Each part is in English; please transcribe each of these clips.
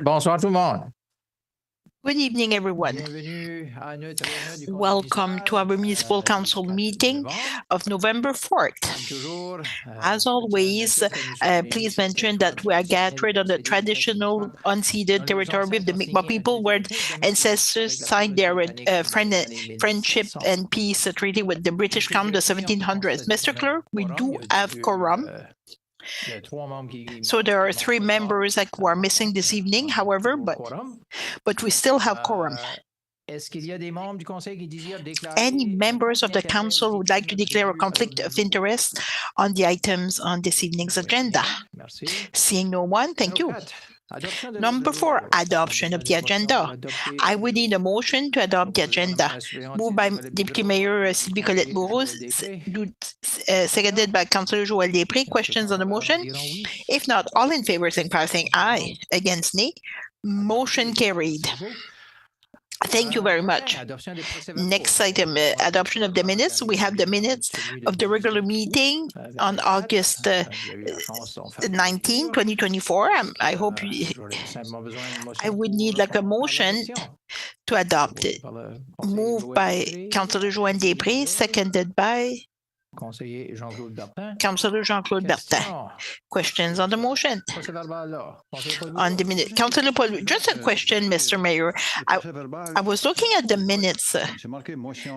Bonsoir tout le monde. Good evening, everyone. Welcome to our Municipal Council meeting of November 4th. As always, please mention that we are gathered on the traditional unceded territory of the Mi'kmaq people where ancestors signed their friendship and peace treaty with the British Crown in the 1700s. Mr. Clerk, we do have quorum. So there are 3 members who are missing this evening, however, but we still have quorum. Any members of the council would like to declare a conflict of interest on the items on this evening's agenda? Seeing no one, thank you. Number 4, adoption of the agenda. I would need a motion to adopt the agenda. Moved by Deputy Mayor Sylvie Colette Bourreau, seconded by Councillor Joël Després. Questions on the motion? If not, all in favor, signify by saying aye. Against, nay. Motion carried. Thank you very much. Next item, adoption of the minutes. We have the minutes of the regular meeting on August 19, 2024. I hope I would need like a motion to adopt it. Moved by Councillor Joanne Després, seconded by Councillor Jean-Claude Bertin. Questions on the motion? On the minute. Councillor Paul, just a question, Mr. Mayor. I was looking at the minutes.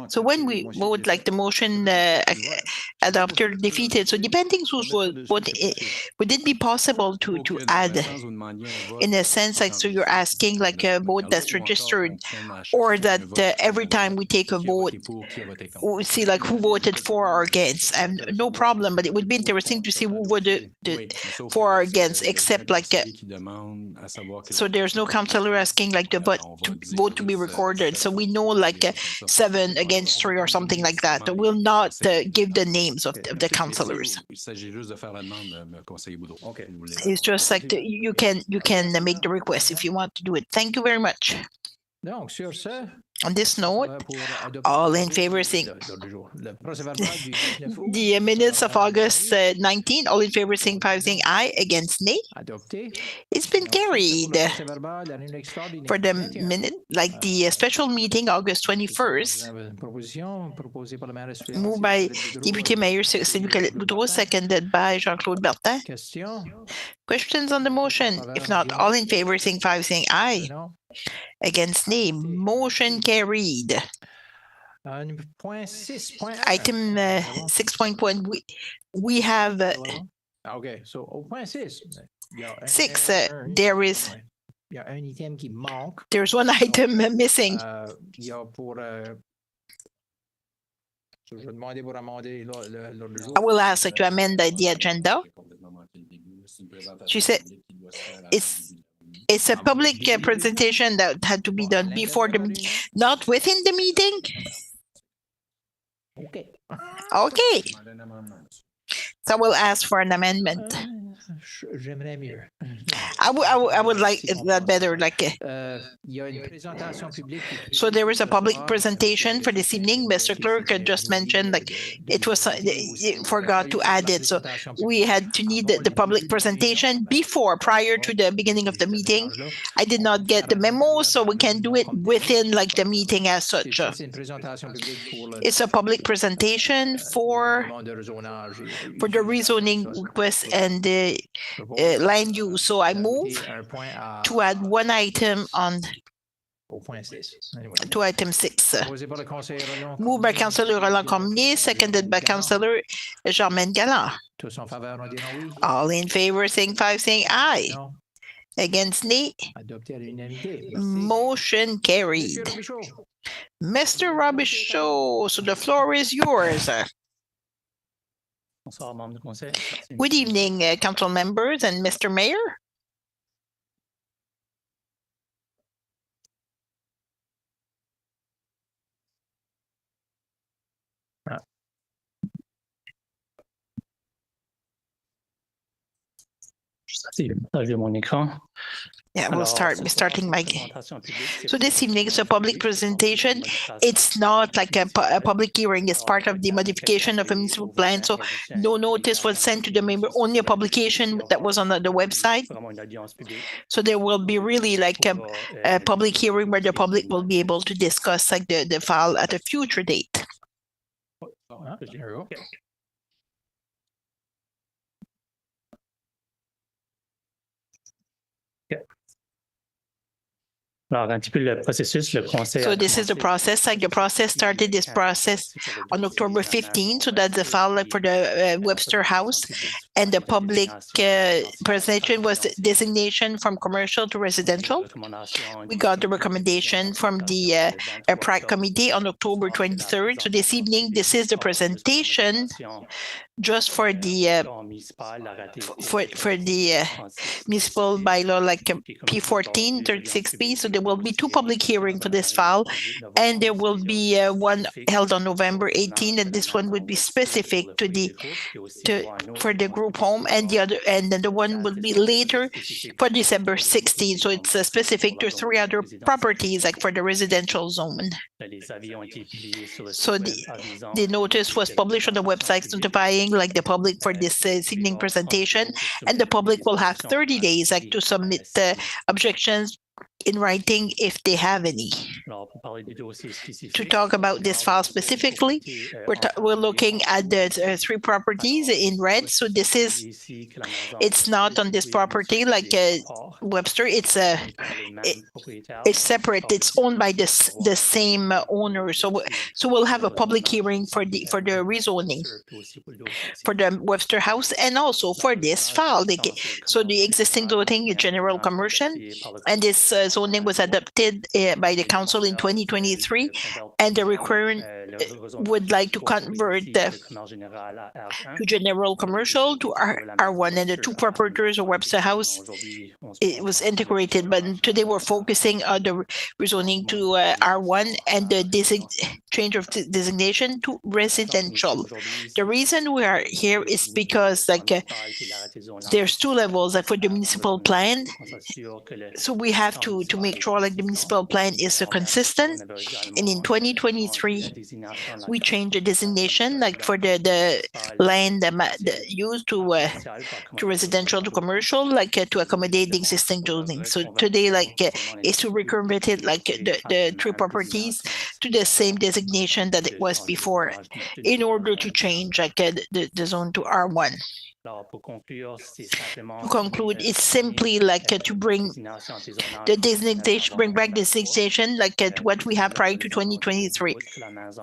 So when we vote, like the motion adopted or defeated, so depending who's vote, would it be possible to add, in a sense, like, so you're asking like a vote that's registered, or that every time we take a vote, we see like who voted for or against? No problem, but it would be interesting to see who voted for or against, except like so there's no councillor asking like the vote to be recorded, so we know like 7 against 3 or something like that. We'll not give the names of the councillors. It's just like you can make the request if you want to do it. Thank you very much. On this note, all in favor saying the minutes of August 19, all in favor saying aye, against nay. It's been carried. For the minute, like the special meeting August 21st, moved by Deputy Mayor Sylvie Colette Boudreau, seconded by Jean-Claude Bertin. Questions on the motion? If not, all in favor saying aye. Against nay. Motion carried. Item 6.1, we have okay, so au point 6. 6, there's one item missing. I will ask her to amend the agenda. She said it's a public presentation that had to be done before the meeting, not within the meeting. Okay. So I will ask for an amendment. I would like that better. So there is a public presentation for this evening. Mr. Clerk had just mentioned like it forgot to add it. So we had to need the public presentation prior to the beginning of the meeting. I did not get the memo, so we can do it within like the meeting as such. It's a public presentation for the rezoning request and the land use. So I move to add one item on to item 6. Moved by Councillor Roland Cormier, seconded by Councillor Germaine Galland. All in favor saying aye. Against nay. Motion carried. Mr. Robichaud, so the floor is yours. Good evening, council members and Mr. Mayor. Partager mon écran. Yeah, we're starting my. So this evening is a public presentation. It's not like a public hearing. It's part of the modification of a municipal plan. So no notice was sent to the member. Only a publication that was on the website. So there will be really like a public hearing where the public will be able to discuss like the file at a future date. So this is the process. Like the process started this process on October 15. So that's the file like, for the Webster House, and the public presentation was the designation from commercial to residential. We got the recommendation from the PRAC committee on October 23rd. So this evening, this is the presentation just for the municipal bylaw like P14 36B. So there will be two public hearings for this file, and there will be one held on November 18, and this one would be specific to for the group home, and the other, and then the one will be later for December 16. So it's specific to three other properties like for the residential zone. So the notice was published on the website notifying like the public for this evening presentation, and the public will have 30 days like to submit objections in writing if they have any. To talk about this file specifically, we're looking at the three properties in red. So this is, it's not on this property like Webster. It's separate. It's owned by the same owner. So we'll have a public hearing for the rezoning for the Webster House and also for this file. So the existing zoning general commercial, and this zoning was adopted by the council in 2023, and the requirement would like to convert to general commercial to R1, and the two properties of Webster House, it was integrated, but today we're focusing on the rezoning to R1 and the change of designation to residential. The reason we are here is because like there's two levels like for the municipal plan. So we have to make sure like the municipal plan is consistent. And in 2023, we changed the designation like for the land used to residential to commercial, like to accommodate the existing zoning. So today, like is to reconvert it like the three properties to the same designation that it was before, in order to change like the zone to R1. To conclude, it's simply like to bring the designation, bring back the designation like to what we have prior to 2023,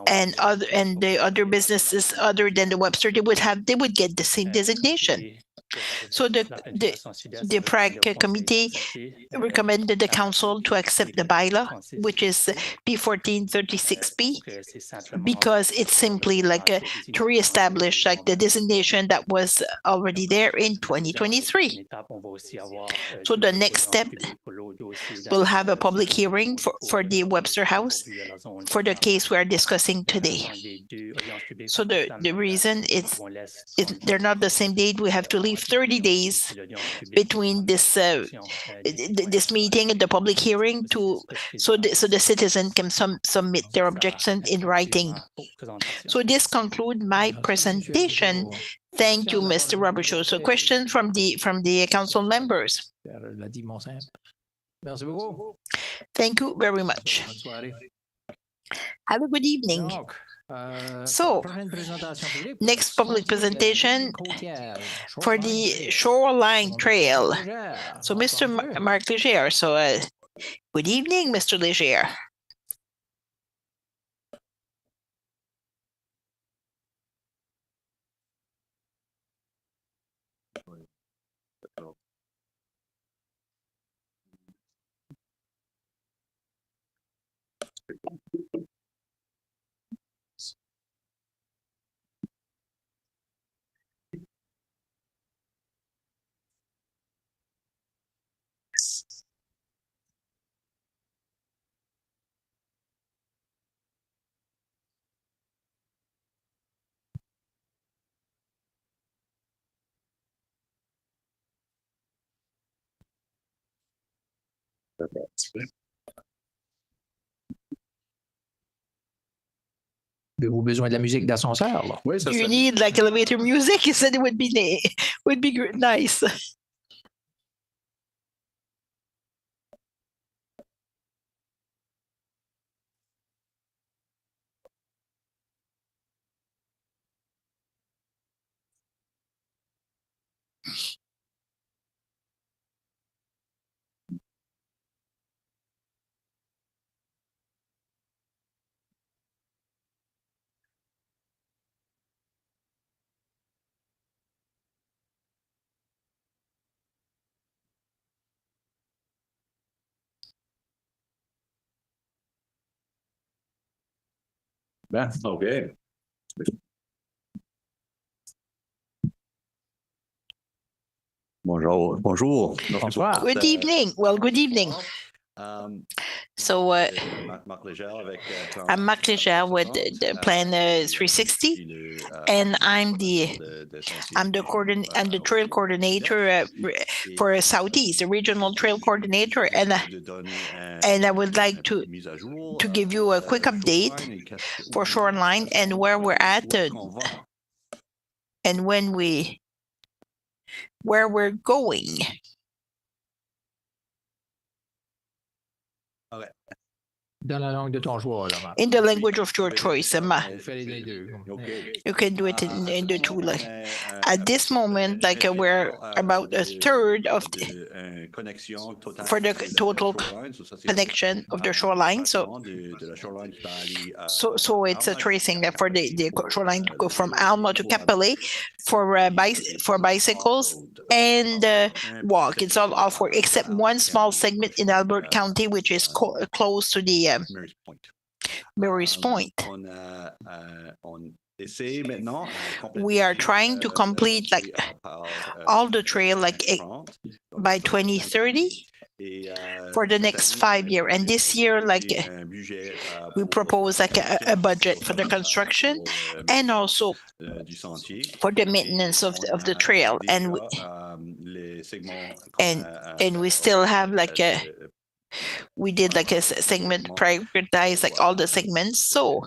and the other businesses other than the Webster, they would get the same designation. So the PRAC committee recommended the council to accept the bylaw, which is P1436B, because it's simply like to reestablish like the designation that was already there in 2023. So the next step, we'll have a public hearing for the Webster House for the case we are discussing today. So the reason they're not the same date. We have to leave 30 days between this this meeting and the public hearing so the citizen can submit their objection in writing. So this concludes my presentation. Thank you, Mr. Robertshaw. So questions from the council members. Thank you very much. Have a good evening. So, next public presentation for the Shoreline Trail. So, Mr. Mark Leger. So, good evening, Mr. Leger. Avez-vous besoin de la musique d'ascenseur, là? Oui, ça Do you serait need like elevator music? He said it would be nice. bien. OK. Bonjour. Bonjour. Bonsoir. Good evening. Well, good evening. So Marc Légère avec I'm Marc Légère with the Plan 360, and I'm the trail coordinator for Southeast, the regional trail coordinator, and I would like to give you a quick update for Shoreline and where we're at and where we're going. Dans la langue de ton choix, là, Marc. In the language of your choice, Emma. Fais les deux. You can do it in the two. Like, at this moment, like we're about a third of for the total connection of the shoreline. So it's a tracing that for the shoreline to go from Alma to Capelé for bicycles and walk. It's all offered except one small segment in Albert County, which is close to the Mary's Point. We are trying to complete like all the trail like by 2030 for the next 5 years. And this year, like we propose like a budget for the construction and also for the maintenance of the trail. And we still have like we did like a segment prioritize like all the segments. So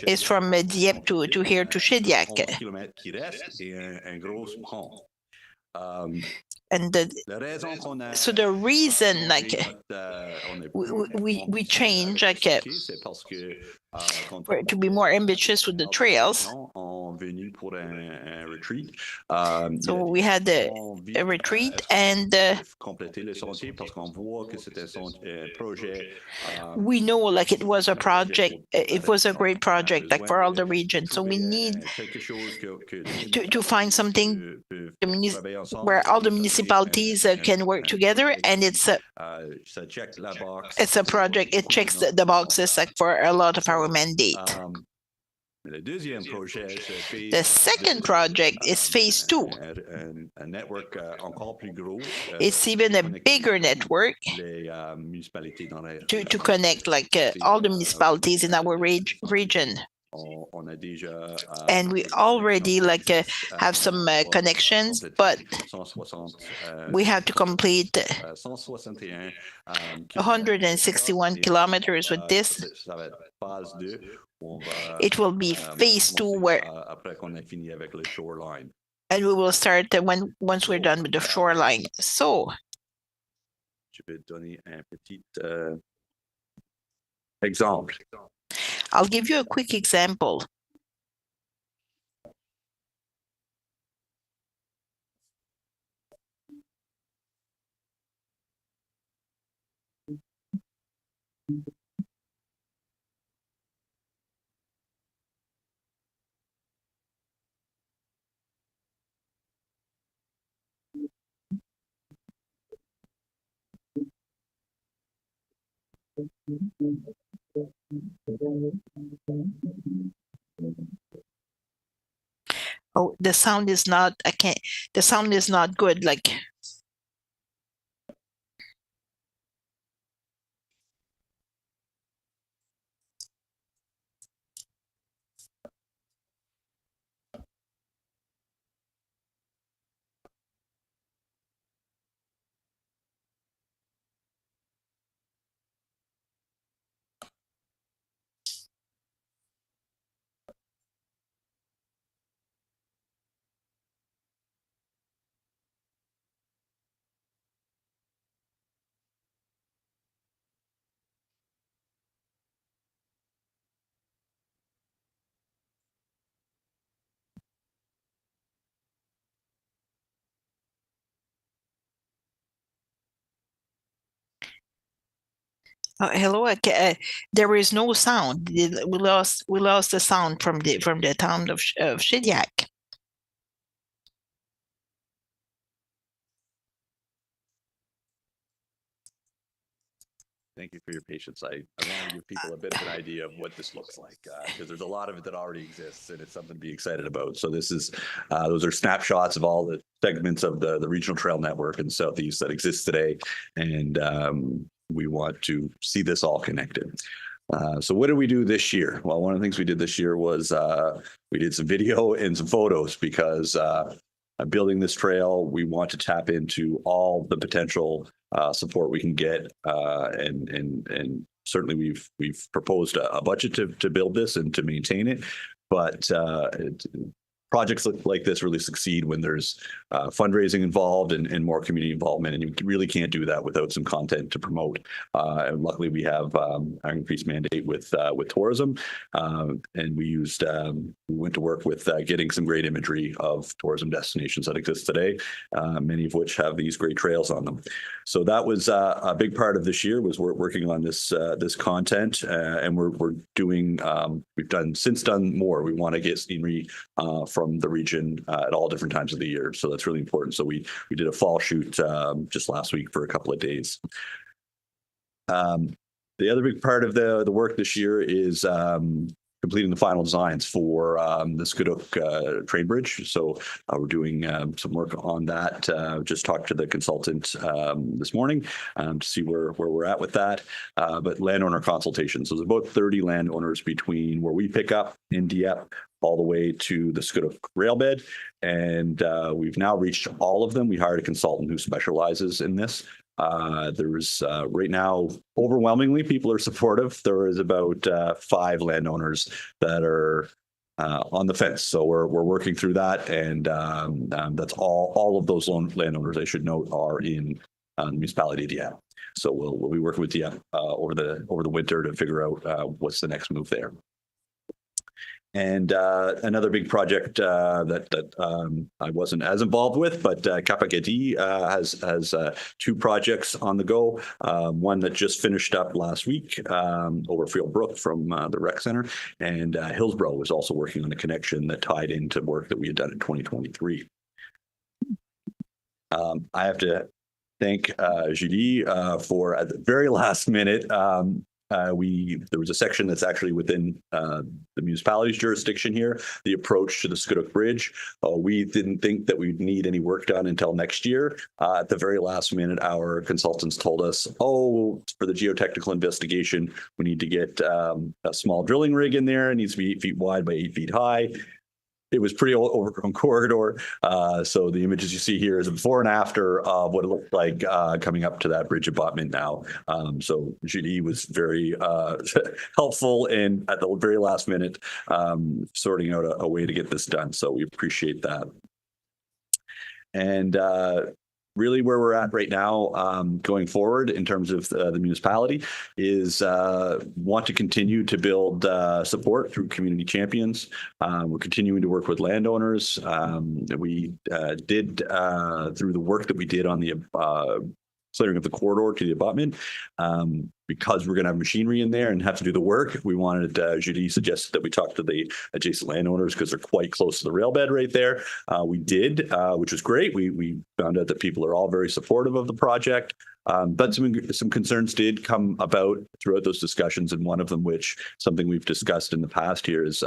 it's from Dieppe to here to Shediac. And so the reason like we change like to be more ambitious with the trails. So we had a retreat and we know like it was a project. It was a great project like for all the region. So we need to find something where all the municipalities can work together, and it's a project. It checks the boxes like for a lot of our mandate. The second project is phase 2. It's even a bigger network to connect like all the municipalities in our region. And we already like have some connections, but we have to complete 161 kilometers with this. It will be phase 2 and we will start once we're done with the shoreline. So I'll give you a quick example. Oh, the sound is not, the sound is not good. Like, Hello. There is no sound. We lost the sound from the town of Shediac. Thank you for your patience. I want to give people a bit of an idea of what this looks like, because there's a lot of it that already exists, and it's something to be excited about. So this is, those are snapshots of all the segments of the regional trail network in the Southeast that exists today, and we want to see this all connected. So what did we do this year? Well, one of the things we did this year was we did some video and some photos, because building this trail, we want to tap into all the potential support we can get, and certainly we've proposed a budget to build this and to maintain it, but projects like this really succeed when there's fundraising involved and more community involvement, and you really can't do that without some content to promote. And luckily, we have an increased mandate with tourism, and we went to work with getting some great imagery of tourism destinations that exist today, many of which have these great trails on them. So that was a big part of this year, was we're working on this content, and we're doing we've done more. We want to get scenery from the region at all different times of the year. So that's really important. So we did a fall shoot just last week for a couple of days. The other big part of the work this year is completing the final designs for the Shediac train bridge. So we're doing some work on that. Just talked to the consultant this morning to see where we're at with that. But landowner consultations. So there's about 30 landowners between where we pick up in Dieppe all the way to the Shediac railbed. And we've now reached all of them. We hired a consultant who specializes in this. There's right now, overwhelmingly, people are supportive. There is about 5 landowners that are on the fence. So we're working through that, and that's all of those landowners, I should note, are in the municipality of Dieppe. So we'll be working with Dieppe over the winter to figure out what's the next move there. And another big project that I wasn't as involved with, but Cap-Agadi has 2 projects on the go. One that just finished up last week over Field Brook from the rec center, and Hillsborough was also working on a connection that tied into work that we had done in 2023. I have to thank Julie for, at the very last minute, there was a section that's actually within the municipality's jurisdiction here, the approach to the Shediac Bridge. We didn't think that we'd need any work done until next year. At the very last minute, our consultants told us, oh, for the geotechnical investigation, we need to get a small drilling rig in there. It needs to be 8 feet wide by 8 feet high. It was pretty overgrown corridor. So the images you see here is a before and after of what it looked like coming up to that bridge abutment now. So Julie was very helpful and at the very last minute sorting out a way to get this done. So we appreciate that. And really where we're at right now going forward in terms of the municipality is want to continue to build support through community champions. We're continuing to work with landowners. We did through the work that we did on the clearing of the corridor to the abutment, because we're going to have machinery in there and have to do the work. We wanted, Julie suggested that we talk to the adjacent landowners because they're quite close to the rail bed right there. We did, which was great. We found out that people are all very supportive of the project. But some concerns did come about throughout those discussions, and one of them, which something we've discussed in the past here, is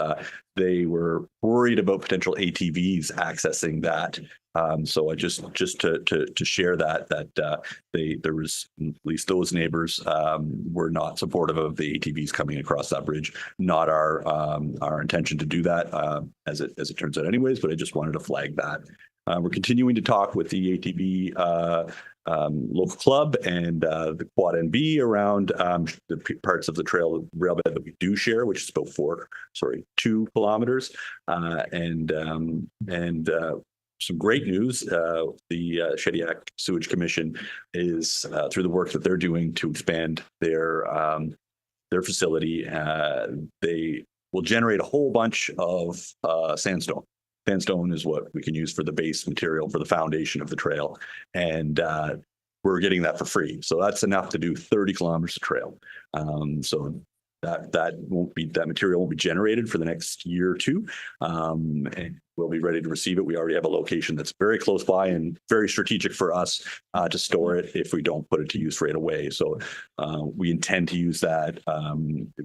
they were worried about potential ATVs accessing that. So I just to share that there was, at least those neighbors were not supportive of the ATVs coming across that bridge. Not our intention to do that, as it turns out, anyways. But I just wanted to flag that. We're continuing to talk with the ATV local club and the Quad NB around the parts of the railbed that we do share, which is about 2 kilometers, and some great news. The Shediac Sewage Commission is through the work that they're doing to expand their facility. They will generate a whole bunch of sandstone. Sandstone is what we can use for the base material for the foundation of the trail, and we're getting that for free. So that's enough to do 30 kilometers of trail. So that material won't be generated for the next year or two, and we'll be ready to receive it. We already have a location that's very close by and very strategic for us to store it if we don't put it to use right away. So we intend to use that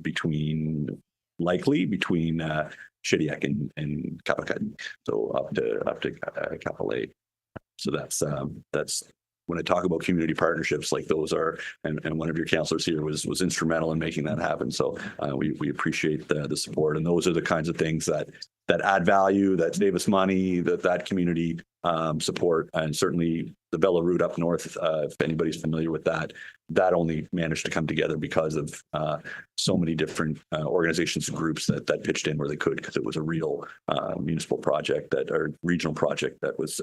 between Shediac and Kapakad, so up to Kapolei. So that's when I talk about community partnerships, like those are, and one of your counselors here was instrumental in making that happen. So we appreciate the support, and those are the kinds of things that add value, that save us money, that community support, and certainly the Bella Route up north. If anybody's familiar with that only managed to come together because of so many different organizations and groups that pitched in where they could, because it was a real municipal project or regional project that was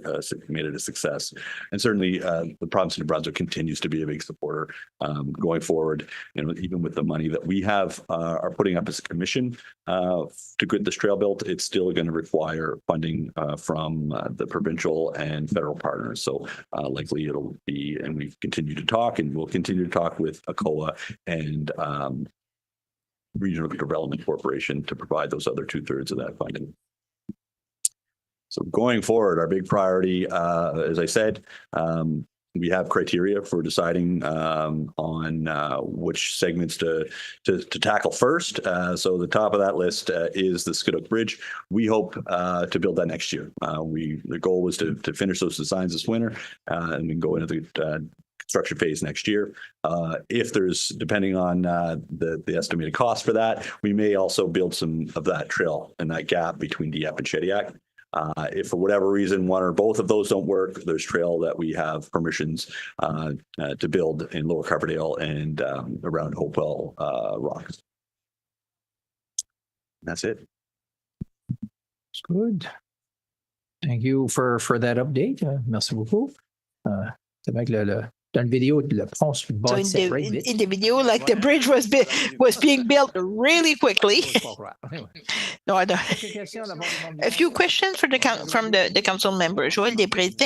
made it a success. And certainly the province of New Brunswick continues to be a big supporter going forward. Even with the money that we are putting up as a commission to get this trail built, it's still going to require funding from the provincial and federal partners. So likely it'll be, and we continue to talk, and we'll continue to talk with ACOA and Regional Development Corporation to provide those other 2/3 of that funding. So going forward, our big priority, as I said, we have criteria for deciding on which segments to tackle first. So the top of that list is the Skiduk Bridge. We hope to build that next year. The goal was to finish those designs this winter and then go into the construction phase next year. If there's, depending on the estimated cost for that, we may also build some of that trail and that gap between Dieppe and Shediac. If for whatever reason one or both of those don't work, there's trail that we have permissions to build in Lower Coverdale and around Hopewell Rocks. That's it. That's good. Thank you for that update. Merci beaucoup. C'est vrai que dans le vidéo, le pont se bâtissait très vite. In the video, like the bridge was being built really quickly. No, I don't. A few questions from the council member. Joël Després.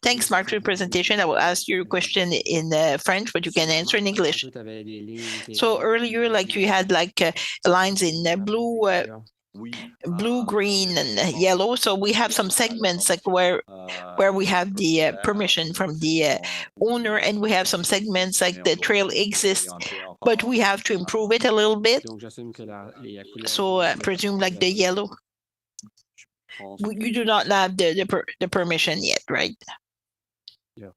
Thanks, Mark, for the presentation. I will ask you a question in French, but you can answer in English. So earlier, like you had lines in blue, green, and yellow. So we have some segments where we have the permission from the owner, and we have some segments like the trail exists, but we have to improve it a little bit. So I presume like the yellow, you do not have the permission yet, right? Yeah.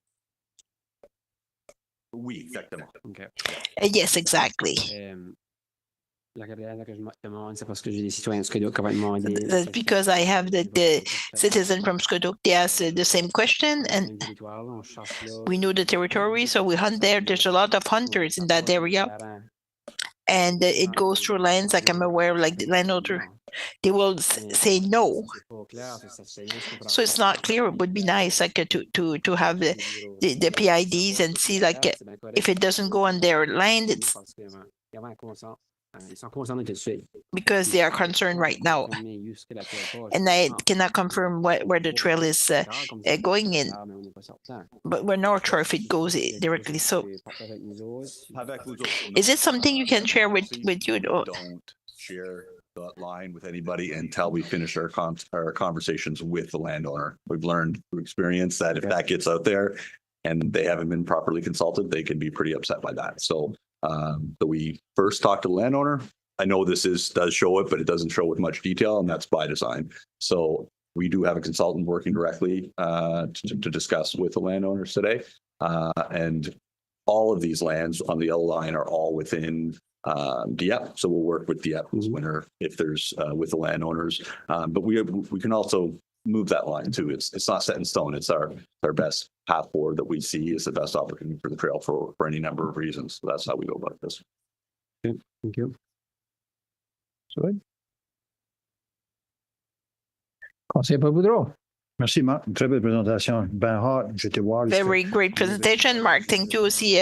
Oui, exactement. Okay. Yes, exactly. La raison que je me demande, c'est parce que j'ai des citoyens de Skiduk qui vont demander. That's because I have the citizen from Skiduk. They ask the same question, and we know the territory, so we hunt there. There's a lot of hunters in that area, and it goes through lands. Like I'm aware, like the landowner, they will say no. So it's not clear. It would be nice, like to have the PIDs and see, like if it doesn't go on their land, it's because they are concerned right now, and I cannot confirm where the trail is going in, but we're not sure if it goes directly. So is it something you can share with you? Don't share that line with anybody until we finish our conversations with the landowner. We've learned through experience that if that gets out there and they haven't been properly consulted, they can be pretty upset by that. So we first talked to the landowner. I know this does show it, but it doesn't show with much detail, and that's by design. So we do have a consultant working directly to discuss with the landowners today. And all of these lands on the yellow line are all within Dieppe. So we'll work with Dieppe this winter if there's with the landowners. But we can also move that line too. It's not set in stone. It's our best path forward that we see is the best opportunity for the trail for any number of reasons. So that's how we go about this. Okay, thank you. Good. Conseiller Boudreau. Merci, Marc. Une très belle présentation. Ben hâte, je te vois. Very great presentation, Mark. Thank you. See,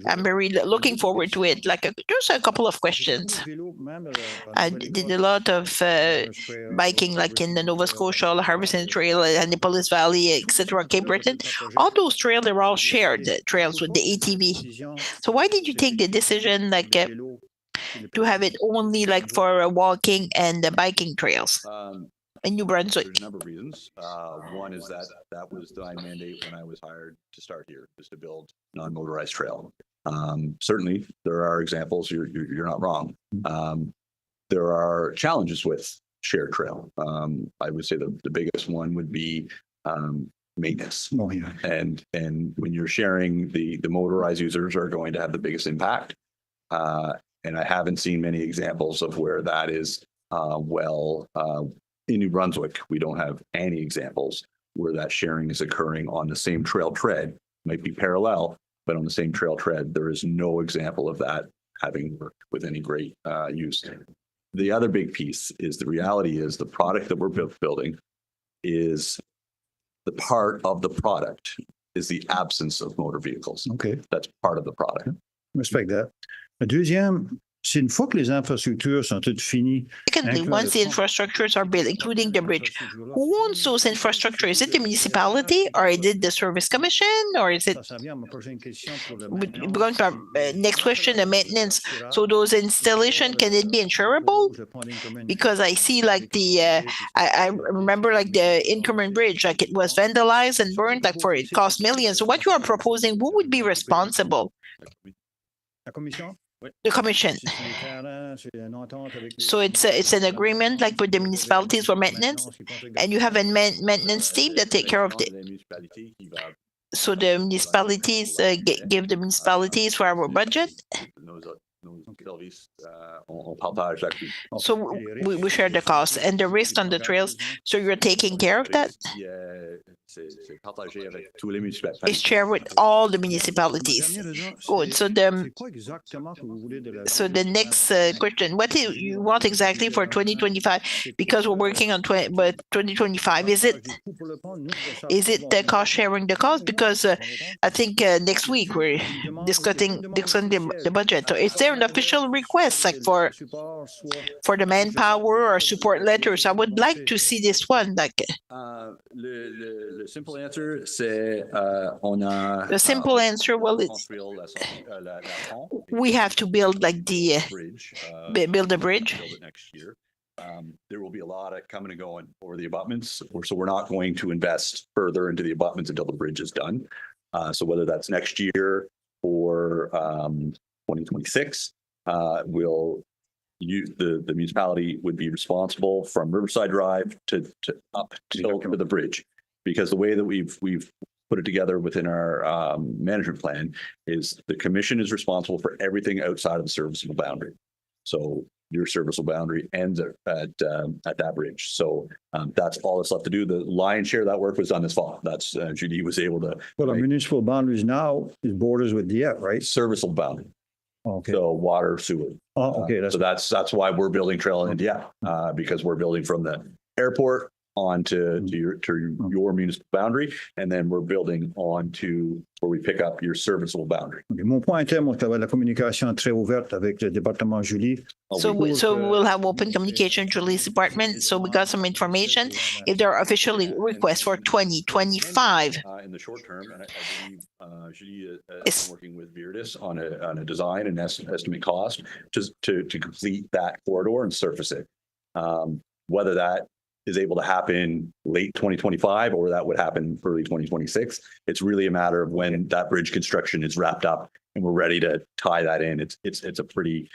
I'm very looking forward to it. Just a couple of questions. I did a lot of biking, like in the Nova Scotia, the Harveston Trail, Annapolis Valley, etc., Cape Breton. All those trails are all shared trails with the ATV. So why did you take the decision, to have it only for walking and biking trails in New Brunswick? There's a number of reasons. One is that was the mandate when I was hired to start here, is to build non-motorized trail. Certainly, there are examples. You're not wrong. There are challenges with shared trail. I would say the biggest one would be maintenance. Oh, yeah. And when you're sharing, the motorized users are going to have the biggest impact. And I haven't seen many examples of where that is in New Brunswick. We don't have any examples where that sharing is occurring on the same trail tread. Might be parallel, but on the same trail tread, there is no example of that having worked with any great use. The other big piece is the reality is the product that we're building is the part of the product is the absence of motor vehicles. Okay. That's part of the product. Respect that. Le deuxième, c'est une fois que les infrastructures sont toutes finies. Secondly, once the infrastructures are built, including the bridge, who owns those infrastructures? Is it the municipality, or is it the service commission, or is it? Ça vient à ma prochaine question pour le Going to our next question, the maintenance. So those installation, can it be insurable? Because I see I remember the Inkerman Bridge, it was vandalized and burned, it cost millions. So what you are proposing, who would be responsible? La commission? The commission. So it's an agreement with the municipalities for maintenance, and you have a maintenance team that take care of it. So the municipalities give the municipalities for our budget. So we share the cost and the risk on the trails. So you're taking care of that? It's shared with all the municipalities. Good. So the next question, what do you want exactly for 2025? Because we're working on 2025. Is it the cost sharing the cost? Because I think next week we're discussing the budget. So is there an official request for the manpower or support letters? I would like to see this one. Le simple answer, c'est on a. The simple answer, well, we have to build the bridge. Build a bridge. Build it next year. There will be a lot of coming and going over the abutments, so we're not going to invest further into the abutments until the bridge is done. So whether that's next year or 2026, the municipality would be responsible from Riverside Drive to up till to the bridge, because the way that we've put it together within our management plan is the commission is responsible for everything outside of the serviceable boundary. So your serviceable boundary ends at that bridge. So that's all that's left to do. The lion's share of that work was done this fall. That's Judy was able to. Well, the municipal boundaries now is borders with Dieppe, right? Serviceable boundary. Okay. So water, sewer. Oh, okay. So that's why we're building trail in Dieppe, because we're building from the airport onto your municipal boundary, and then we're building onto where we pick up your serviceable boundary. Okay. Mon point interne, c'est la communication très ouverte avec le département Julie. So we'll have open communication with Julie's department. So we got some information. If there are official requests for 2025. In the short term, and I believe Julie is working with Viridis on a design and estimate cost to complete that corridor and surface it. Whether that is able to happen late 2025 or that would happen early 2026. It's really a matter of when that bridge construction is wrapped up and we're ready to tie that in. It's a pretty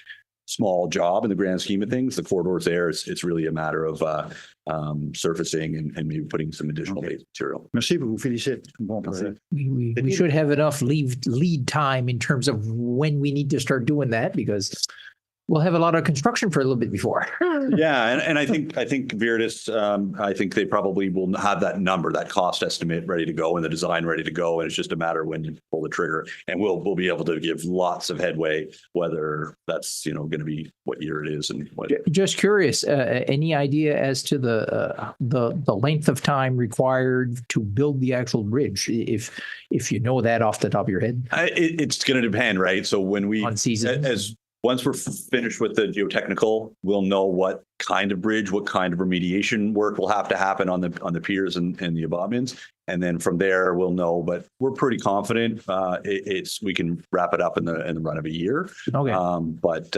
small job in the grand scheme of things. The corridor's there. It's really a matter of surfacing and maybe putting some additional base material. Merci, vous félicite. Bon projet. We should have enough lead time in terms of when we need to start doing that, because we'll have a lot of construction for a little bit before. Yeah, and I think Viridis, I think they probably will have that number, that cost estimate ready to go and the design ready to go, and it's just a matter when you pull the trigger, and we'll be able to give lots of headway, whether that's going to be what year it is and what. Just curious, any idea as to the length of time required to build the actual bridge, if you know that off the top of your head? It's going to depend, right? So when we On season. Once we're finished with the geotechnical, we'll know what kind of bridge, what kind of remediation work will have to happen on the piers and the abutments. And then from there, we'll know, but we're pretty confident we can wrap it up in the run of a year. Okay. But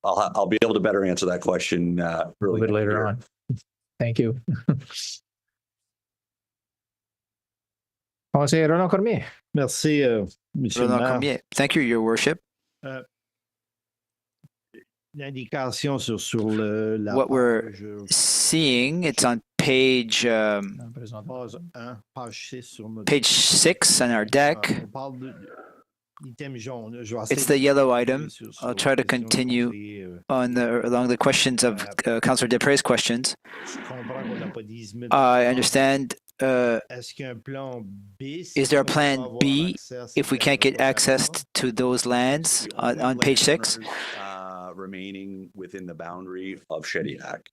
I'll be able to better answer that question a little bit later on. Thank you. Conseiller Roland Cormier. Merci, Monsieur le Maire. Thank you, Your Worship. L'indication sur la what we're seeing, it's on page page 6 on our deck. It's the yellow item. I'll try to continue along the questions of Councillor Desprez's questions. I understand. Is there a plan B if we can't get access to those lands on page 6? Remaining within the boundary of Shediac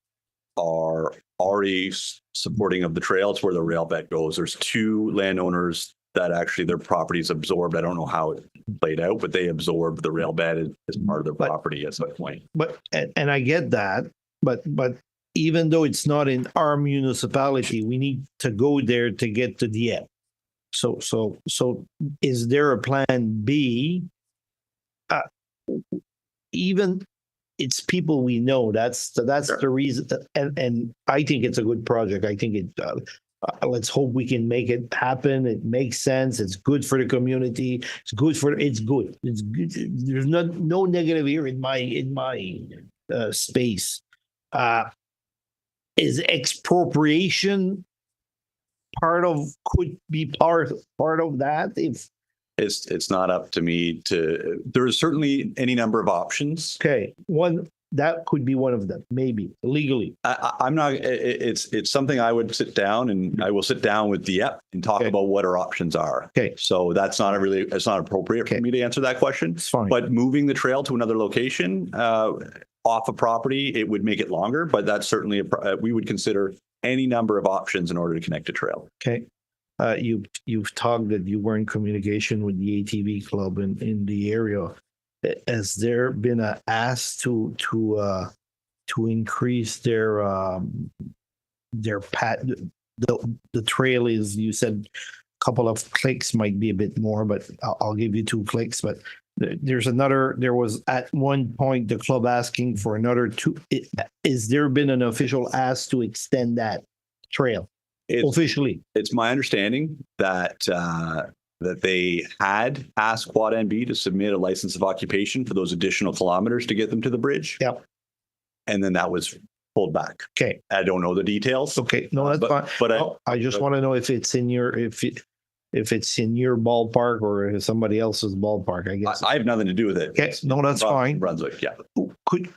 are already supporting of the trail. It's where the rail bed goes. There's 2 landowners that actually their properties absorbed. I don't know how it played out, but they absorbed the rail bed as part of their property at some point. But and I get that, but even though it's not in our municipality, we need to go there to get to the end. So is there a plan B? Even it's people we know. That's Sure. the reason, and I think it's a good project. I think it. Let's hope we can make it happen. It makes sense. It's good for the community. It's good. It's good. There's no negative here in my space. Is expropriation could be part of that? If it's not up to me to. There is certainly any number of options. Okay, that could be one of them, maybe legally. I'm not. It's something I would sit down and I will sit down with Dieppe and talk about what our options are. Okay. So it's not appropriate for me to answer that question. It's fine. But moving the trail to another location off a property, it would make it longer. But that's certainly we would consider any number of options in order to connect a trail. Okay. You've talked that you were in communication with the ATV club in the area. Has there been an ask to increase their the trail is, you said a couple of clicks, might be a bit more, but I'll give you 2 clicks. But there was at one point the club asking for another 2. Is there been an official ask to extend that trail officially? It's my understanding that they had asked Quad NB to submit a license of occupation for those additional kilometers to get them to the bridge. Yep. And then that was pulled back. Okay. I don't know the details. Okay. No, that's fine. But I just want to know if it's in your if it's in your ballpark or somebody else's ballpark. I guess I have nothing to do with it. Okay. No, that's fine. Brunswick. Yeah. Could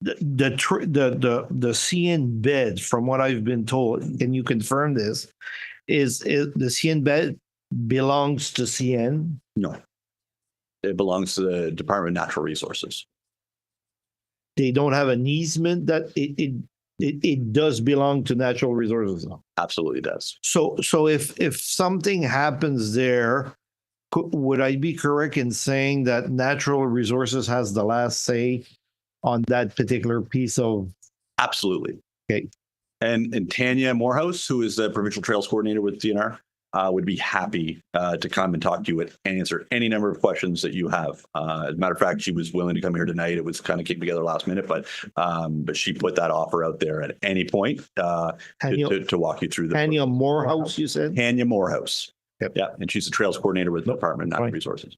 the CN bed, from what I've been told, can you confirm this? Is the CN bed belongs to CN? No, it belongs to the Department of Natural Resources. They don't have an easement that it does belong to Natural Resources. Absolutely does. So if something happens there, would I be correct in saying that Natural Resources has the last say on that particular piece of? Absolutely. Okay. And Tanya Morehouse, who is the provincial trails coordinator with DNR, would be happy to come and talk to you and answer any number of questions that you have. As a matter of fact, she was willing to come here tonight. It was kind of came together last minute, but she put that offer out there at any point to walk you through the. Tanya Morehouse, you said? Tanya Morehouse. Yep. Yeah, and she's the trails coordinator with the Department of Natural Resources.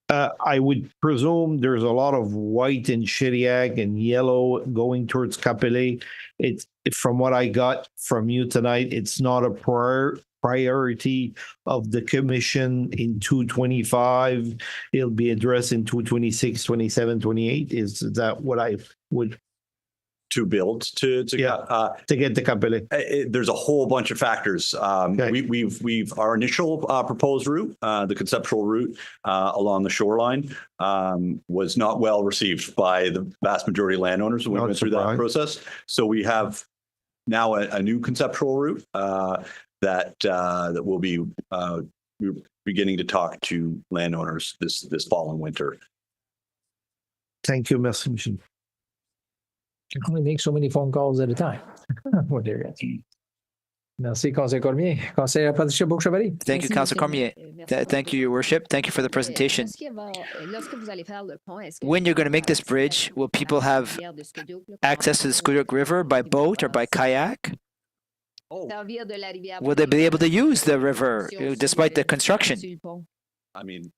I would presume there's a lot of white in Shediac and yellow going towards Capelé. It's, from what I got from you tonight, it's not a priority of the commission in 225. It'll be addressed in 226, 27, 28. Is that what I would To build to get the Capelli? There's a whole bunch of factors. We've our initial proposed route, the conceptual route along the shoreline, was not well received by the vast majority of landowners when we went through that process. So we have now a new conceptual route that will be we're beginning to talk to landowners this fall and winter. Thank you, merci, Michel. You can only make so many phone calls at a time. Merci, Conseil Cormier. Conseil Patricia Beauchevalier. Thank you, Council Cormier. Thank you, Your Worship. Thank you for the presentation. When you're going to make this bridge, will people have access to the Shediac River by boat or by kayak? Will they be able to use the river despite the construction? I mean,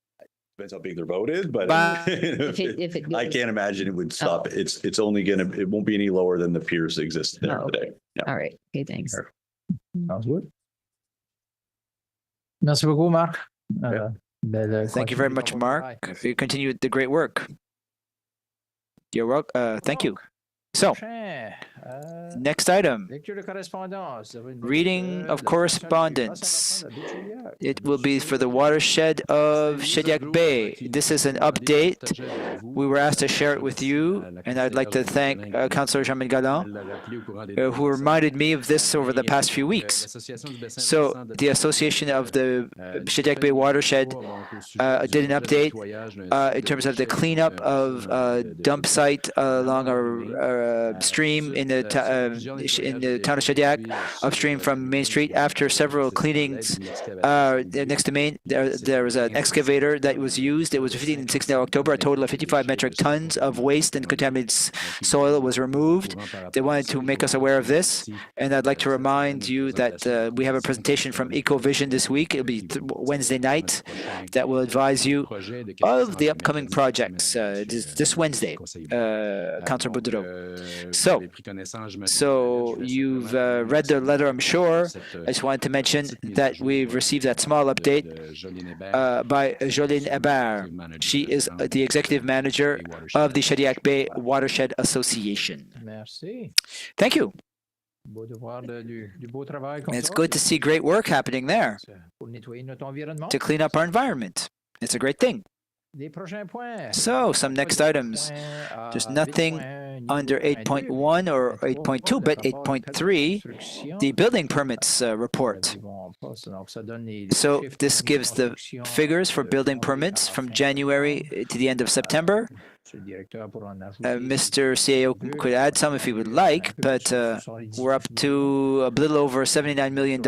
depends how big their boat is, but I can't imagine it would stop. It's only it won't be any lower than the piers that exist there today. Yeah. All right. Okay, thanks. Sounds good. Merci beaucoup, Marc. Thank you very much, Mark. You continue the great work. You're welcome. Thank you. So, next item, reading of correspondence. It will be for the watershed of Shediac Bay. This is an update. We were asked to share it with you, and I'd like to thank Councillor Jean-Michel Galland, who reminded me of this over the past few weeks. So, the Association of the Shediac Bay Watershed did an update in terms of the cleanup of dump site along our stream in the town of Shediac, upstream from Main Street. After several cleanings next to Main, there was an excavator that was used. It was 15 and 16 October. A total of 55 metric tons of waste and contaminated soil was removed. They wanted to make us aware of this, and I'd like to remind you that we have a presentation from EcoVision this week. It'll be Wednesday night that will advise you of the upcoming projects this Wednesday. Councillor Boudreau. So you've read the letter, I'm sure. I just wanted to mention that we've received that small update by Jolene Hébert. She is the executive manager of the Shediac Bay Watershed Association. Merci. Thank you. And it's good to see great work happening there to clean up our environment. It's a great thing. So, some next items. There's nothing under 8.1 or 8.2, but 8.3, the building permits report. So, this gives the figures for building permits from January to the end of September. Mr. CAO could add some if he would like, but we're up to a little over $79 million.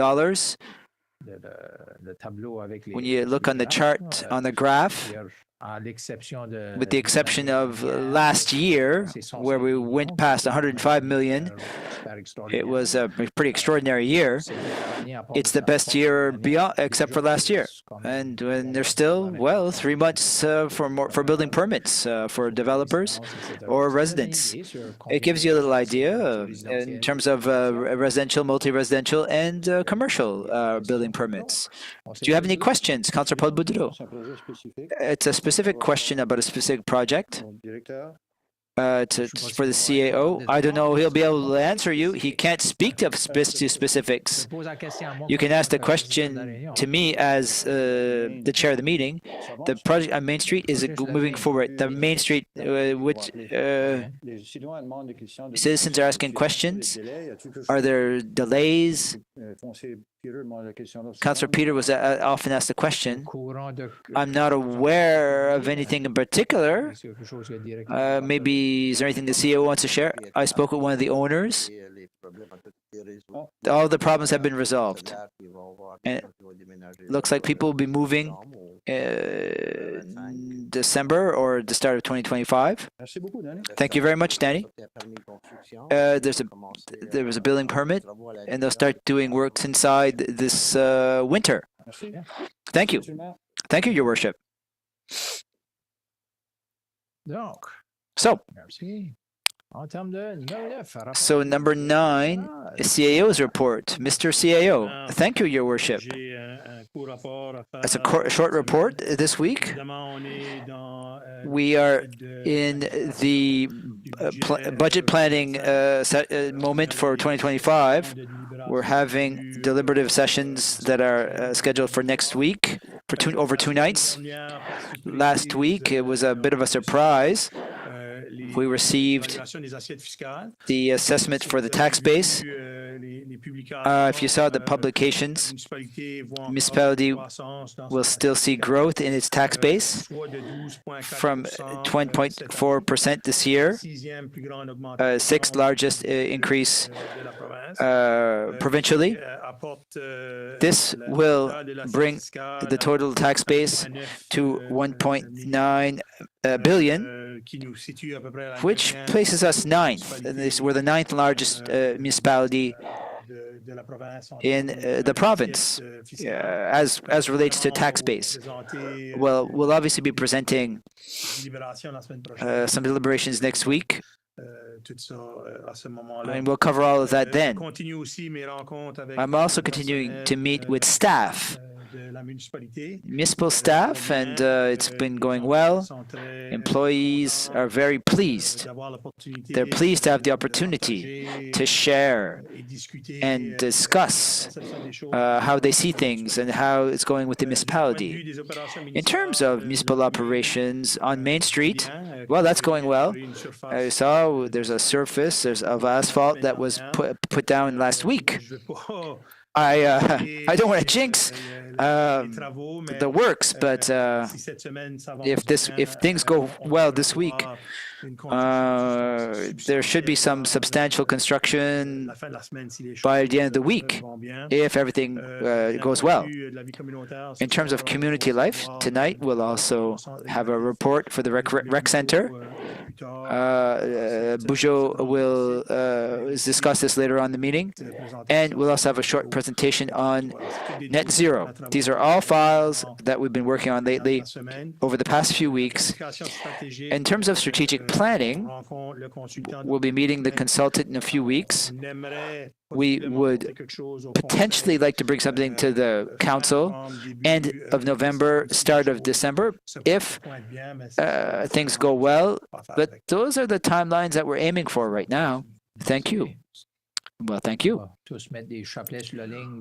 When you look on the chart on the graph, with the exception of last year, where we went past 105 million, it was a pretty extraordinary year. It's the best year beyond, except for last year. And when there's still, 3 months for building permits for developers or residents. It gives you a little idea in terms of residential, multi-residential, and commercial building permits. Do you have any questions, Councillor Paul Boudreau? It's a specific question about a specific project. For the CAO. I don't know he'll be able to answer you. He can't speak to specifics. You can ask the question to me as the chair of the meeting. The project on Main Street is moving forward. The Main Street, which citizens are asking questions. Are there delays? Councillor Peter was often asked the question. I'm not aware of anything in particular. Maybe is there anything the CEO wants to share? I spoke with one of the owners. All the problems have been resolved. And it looks like people will be moving December or the start of 2025. Thank you very much, Danny. There was a building permit, and they'll start doing works inside this winter. Thank you. Thank you, Your Worship. So, So number 9, CAO's report. Mr. CAO, thank you, Your Worship. It's a short report this week. We are in the budget planning moment for 2025. We're having deliberative sessions that are scheduled for next week for over 2 nights. Last week, it was a bit of a surprise. We received the assessment for the tax base. If you saw the publications, municipality will still see growth in its tax base from 20.4% this year, 6th largest increase provincially. This will bring the total tax base to 1.9 billion, which places us 9th. We're the 9th largest municipality in the province as relates to tax base. Well, we'll obviously be presenting some deliberations next week, and we'll cover all of that then. I'm also continuing to meet with staff, municipal staff, and it's been going well. Employees are very pleased. They're pleased to have the opportunity to share and discuss how they see things and how it's going with the municipality. In terms of municipal operations on Main Street, well, that's going well. I saw there's a surface of asphalt that was put down last week. I don't want to jinx the works, but if things go well this week, there should be some substantial construction by the end of the week if everything goes well. In terms of community life, tonight we'll also have a report for the rec center. Bujo will discuss this later on in the meeting, and we'll also have a short presentation on net zero. These are all files that we've been working on lately over the past few weeks. In terms of strategic planning, we'll be meeting the consultant in a few weeks. We would potentially like to bring something to the council end of November, start of December, if things go well. But those are the timelines that we're aiming for right now. Thank you. Well, thank you.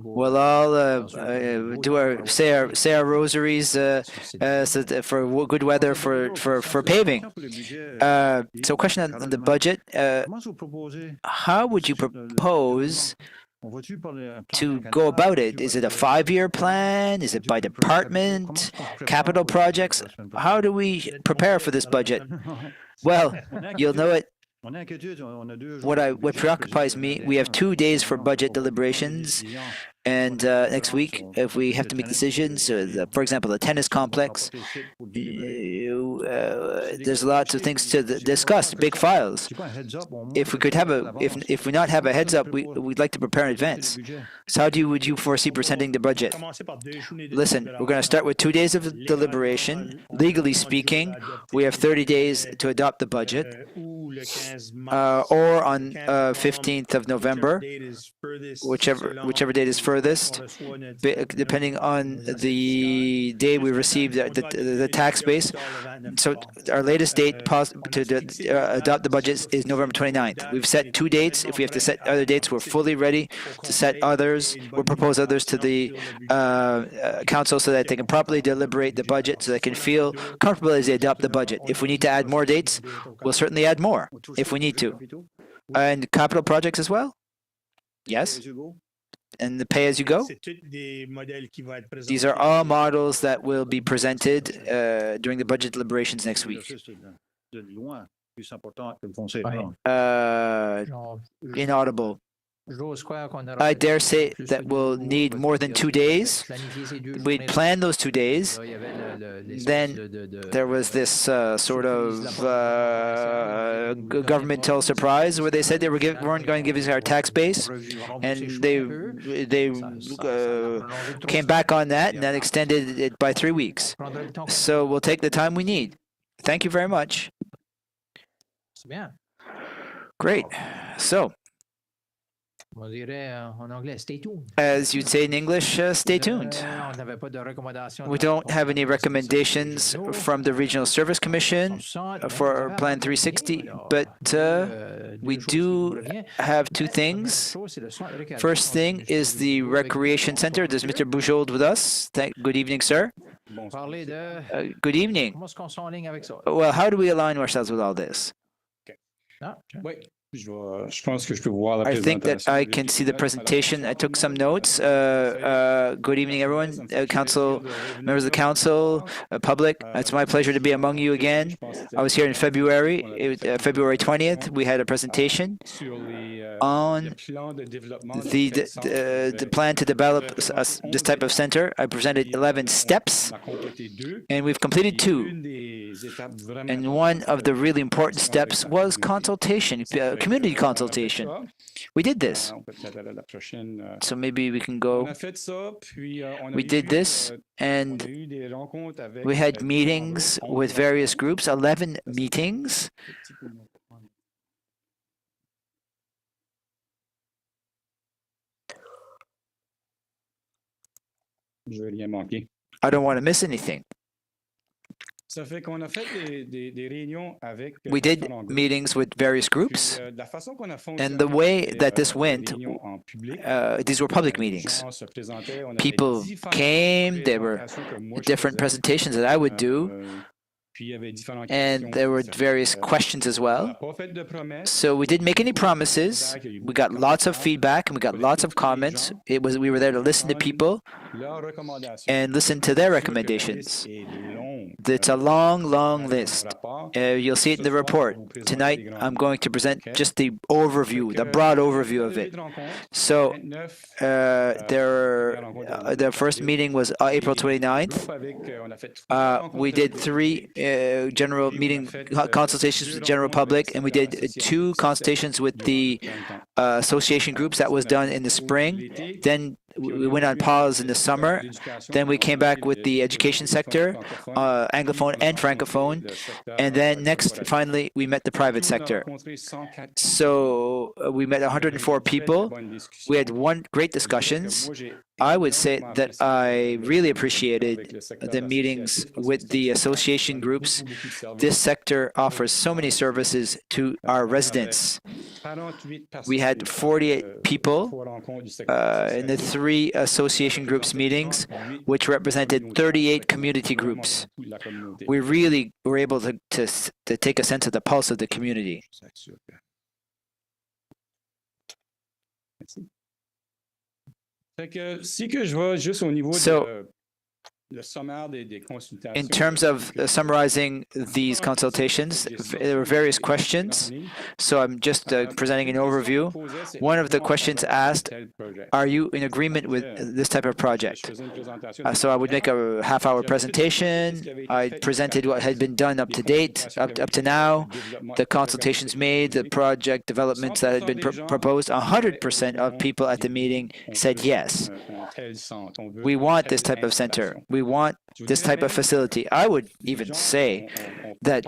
We'll all say our rosaries for good weather for paving. So, question on the budget: how would you propose to go about it? Is it a 5-year plan? Is it by department? Capital projects? How do we prepare for this budget? Well, you'll know it. What preoccupies me, we have 2 days for budget deliberations, and next week, if we have to make decisions, for example, the tennis complex, there's lots of things to discuss, big files. If we could have if we not have a heads up, we'd like to prepare in advance. So how would you foresee presenting the budget? Listen, we're going to start with 2 days of deliberation. Legally speaking, we have 30 days to adopt the budget, or on 15th of November, whichever date is furthest, depending on the day we receive the tax base. So our latest date to adopt the budget is November 29th. We've set 2 dates. If we have to set other dates, we're fully ready to set others. We'll propose others to the council so that they can properly deliberate the budget, so they can feel comfortable as they adopt the budget. If we need to add more dates, we'll certainly add more if we need to. And capital projects as well? Yes. And the pay-as-you-go? These are all models that will be presented during the budget deliberations next week. Inaudible. I dare say that we'll need more than 2 days. We'd plan those 2 days. Then there was this sort of governmental surprise where they said they weren't going to give us our tax base, and they came back on that and then extended it by 3 weeks. So we'll take the time we need. Thank you very much. Great. So, On dirait en anglais, stay tuned. as you'd say in English, stay tuned. On n'avait pas de recommandations. We don't have any recommendations from the Regional Service Commission for Plan 360, but we do have two things. First thing is the Recreation Center. There's Mr. Boujold with us. Good evening, sir. Good evening. Well, how do we align ourselves with all this? I think that I can see the presentation. I took some notes. Good evening, everyone. Council, members of the council, public. It's my pleasure to be among you again. I was here in February. February 20th. We had a presentation on the plan to develop this type of center. I presented 11 steps, and we've completed 2. And one of the really important steps was consultation, community consultation. We did this. So maybe we can go. We did this, and we had meetings with various groups, 11 meetings. I don't want to miss anything. We did meetings with various groups, and the way that this went, these were public meetings. People came, there were different presentations that I would do, and there were various questions as well. So we didn't make any promises. We got lots of feedback and we got lots of comments. We were there to listen to people and listen to their recommendations. It's a long, long list. You'll see it in the report. Tonight, I'm going to present just the overview, the broad overview of it. So the first meeting was April 29th. We did 3 general meeting consultations with the general public, and we did 2 consultations with the association groups. That was done in the spring. Then we went on pause in the summer. Then we came back with the education sector, Anglophone and Francophone. And then next, finally, we met the private sector. So we met 104 people. We had great discussions. I would say that I really appreciated the meetings with the association groups. This sector offers so many services to our residents. We had 48 people in the 3 association groups meetings, which represented 38 community groups. We really were able to take a sense of the pulse of the community. So, in terms of summarizing these consultations, there were various questions. So I'm just presenting an overview. One of the questions asked, are you in agreement with this type of project? So I would make a half-hour presentation. I presented what had been done up to date, up to now, the consultations made, the project developments that had been proposed. 100% of people at the meeting said yes. We want this type of center. We want this type of facility. I would even say that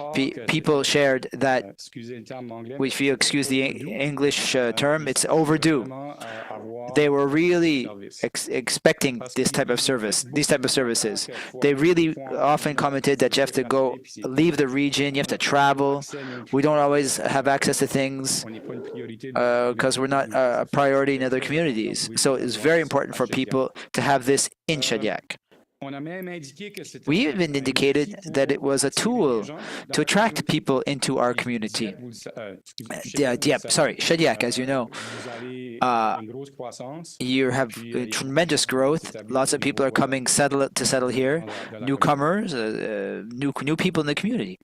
people shared that, if you excuse the English term, it's overdue. They were really expecting this type of service, these type of services. They really often commented that you have to leave the region, you have to travel. We don't always have access to things because we're not a priority in other communities. So it's very important for people to have this in Shediac. We even indicated that it was a tool to attract people into our community. Shediac, as you know, you have tremendous growth. Lots of people are coming to settle here. Newcomers, new people in the community.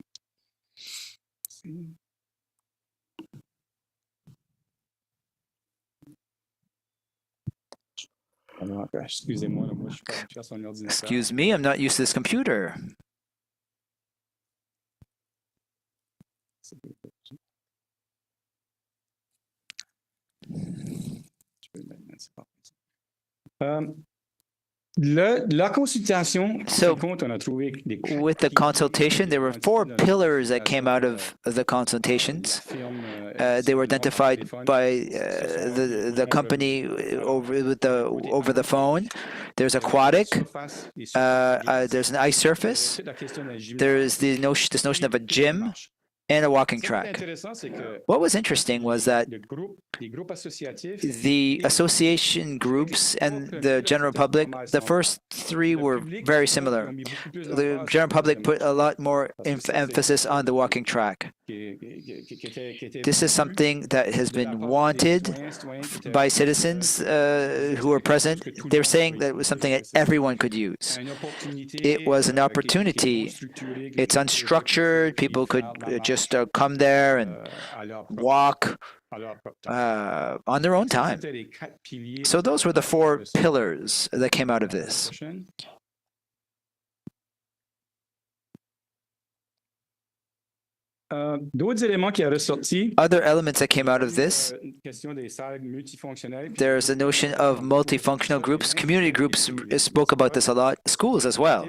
Excuse me, I'm not used to this computer. La consultation, So, on a trouvé des with the consultation, there were 4 pillars that came out of the consultations. They were identified by the company over the phone. There's aquatic. There's an ice surface. There's this notion of a gym and a walking track. What was interesting was that the association groups and the general public, the first 3 were very similar. The general public put a lot more emphasis on the walking track. This is something that has been wanted by citizens who were present. They were saying that it was something that everyone could use. It was an opportunity. It's unstructured. People could just come there and walk on their own time. So those were the 4 pillars that came out of this. D'autres éléments qui a ressorti. Other elements that came out of this, there's a notion of multifunctional groups. Community groups spoke about this a lot. Schools as well.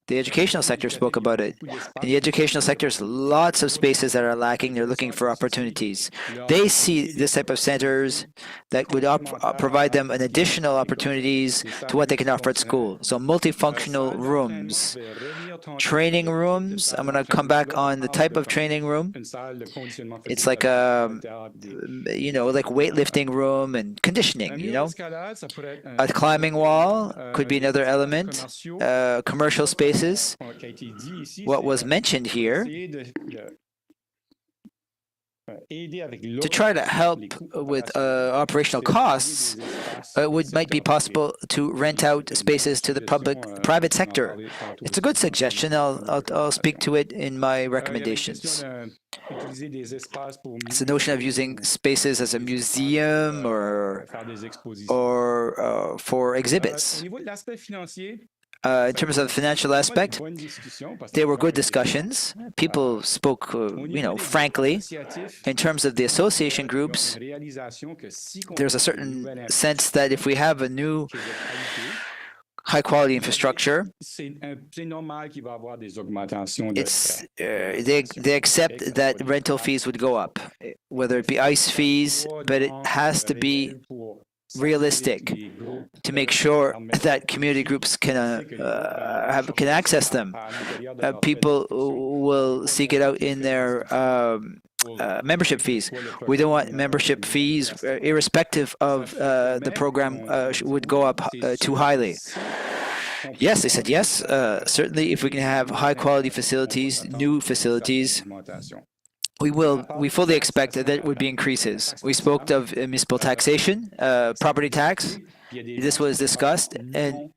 The educational sector spoke about it. In the educational sector, there's lots of spaces that are lacking. They're looking for opportunities. They see this type of centers that would provide them an additional opportunities to what they can offer at school. So multifunctional rooms. Training rooms. I'm going to come back on the type of training room. It's like a, like weightlifting room and conditioning, A climbing wall could be another element. Commercial spaces. What was mentioned here, to try to help with operational costs, might be possible to rent out spaces to the private sector. It's a good suggestion. I'll speak to it in my recommendations. It's the notion of using spaces as a museum or for exhibits. In terms of the financial aspect, there were good discussions. People spoke, frankly. In terms of the association groups, there's a certain sense that if we have a new high-quality infrastructure, they accept that rental fees would go up, whether it be ice fees, but it has to be realistic to make sure that community groups can access them. People will seek it out in their membership fees. We don't want membership fees, irrespective of the program, would go up too highly. Yes, they said yes. Certainly, if we can have high-quality facilities, new facilities, we fully expect that there would be increases. We spoke of municipal taxation, property tax. This was discussed, and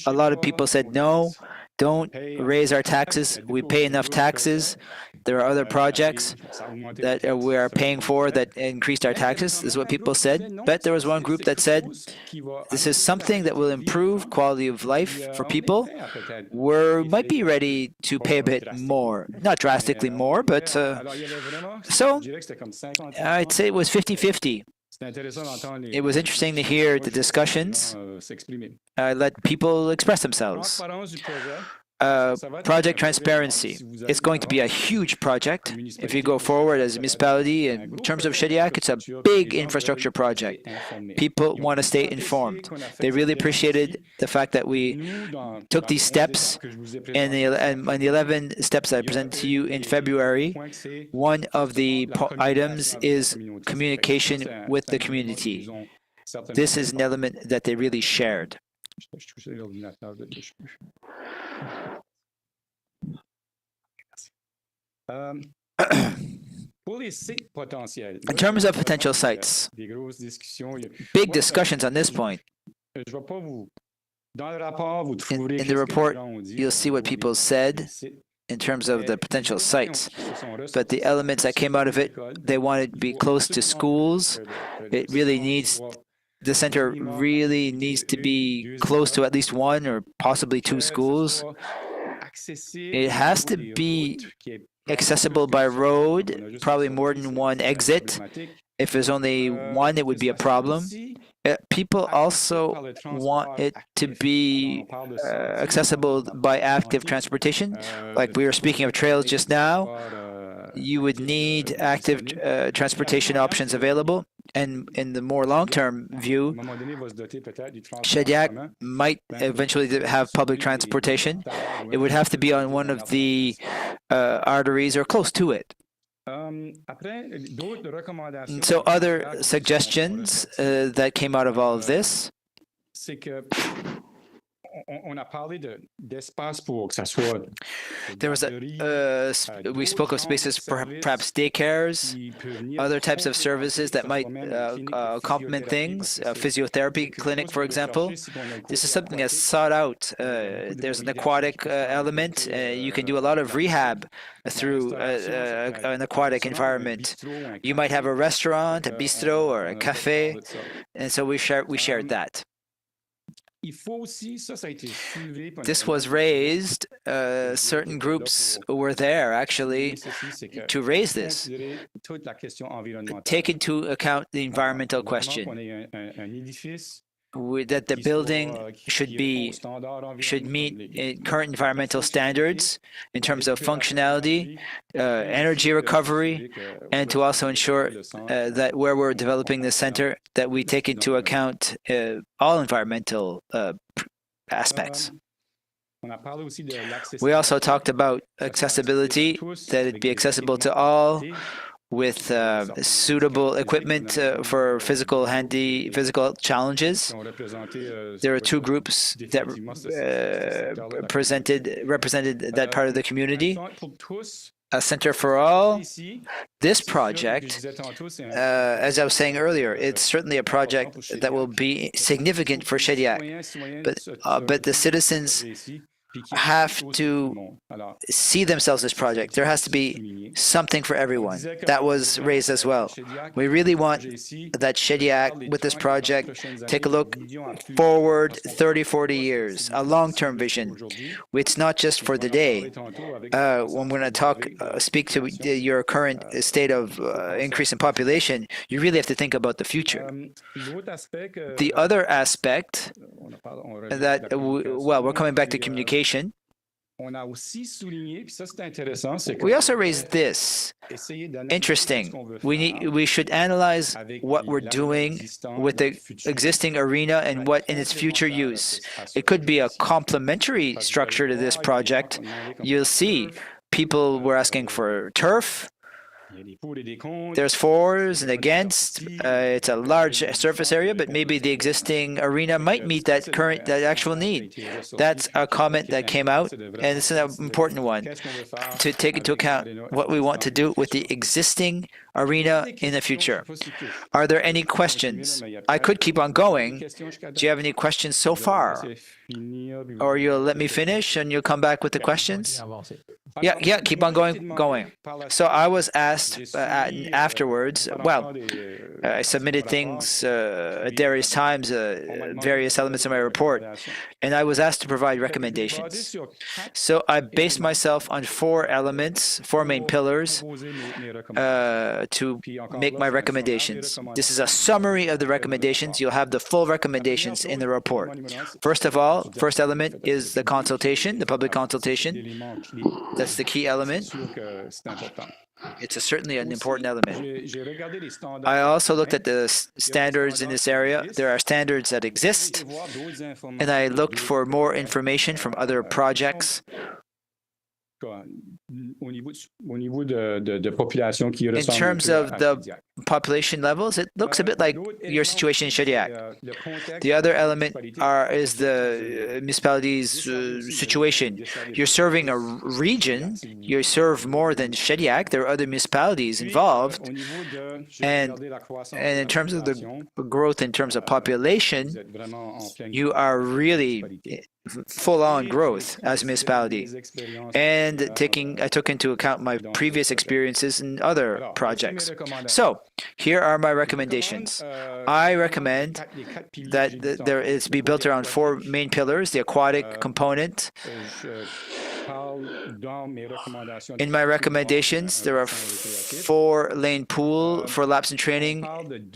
a lot of people said, no, don't raise our taxes. We pay enough taxes. There are other projects that we are paying for that increased our taxes. This is what people said. But there was one group that said, this is something that will improve quality of life for people. We might be ready to pay a bit more. Not drastically more, but so I'd say it was 50-50. It was interesting to hear the discussions. Let people express themselves. Project transparency. It's going to be a huge project. If you go forward as a municipality, in terms of Shediac, it's a big infrastructure project. People want to stay informed. They really appreciated the fact that we took these steps, and the 11 steps that I presented to you in February. One of the items is communication with the community. This is an element that they really shared. In terms of potential sites, big discussions on this point. In the report, you'll see what people said in terms of the potential sites. But the elements that came out of it, they wanted to be close to schools. The center really needs to be close to at least 1 or possibly 2 schools. It has to be accessible by road, probably more than 1 exit. If there's only 1, it would be a problem. People also want it to be accessible by active transportation. Like we were speaking of trails just now, you would need active transportation options available. And in the more long-term view, Shediac might eventually have public transportation. It would have to be on one of the arteries or close to it. So other suggestions that came out of all of this, there was we spoke of spaces, perhaps daycares, other types of services that might complement things, a physiotherapy clinic, for example. This is something that's sought out. There's an aquatic element. You can do a lot of rehab through an aquatic environment. You might have a restaurant, a bistro, or a cafe, and so we shared that. This was raised. Certain groups were there actually to raise this. Take into account the environmental question. That the building should meet current environmental standards in terms of functionality, energy recovery, and to also ensure that where we're developing the center, that we take into account all environmental aspects. We also talked about accessibility, that it be accessible to all, with suitable equipment for physical challenges. There are two groups that represented that part of the community. A Center for All. This project, as I was saying earlier, it's certainly a project that will be significant for Shediac, but the citizens have to see themselves as project. There has to be something for everyone. That was raised as well. We really want that Shediac, with this project, take a look forward 30, 40 years, a long-term vision. It's not just for the day. When we're going to speak to your current state of increase in population, you really have to think about the future. The other aspect that, we're coming back to communication. We also raised this. Interesting. We should analyze what we're doing with the existing arena and what in its future use. It could be a complementary structure to this project. You'll see people were asking for turf. There's fors and against. It's a large surface area, but maybe the existing arena might meet that actual need. That's a comment that came out, and it's an important one to take into account what we want to do with the existing arena in the future. Are there any questions? I could keep on going. Do you have any questions so far? Or you'll let me finish and you'll come back with the questions? Yeah, keep on going. So I was asked afterwards, I submitted things at various times, various elements of my report, and I was asked to provide recommendations. So I based myself on 4 elements, 4 main pillars, to make my recommendations. This is a summary of the recommendations. You'll have the full recommendations in the report. First of all, first element is the consultation, the public consultation. That's the key element. It's certainly an important element. I also looked at the standards in this area. There are standards that exist, and I looked for more information from other projects. In terms of the population levels, it looks a bit like your situation in Shediac. The other element is the municipality's situation. You're serving a region. You serve more than Shediac. There are other municipalities involved. And in terms of the growth in terms of population, you are really full-on growth as a municipality. And I took into account my previous experiences in other projects. So here are my recommendations. I recommend that it's be built around 4 main pillars: the aquatic component, In my recommendations, there are 4-lane pool for laps and training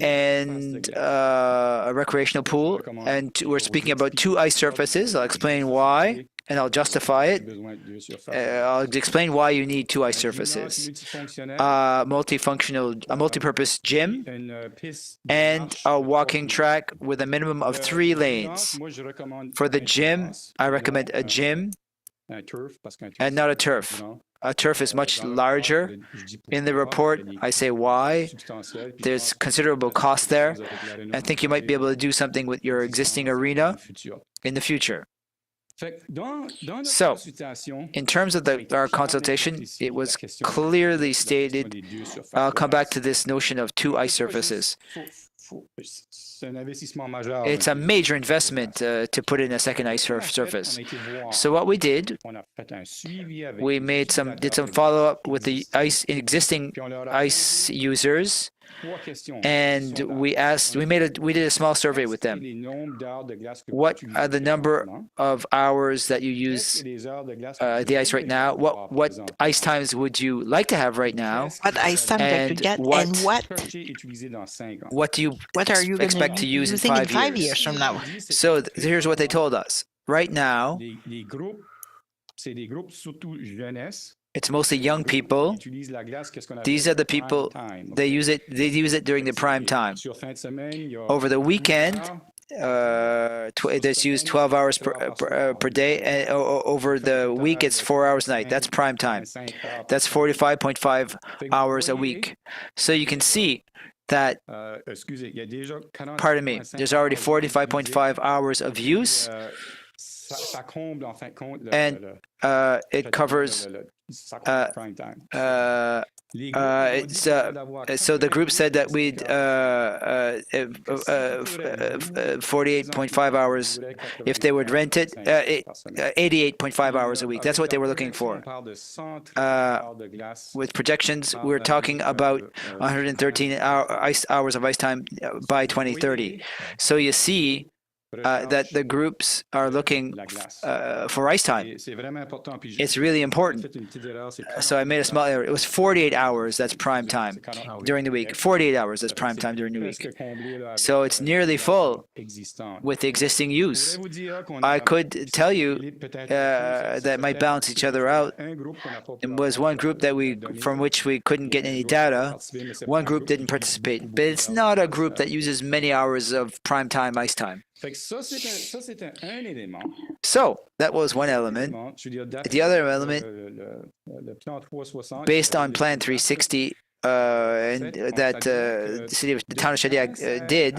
and a recreational pool. And we're speaking about 2 ice surfaces. I'll explain why, and I'll justify it. I'll explain why you need 2 ice surfaces. A multi-purpose gym, and a walking track with a minimum of 3 lanes. For the gym, I recommend a gym and not a turf. A turf is much larger. In the report, I say why. There's considerable cost there. I think you might be able to do something with your existing arena in the future. So, in terms of our consultation, it was clearly stated. I'll come back to this notion of 2 ice surfaces. It's a major investment to put in a second ice surface. So what we did, we did some follow-up with the existing ice users, and we did a small survey with them. What are the number of hours that you use the ice right now? What ice times would you like to have right now? What ice time that you get, and what are you expect to use in 5 years from now? So here's what they told us. Right now, it's mostly young people. These are the people, they use it during the prime time. Over the weekend, it's used 12 hours per day, and over the week it's 4 hours a night. That's prime time. That's 45.5 hours a week. So you can see that, pardon me, there's already 45.5 hours of use, and it covers so the group said that we'd 48.5 hours if they would rent it, 88.5 hours a week. That's what they were looking for. With projections, we're talking about 113 hours of ice time by 2030. So you see that the groups are looking for ice time. It's really important. So I made a small error. It was 48 hours, that's prime time during the week. 48 hours, that's prime time during the week. So it's nearly full with the existing use. I could tell you that might balance each other out. It was one group from which we couldn't get any data. One group didn't participate. But it's not a group that uses many hours of prime time ice time. So that was one element. The other element, based on Plan 360, and that the town of Shediac did,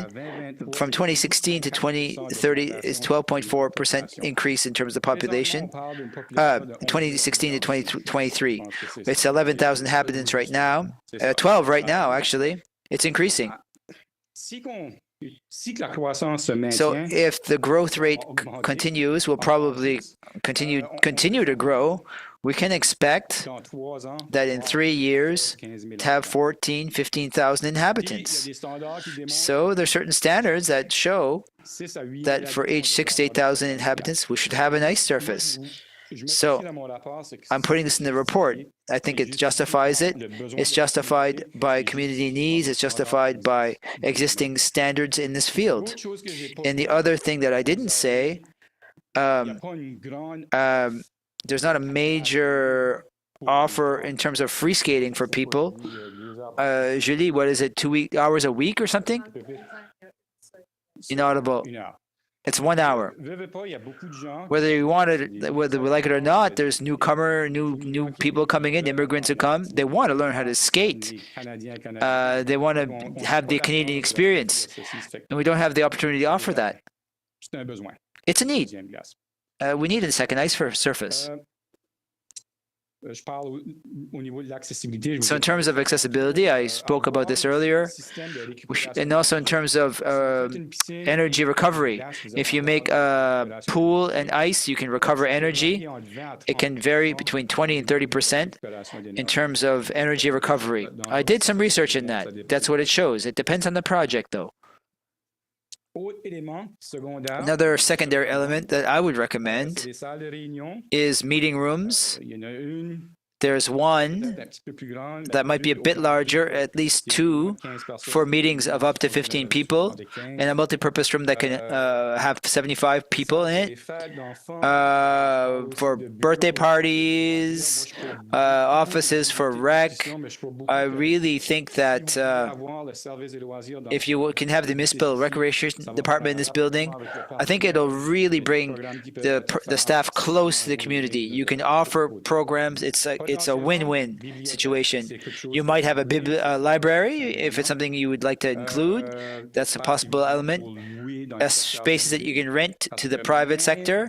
from 2016 to 2030 is 12.4% increase in terms of population. 2016 to 2023, it's 11,000 inhabitants right now. 12 right now, actually. It's increasing. So if the growth rate continues, we'll probably continue to grow. We can expect that in 3 years to have 15,000 inhabitants. So there are certain standards that show that for each 6 to 8,000 inhabitants, we should have an ice surface. So I'm putting this in the report. I think it justifies it. It's justified by community needs. It's justified by existing standards in this field. And the other thing that I didn't say, there's not a major offer in terms of free skating for people. Julie, what is it, 2 hours a week or something? Inaudible. It's 1 hour. Whether you want it, whether we like it or not, there's new people coming in, immigrants who come. They want to learn how to skate. They want to have the Canadian experience, and we don't have the opportunity to offer that. It's a need. We need a second ice surface. So in terms of accessibility, I spoke about this earlier, and also in terms of energy recovery. If you make a pool and ice, you can recover energy. It can vary between 20 and 30% in terms of energy recovery. I did some research in that. That's what it shows. It depends on the project, though. Another secondary element that I would recommend is meeting rooms. There's one that might be a bit larger, at least two, for meetings of up to 15 people, and a multi-purpose room that can have 75 people in it. For birthday parties, offices for rec. I really think that if you can have the municipal recreation department in this building, I think it'll really bring the staff close to the community. You can offer programs. It's a win-win situation. You might have a library if it's something you would like to include. That's a possible element. Spaces that you can rent to the private sector.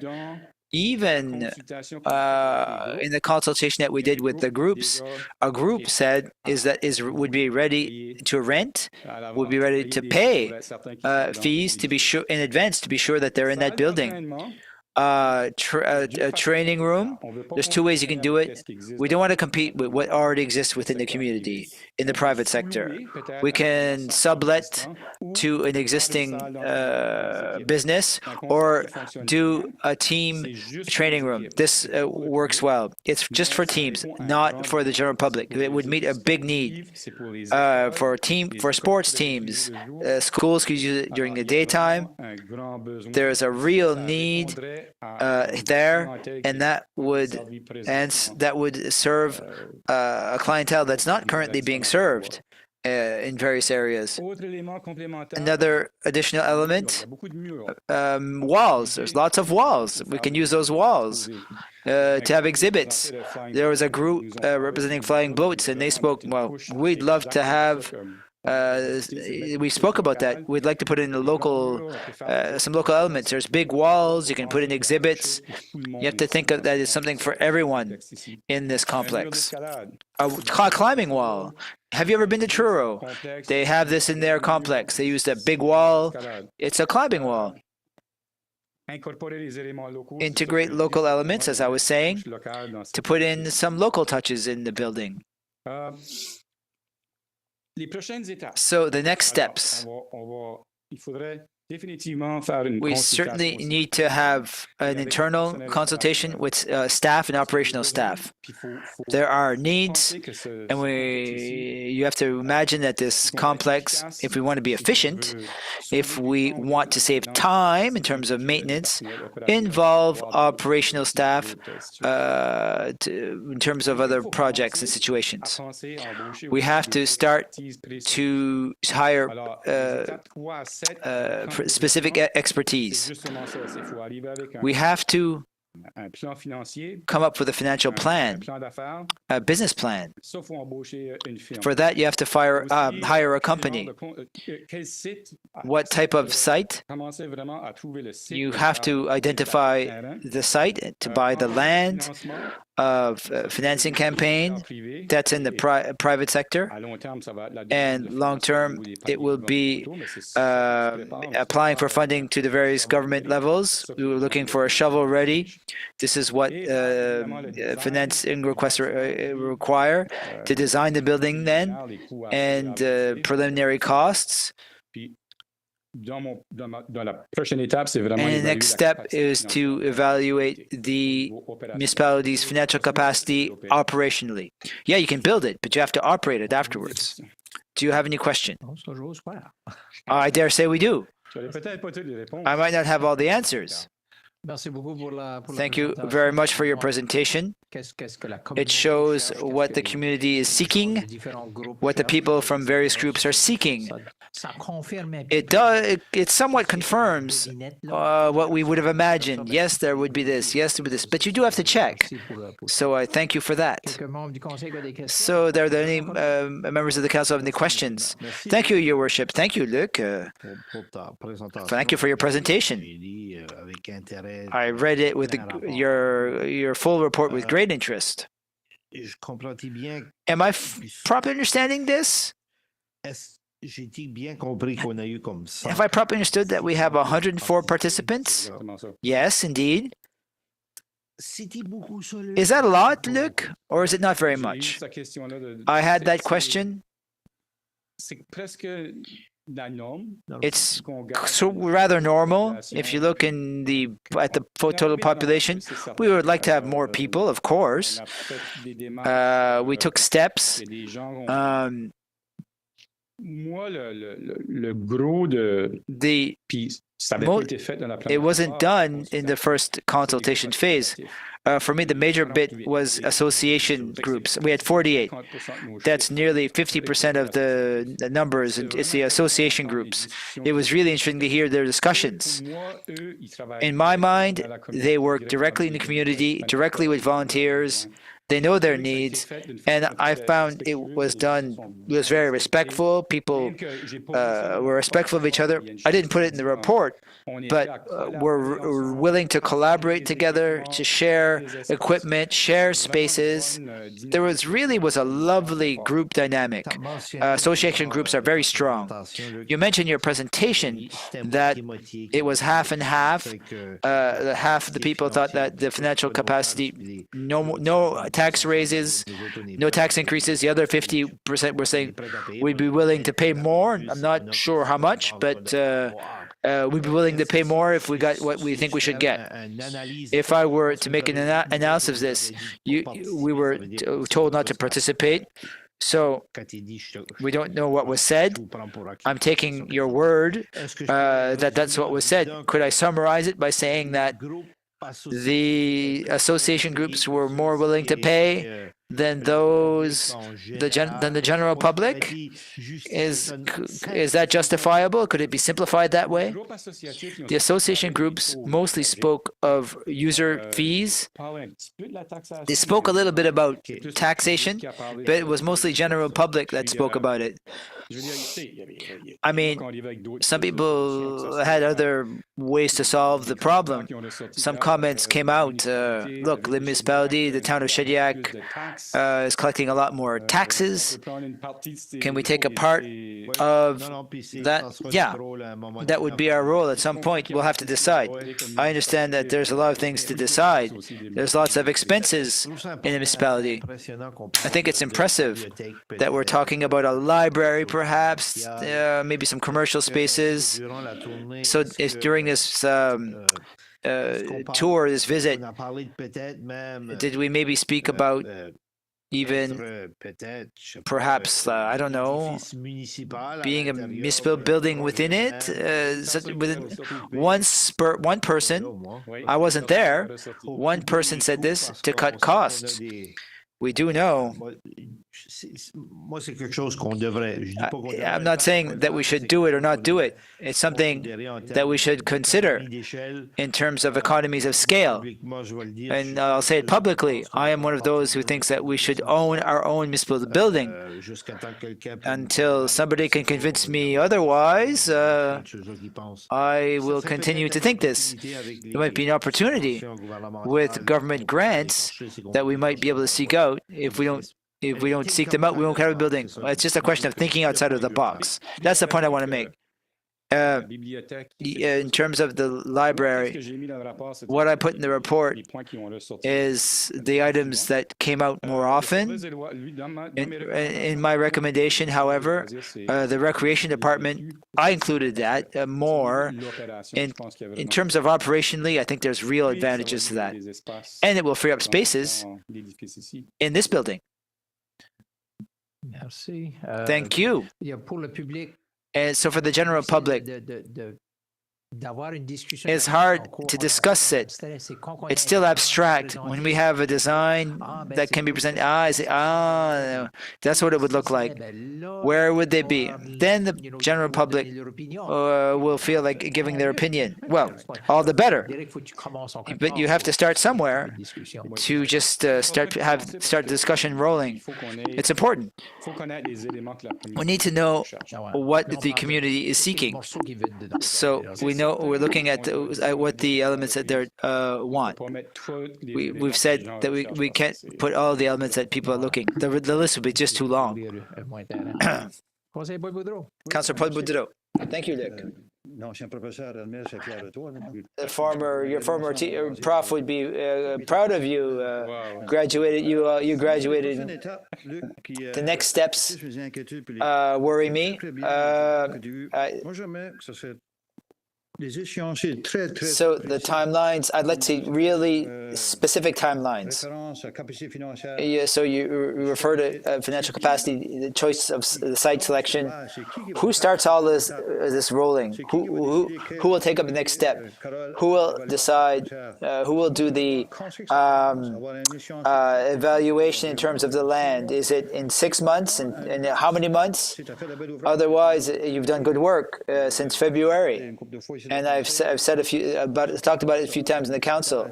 Even in the consultation that we did with the groups, a group said would be ready to rent, would be ready to pay fees to be sure in advance to be sure that they're in that building. A training room. There's two ways you can do it. We don't want to compete with what already exists within the community in the private sector. We can sublet to an existing business or do a team training room. This works well. It's just for teams, not for the general public. It would meet a big need for sports teams. Schools could use it during the daytime. There's a real need there, and that would serve a clientele that's not currently being served in various areas. Another additional element, walls. There's lots of walls. We can use those walls to have exhibits. There was a group representing flying boats, and they spoke, well, we'd love to have we spoke about that. We'd like to put in some local elements. There's big walls. You can put in exhibits. You have to think of that as something for everyone in this complex. A climbing wall. Have you ever been to Truro? They have this in their complex. They used a big wall. It's a climbing wall. Integrate local elements, as I was saying, to put in some local touches in the building. So the next steps. We certainly need to have an internal consultation with staff and operational staff. There are needs, and you have to imagine that this complex, if we want to be efficient, if we want to save time in terms of maintenance, involve operational staff in terms of other projects and situations. We have to start to hire specific expertise. We have to come up with a financial plan, a business plan. For that, you have to hire a company. What type of site? You have to identify the site to buy the land, financing campaign that's in the private sector, and long term it will be applying for funding to the various government levels. We were looking for a shovel ready. This is what financing requests require to design the building then, and preliminary costs. And the next step is to evaluate the municipality's financial capacity operationally. Yeah, you can build it, but you have to operate it afterwards. Do you have any question? I dare say we do. I might not have all the answers. Thank you very much for your presentation. It shows what the community is seeking, what the people from various groups are seeking. It somewhat confirms what we would have imagined. Yes, there would be this. Yes, there would be this. But you do have to check. So I thank you for that. So are there any members of the council have any questions? Thank you, Your Worship. Thank you, Luc. Thank you for your presentation. I read it with your full report with great interest. Am I properly understanding this? Have I properly understood that we have 104 participants? Yes, indeed. Is that a lot, Luc, or is it not very much? I had that question. It's so rather normal. If you look at the total population, we would like to have more people, of course. We took steps. It wasn't done in the first consultation phase. For me, the major bit was association groups. We had 48. That's nearly 50% of the numbers, and it's the association groups. It was really interesting to hear their discussions. In my mind, they work directly in the community, directly with volunteers. They know their needs, and I found it was very respectful. People were respectful of each other. I didn't put it in the report, but we're willing to collaborate together, to share equipment, share spaces. There was a lovely group dynamic. Association groups are very strong. You mentioned in your presentation that it was half and half. Half of the people thought that the financial capacity, no tax raises, no tax increases. The other 50% were saying we'd be willing to pay more. I'm not sure how much, but we'd be willing to pay more if we got what we think we should get. If I were to make an analysis of this, we were told not to participate. So we don't know what was said. I'm taking your word that that's what was said. Could I summarize it by saying that the association groups were more willing to pay than the general public? Is that justifiable? Could it be simplified that way? The association groups mostly spoke of user fees. They spoke a little bit about taxation, but it was mostly general public that spoke about it. I mean, some people had other ways to solve the problem. Some comments came out. Look, the municipality, the town of Shediac, is collecting a lot more taxes. Can we take a part of that? Yeah, that would be our role. At some point, we'll have to decide. I understand that there's a lot of things to decide. There's lots of expenses in the municipality. I think it's impressive that we're talking about a library, perhaps, maybe some commercial spaces. So if during this tour, this visit, did we maybe speak about even perhaps, I don't know, being a municipal building within it? One person, I wasn't there, one person said this, to cut costs. We do know. I'm not saying that we should do it or not do it. It's something that we should consider in terms of economies of scale. And I'll say it publicly. I am one of those who thinks that we should own our own municipal building. Until somebody can convince me otherwise, I will continue to think this. There might be an opportunity with government grants that we might be able to seek out. If we don't seek them out, we won't have a building. It's just a question of thinking outside of the box. That's the point I want to make. In terms of the library, what I put in the report is the items that came out more often. In my recommendation, however, the recreation department, I included that more. In terms of operationally, I think there's real advantages to that. And it will free up spaces in this building. Thank you. And so for the general public, it's hard to discuss it. It's still abstract. When we have a design that can be presented, that's what it would look like. Where would they be? Then the general public will feel like giving their opinion. Well, all the better. But you have to start somewhere to just start the discussion rolling. It's important. We need to know what the community is seeking. So we know we're looking at what the elements that they want. We've said that we can't put all the elements that people are looking. The list would be just too long. Councillor Paul Boudreau. Thank you, Luc. Your former prof would be proud of you. You graduated. The next steps worry me. So the timelines, I'd like to see really specific timelines. So you refer to financial capacity, the choice of the site selection. Who starts all this rolling? Who will take up the next step? Who will decide? Who will do the evaluation in terms of the land? Is it in 6 months? And how many months? Otherwise, you've done good work since February. And I've said talked about it a few times in the council.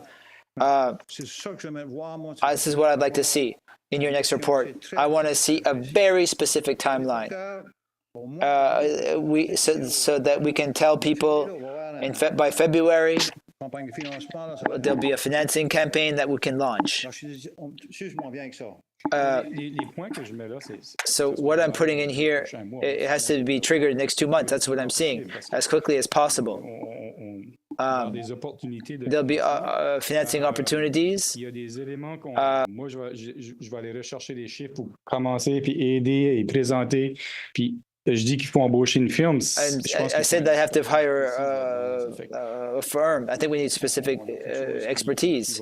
This is what I'd like to see in your next report. I want to see a very specific timeline, so that we can tell people by February there'll be a financing campaign that we can launch. So what I'm putting in here, it has to be triggered in the next 2 months. That's what I'm seeing, as quickly as possible. There'll be financing opportunities. Je dis qu'il faut embaucher une firme. I said that I have to hire a firm. I think we need specific expertise.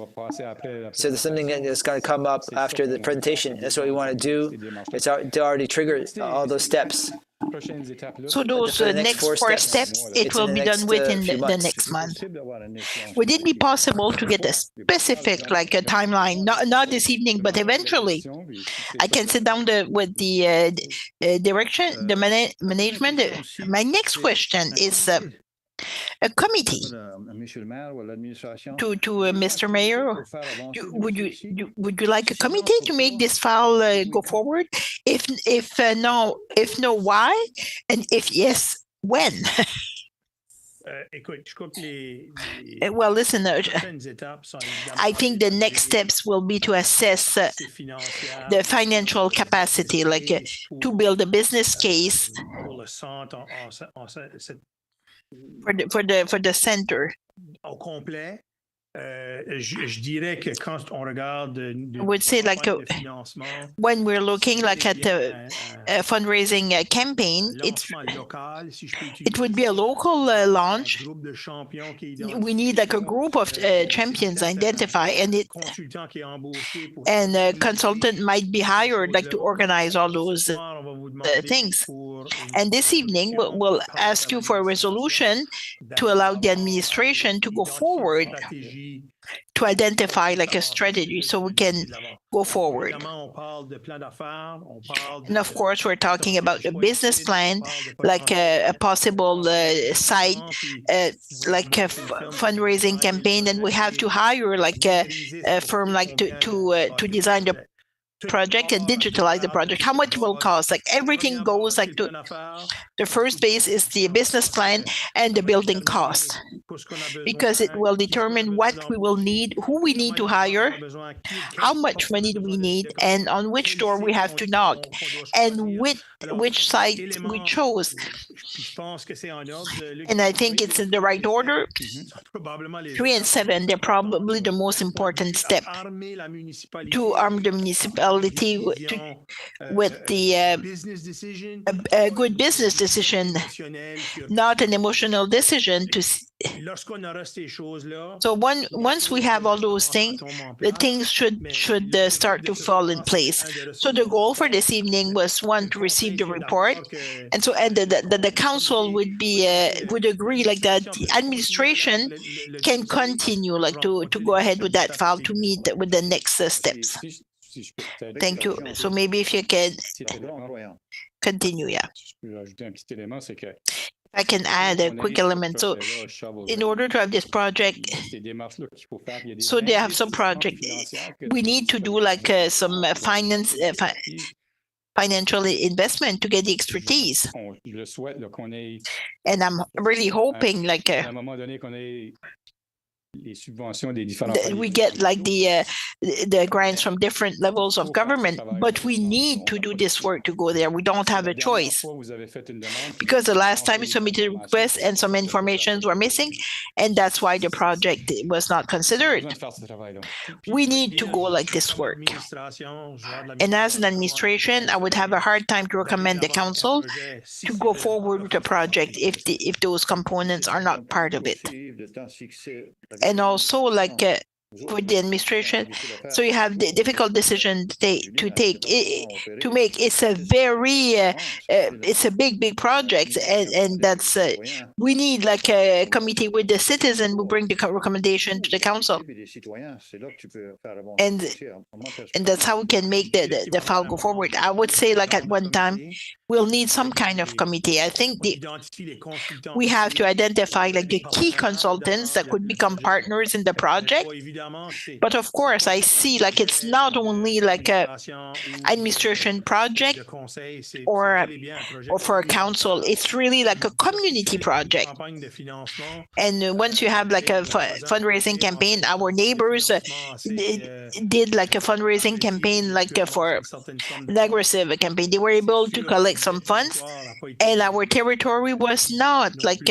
So there's something that's going to come up after the presentation. That's what we want to do. It's already triggered all those steps. So those next four steps, it will be done within the next month. Would it be possible to get a specific, like a timeline, not this evening, but eventually? I can sit down with the direction, the management. My next question is a committee to Mr. Mayor. Would you like a committee to make this file go forward? If no, why? And if yes, when? Well, listen, I think the next steps will be to assess the financial capacity, like to build a business case for the center. I would say, like, when we're looking like at the fundraising campaign, it would be a local launch. We need like a group of champions identified, and a consultant might be hired like to organize all those things. And this evening, we'll ask you for a resolution to allow the administration to go forward to identify like a strategy so we can go forward. And of course, we're talking about a business plan, like a possible site, like a fundraising campaign, and we have to hire like a firm like to design the project and digitalize the project. How much will cost? Like everything goes like to the first base is the business plan and the building cost, because it will determine what we will need, who we need to hire, how much money do we need, and on which door we have to knock, and which site we chose. And I think it's in the right order. 3 and 7, they're probably the most important step, to arm the municipality with the a good business decision, not an emotional decision. So once we have all those things, the things should start to fall in place. So the goal for this evening was, one, to receive the report, and so the council would agree like that the administration can continue like to go ahead with that file to meet with the next steps. Thank you. So maybe if you can continue, yeah. I can add a quick element. So in order to have this project, so they have some project, we need to do like some financial investment to get the expertise. And I'm really hoping like les subventions des différents we get like the grants from different levels of government, but we need to do this work to go there. We don't have a choice because the last time we submitted a request and some informations were missing, and that's why the project was not considered. We need to go like this work. And as an administration, I would have a hard time to recommend the council to go forward with the project if those components are not part of it. And also, like with the administration, so you have the difficult decision to make. It's a very it's a big project, and that's we need like a committee with the citizen who bring the recommendation to the council, and that's how we can make the file go forward. I would say like at one time we'll need some kind of committee. I think we have to identify like the key consultants that could become partners in the project. But of course, I see like it's not only like a administration project or for a council. It's really like a community project. And once you have like a fundraising campaign, our neighbors did like a fundraising campaign like for an aggressive campaign. They were able to collect some funds, and our territory was not like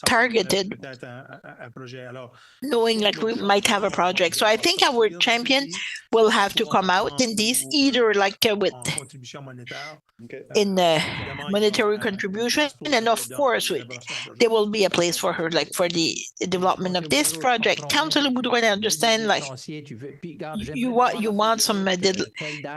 targeted, knowing like we might have a project. So I think our champion will have to come out in these, either like with in monetary contribution, and of course there will be a place for her like for the development of this project. Councilor Boudreau, I understand like you want some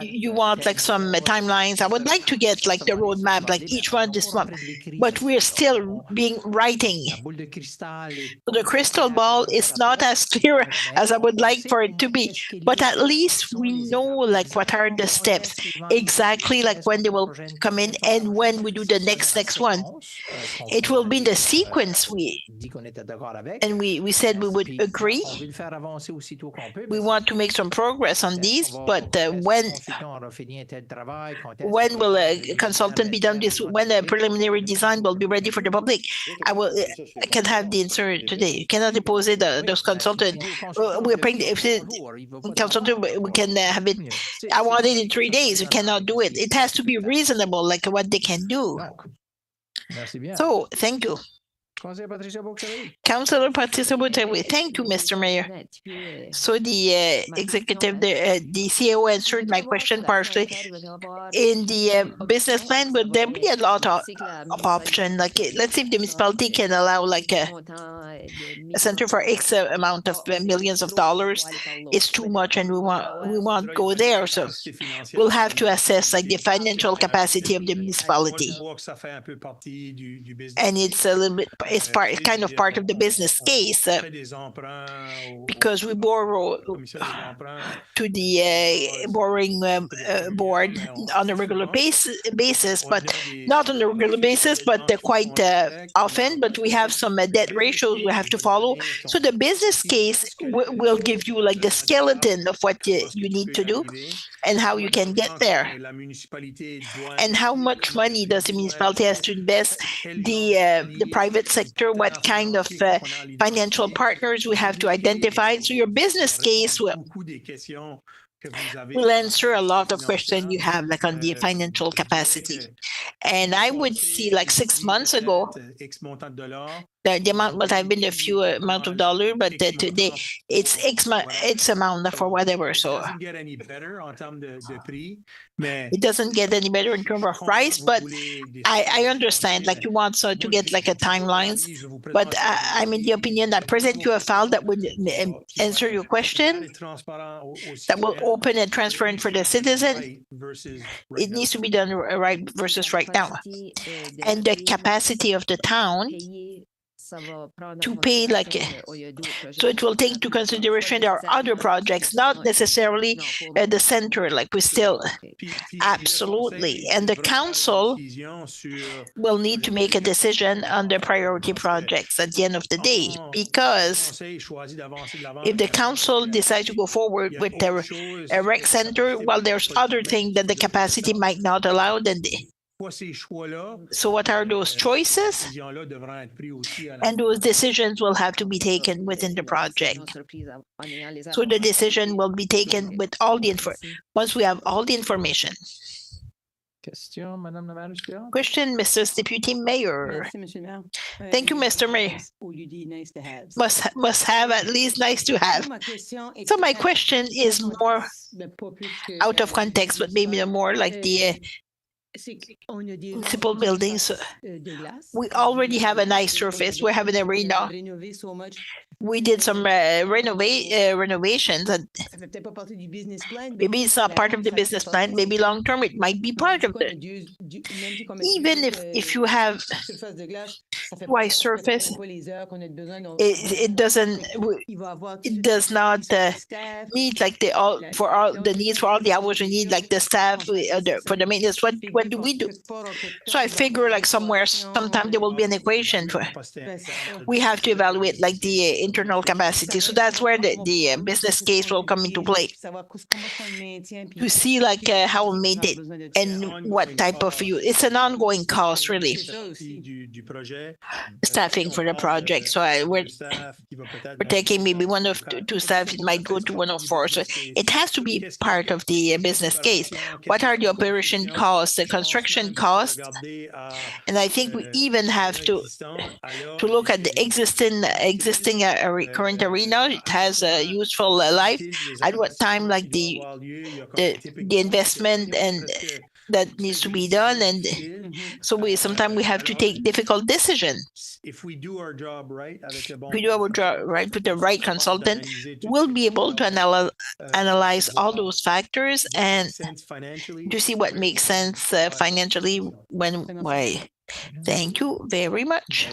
you want like some timelines. I would like to get like the roadmap, like each one this month, but we're still writing. The crystal ball is not as clear as I would like for it to be, but at least we know like what are the steps exactly, like when they will come in and when we do the next one. It will be in the sequence we said we would agree. We want to make some progress on these, but when will a consultant be done this? When a preliminary design will be ready for the public? I can have the answer today. You cannot depose it those consultants. We're paying if the consultant we can have it. I want it in 3 days. We cannot do it. It has to be reasonable, like what they can do. So thank you. Councilor Patricia Boutreau, thank you, Mr. Mayor. So the executive, the CEO answered my question partially. In the business plan, will there be a lot of option? Like, let's see if the municipality can allow like a center for X amount of millions of dollars. It's too much, and we want to go there. So we'll have to assess like the financial capacity of the municipality, and it's a little bit. It's kind of part of the business case because we borrow to the borrowing board on a regular basis, but not on a regular basis, but quite often. But we have some debt ratios we have to follow. So the business case will give you like the skeleton of what you need to do and how you can get there, and how much money does the municipality has to invest, the private sector, what kind of financial partners we have to identify. So your business case will answer a lot of questions you have like on the financial capacity. And I would see like 6 months ago, the amount would have been a few amount of dollars, but today it's amount for whatever. So it doesn't get any better in terms of price, but I understand like you want to get like a timelines, but I'm in the opinion that present you a file that would answer your question, that will open and transparent for the citizen. It needs to be done right versus right now, and the capacity of the town to pay like so it will take into consideration there are other projects, not necessarily the center, like we still absolutely, and the council will need to make a decision on the priority projects at the end of the day, because if the council decides to go forward with a rec center, well, there's other things that the capacity might not allow, then So what are those choices? And those decisions will have to be taken within the project. So the decision will be taken with all the once we have all the information. Question, Mrs. Deputy Mayor. Thank you, Mr. Mayor. Must have at least nice to have. So my question is more out of context, but maybe more like the municipal buildings. We already have a nice surface. We have an arena. We did some renovations, and maybe it's not part of the business plan. Maybe long term it might be part of it. Even if you have wide surface, it does not need like for all the needs for all the hours we need, like the staff for the maintenance. What do we do? So I figure like sometime there will be an equation for. We have to evaluate like the internal capacity. So that's where the business case will come into play. To see like how we maintain and what type of use. It's an ongoing cost, really. Staffing for the project. So we're taking maybe one of two staff. It might go to 1 or 4. So it has to be part of the business case. What are the operation costs, the construction costs? And I think we even have to look at the existing current arena. It has a useful life. At what time, like the investment and that needs to be done, and so sometimes we have to take difficult decisions. If we do our job right, with the right consultant, we'll be able to analyze all those factors and to see what makes sense financially why. Thank you very much.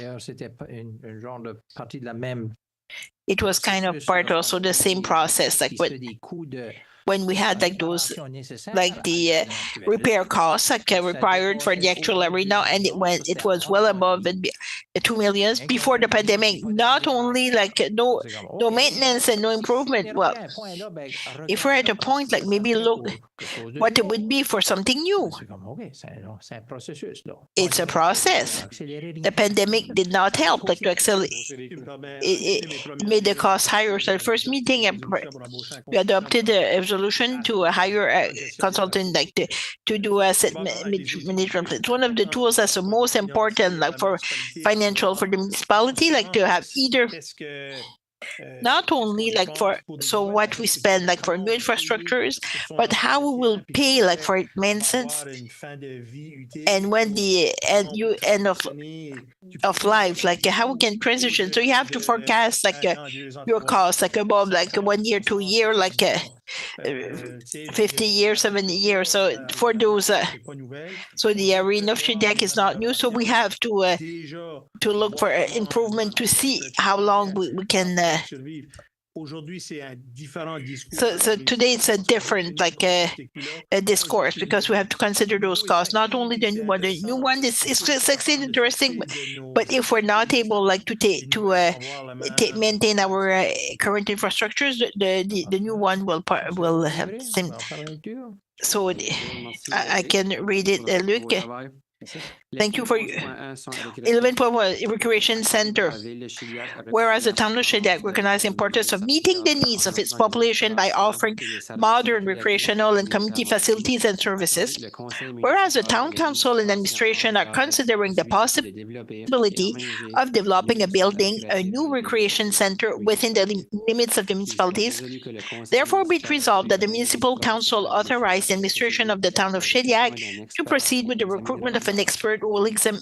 It was kind of part also the same process, like when we had like those, like the repair costs like required for the actual arena, and it was well above the 2 million before the pandemic. Not only like no maintenance and no improvement. Well, if we're at a point like maybe look what it would be for something new. It's a process. The pandemic did not help like to accelerate. It made the cost higher. So the first meeting we adopted a resolution to hire a consultant like to do asset management. It's one of the tools that's the most important like for financial for the municipality, like to have either not only like for what we spend like for new infrastructures, but how we will pay like for maintenance and when the end of life, like how we can transition. So you have to forecast like your costs like above like 1 year, 2 year, like 50 years, 70 years. So for those, so the arena of Shediac is not new. So we have to look for improvement to see how long we can. So today it's a different like a discourse because we have to consider those costs. Not only the new one. The new one is interesting, but if we're not able like to maintain our current infrastructures, the new one will have the same. So I can read it, Luc. Thank you for 11.1 Recreation Center. Whereas the town of Shediac recognizes the importance of meeting the needs of its population by offering modern recreational and community facilities and services. Whereas the town council and administration are considering the possibility of developing a new recreation center within the limits of the municipalities. Therefore, be it resolved that the municipal council authorize the administration of the town of Shediac to proceed with the recruitment of an expert who will examine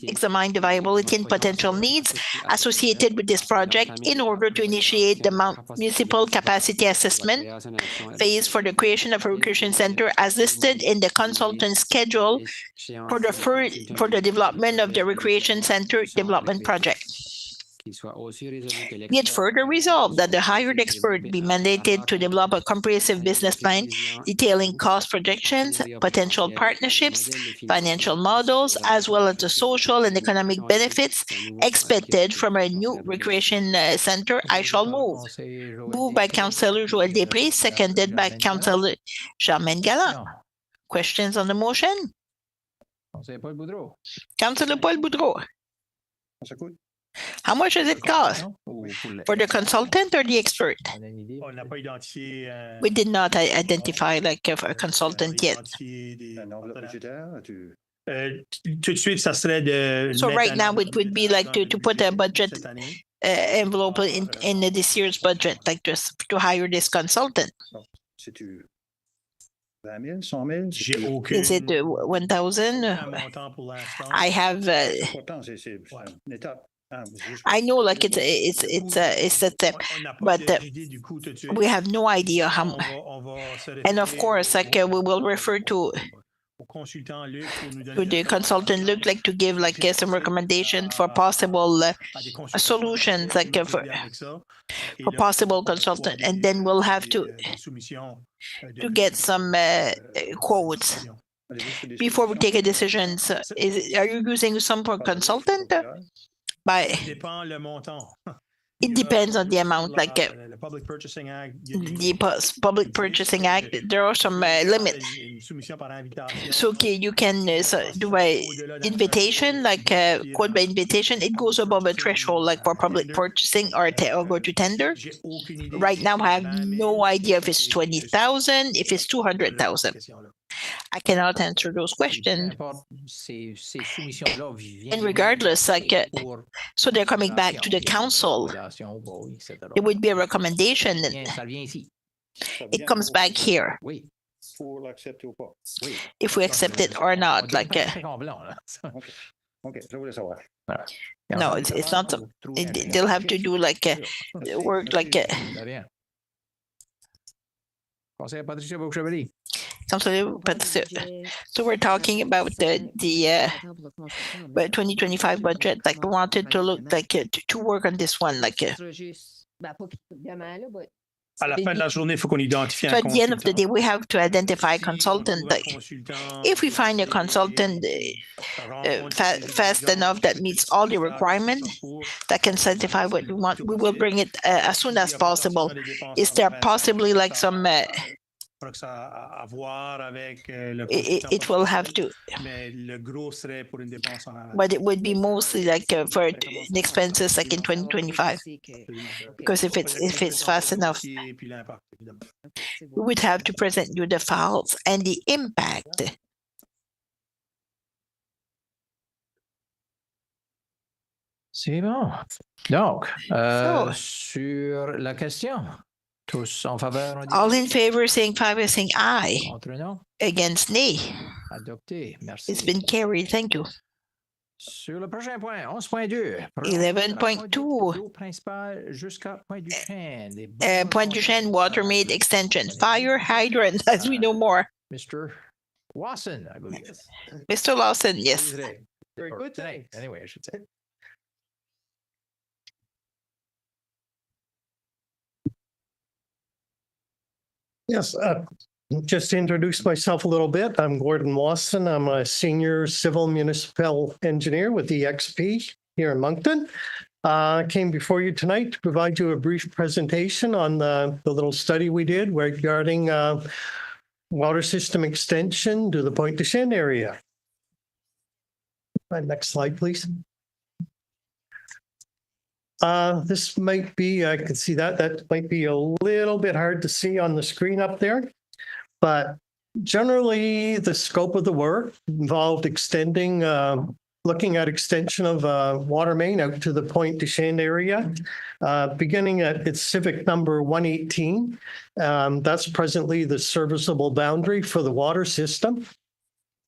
the viability and potential needs associated with this project in order to initiate the municipal capacity assessment phase for the creation of a recreation center as listed in the consultant schedule for the development of the recreation center development project. Be it further resolved that the hired expert be mandated to develop a comprehensive business plan detailing cost projections, potential partnerships, financial models, as well as the social and economic benefits expected from a new recreation center. I shall move. Moved by Councillor Joël Després, seconded by Councillor Germaine Galland. Questions on the motion? Conseiller Paul Boudreau. Councillor Paul Boudreau, Ça coûte? how much does it cost for the consultant or the expert? On a une idée? On n'a pas identifié. We did not identify like a consultant yet. Un enveloppe budgétaire? Tout de suite, ça serait de. So mettre right un now it enveloppe would be like to put a budget cette année. envelope in this year's budget, like just to hire this consultant. C'est-tu 20 000, 100 000? J'ai aucune. Is it 1,000? un montant pour l'instant. I have. Pourtant, c'est une étape. I know, like it's a step, On n'a pas but d'idée du coût tout de suite. we have no idea how. On va se And of référer course, like we will refer to au consultant Luc pour nous donner the consultant look like to give like some recommendations for possible à des consultants solutions, like pour nous for aider avec ça. Et là, possible consultant, and then we'll have to des soumissions, to get some quotes before we take a decision. So are you using some for consultant? By Ça dépend le montant. it depends on the amount, like Le Public Purchasing Act, il y a des- the Public Purchasing Act. There are some limits. Une soumission par invitation. So okay, you can do a invitation, like quote by invitation. It goes above a threshold, like for public purchasing or go to tender. J'ai aucune idée. Right now, I have no idea if it's 20,000, if it's 200,000. I cannot answer those questions. Ces soumissions-là viennent And regardless, like pour so, they're coming back to the council. It would be a recommendation. Ça vient ici. It comes back here Oui. Faut l'accepter ou pas? Oui. if we accept it or not. Like OK, je voulais savoir. no, it's not. They'll have to do like work like Très bien. Conseiller Patricia Beauchevalier. something. But so we're talking about the 2025 budget. Like we wanted to look like to work on this one. Like À la fin de la journée, il faut qu'on identifie so un at the end of the consultant. day, we have to identify Si consultant. on trouve un Like consultant if we find a consultant fast enough that meets all the requirements, that can satisfy what we want, we will bring it as soon as possible. Is there possibly like some? À voir avec le It will have to, mais le gros serait pour une dépense en avant. but it would be mostly like for the expenses like in 2025. Because if it's fast enough, Puis l'impact, évidemment. we would have to present you the files and the impact. C'est bon. Donc, So- sur la question, tous en faveur, on dit All in favor, saying aye. contre non, Against nay. adopté. Merci. It's been carried. Thank you. Sur le prochain point, 11.2. 11.2. Principal jusqu'à Pointe-du-Chêne. Pointe-du-Chêne water main extension, fire hydrant, as we know more. Mr. Wasson, I believe. Mr. Lawson, yes. Today. Or tonight, anyway, I should say. Yes, just to introduce myself a little bit, I'm Gordon Wasson. I'm a senior civil municipal engineer with EXP here in Moncton. I came before you tonight to provide you a brief presentation on the little study we did regarding water system extension to the Pointe-du-Chêne area. Next slide, please. This might be, I can see that might be a little bit hard to see on the screen up there. But generally, the scope of the work involved extending, looking at extension of water main out to the Pointe-du-Chêne area, beginning at its civic number 118. That's presently the serviceable boundary for the water system.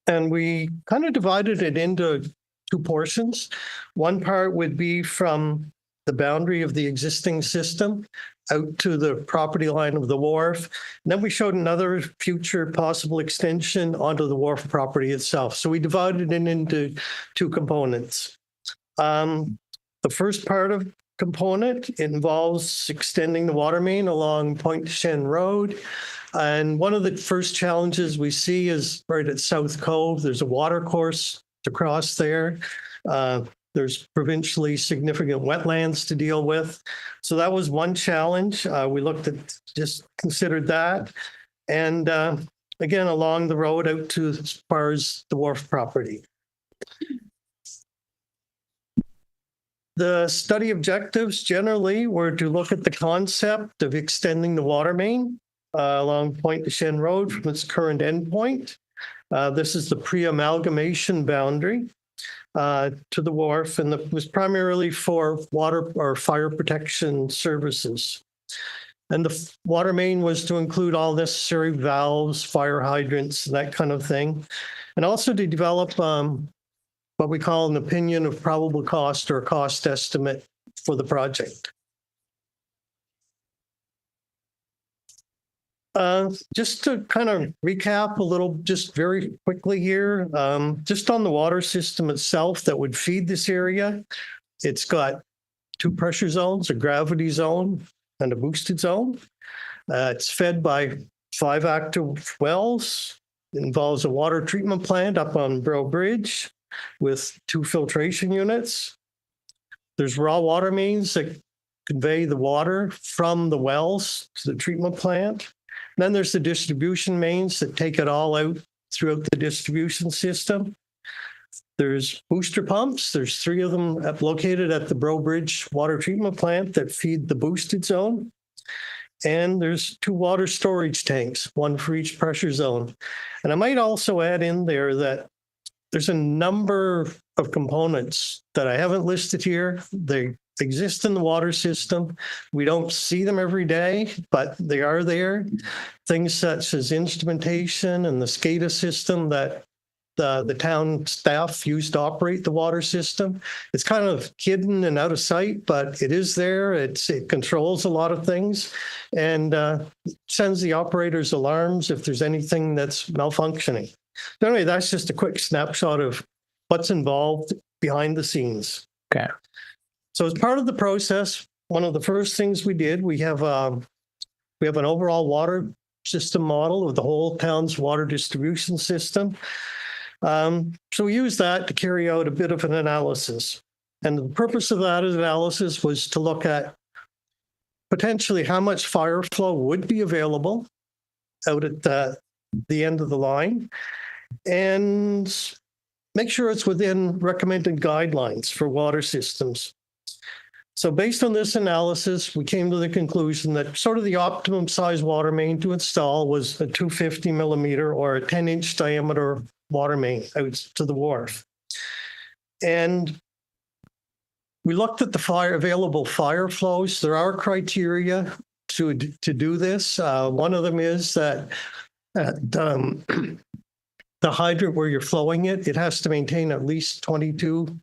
And we kind of divided it into two portions. One part would be from the boundary of the existing system out to the property line of the wharf. And then we showed another future possible extension onto the wharf property itself. So we divided it into two components. The first part of component involves extending the water main along Pointe-du-Chêne Road. And one of the first challenges we see is right at South Cove. There's a water course to cross there. There's provincially significant wetlands to deal with. So that was one challenge. We looked at, just considered that. And again, along the road out to as far as the wharf property. The study objectives generally were to look at the concept of extending the water main along Pointe de Chêne Road from its current endpoint. This is the pre-amalgamation boundary to the wharf, and it was primarily for water or fire protection services. And the water main was to include all necessary valves, fire hydrants, that kind of thing, and also to develop what we call an opinion of probable cost or cost estimate for the project. Just to kind of recap a little, just very quickly here, just on the water system itself that would feed this area, it's got 2 pressure zones, a gravity zone and a boosted zone. It's fed by 5 active wells. It involves a water treatment plant up on Brill Bridge with 2 filtration units. There's raw water mains that convey the water from the wells to the treatment plant. Then there's the distribution mains that take it all out throughout the distribution system. There's booster pumps. There's 3 of them located at the Brill Bridge water treatment plant that feed the boosted zone. And there's 2 water storage tanks, 1 for each pressure zone. And I might also add in there that there's a number of components that I haven't listed here. They exist in the water system. We don't see them every day, but they are there. Things such as instrumentation and the SCADA system that the town staff use to operate the water system. It's kind of hidden and out of sight, but it is there. It controls a lot of things and sends the operators alarms if there's anything that's malfunctioning. So anyway, that's just a quick snapshot of what's involved behind the scenes. Okay. So as part of the process, one of the first things we did, we have an overall water system model of the whole town's water distribution system. So we used that to carry out a bit of an analysis. And the purpose of that analysis was to look at potentially how much fire flow would be available out at the end of the line and make sure it's within recommended guidelines for water systems. So based on this analysis, we came to the conclusion that sort of the optimum size water main to install was a 250 millimeter or a 10-inch diameter water main out to the wharf. And we looked at the available fire flows. There are criteria to do this. One of them is that the hydrant where you're flowing it has to maintain at least 22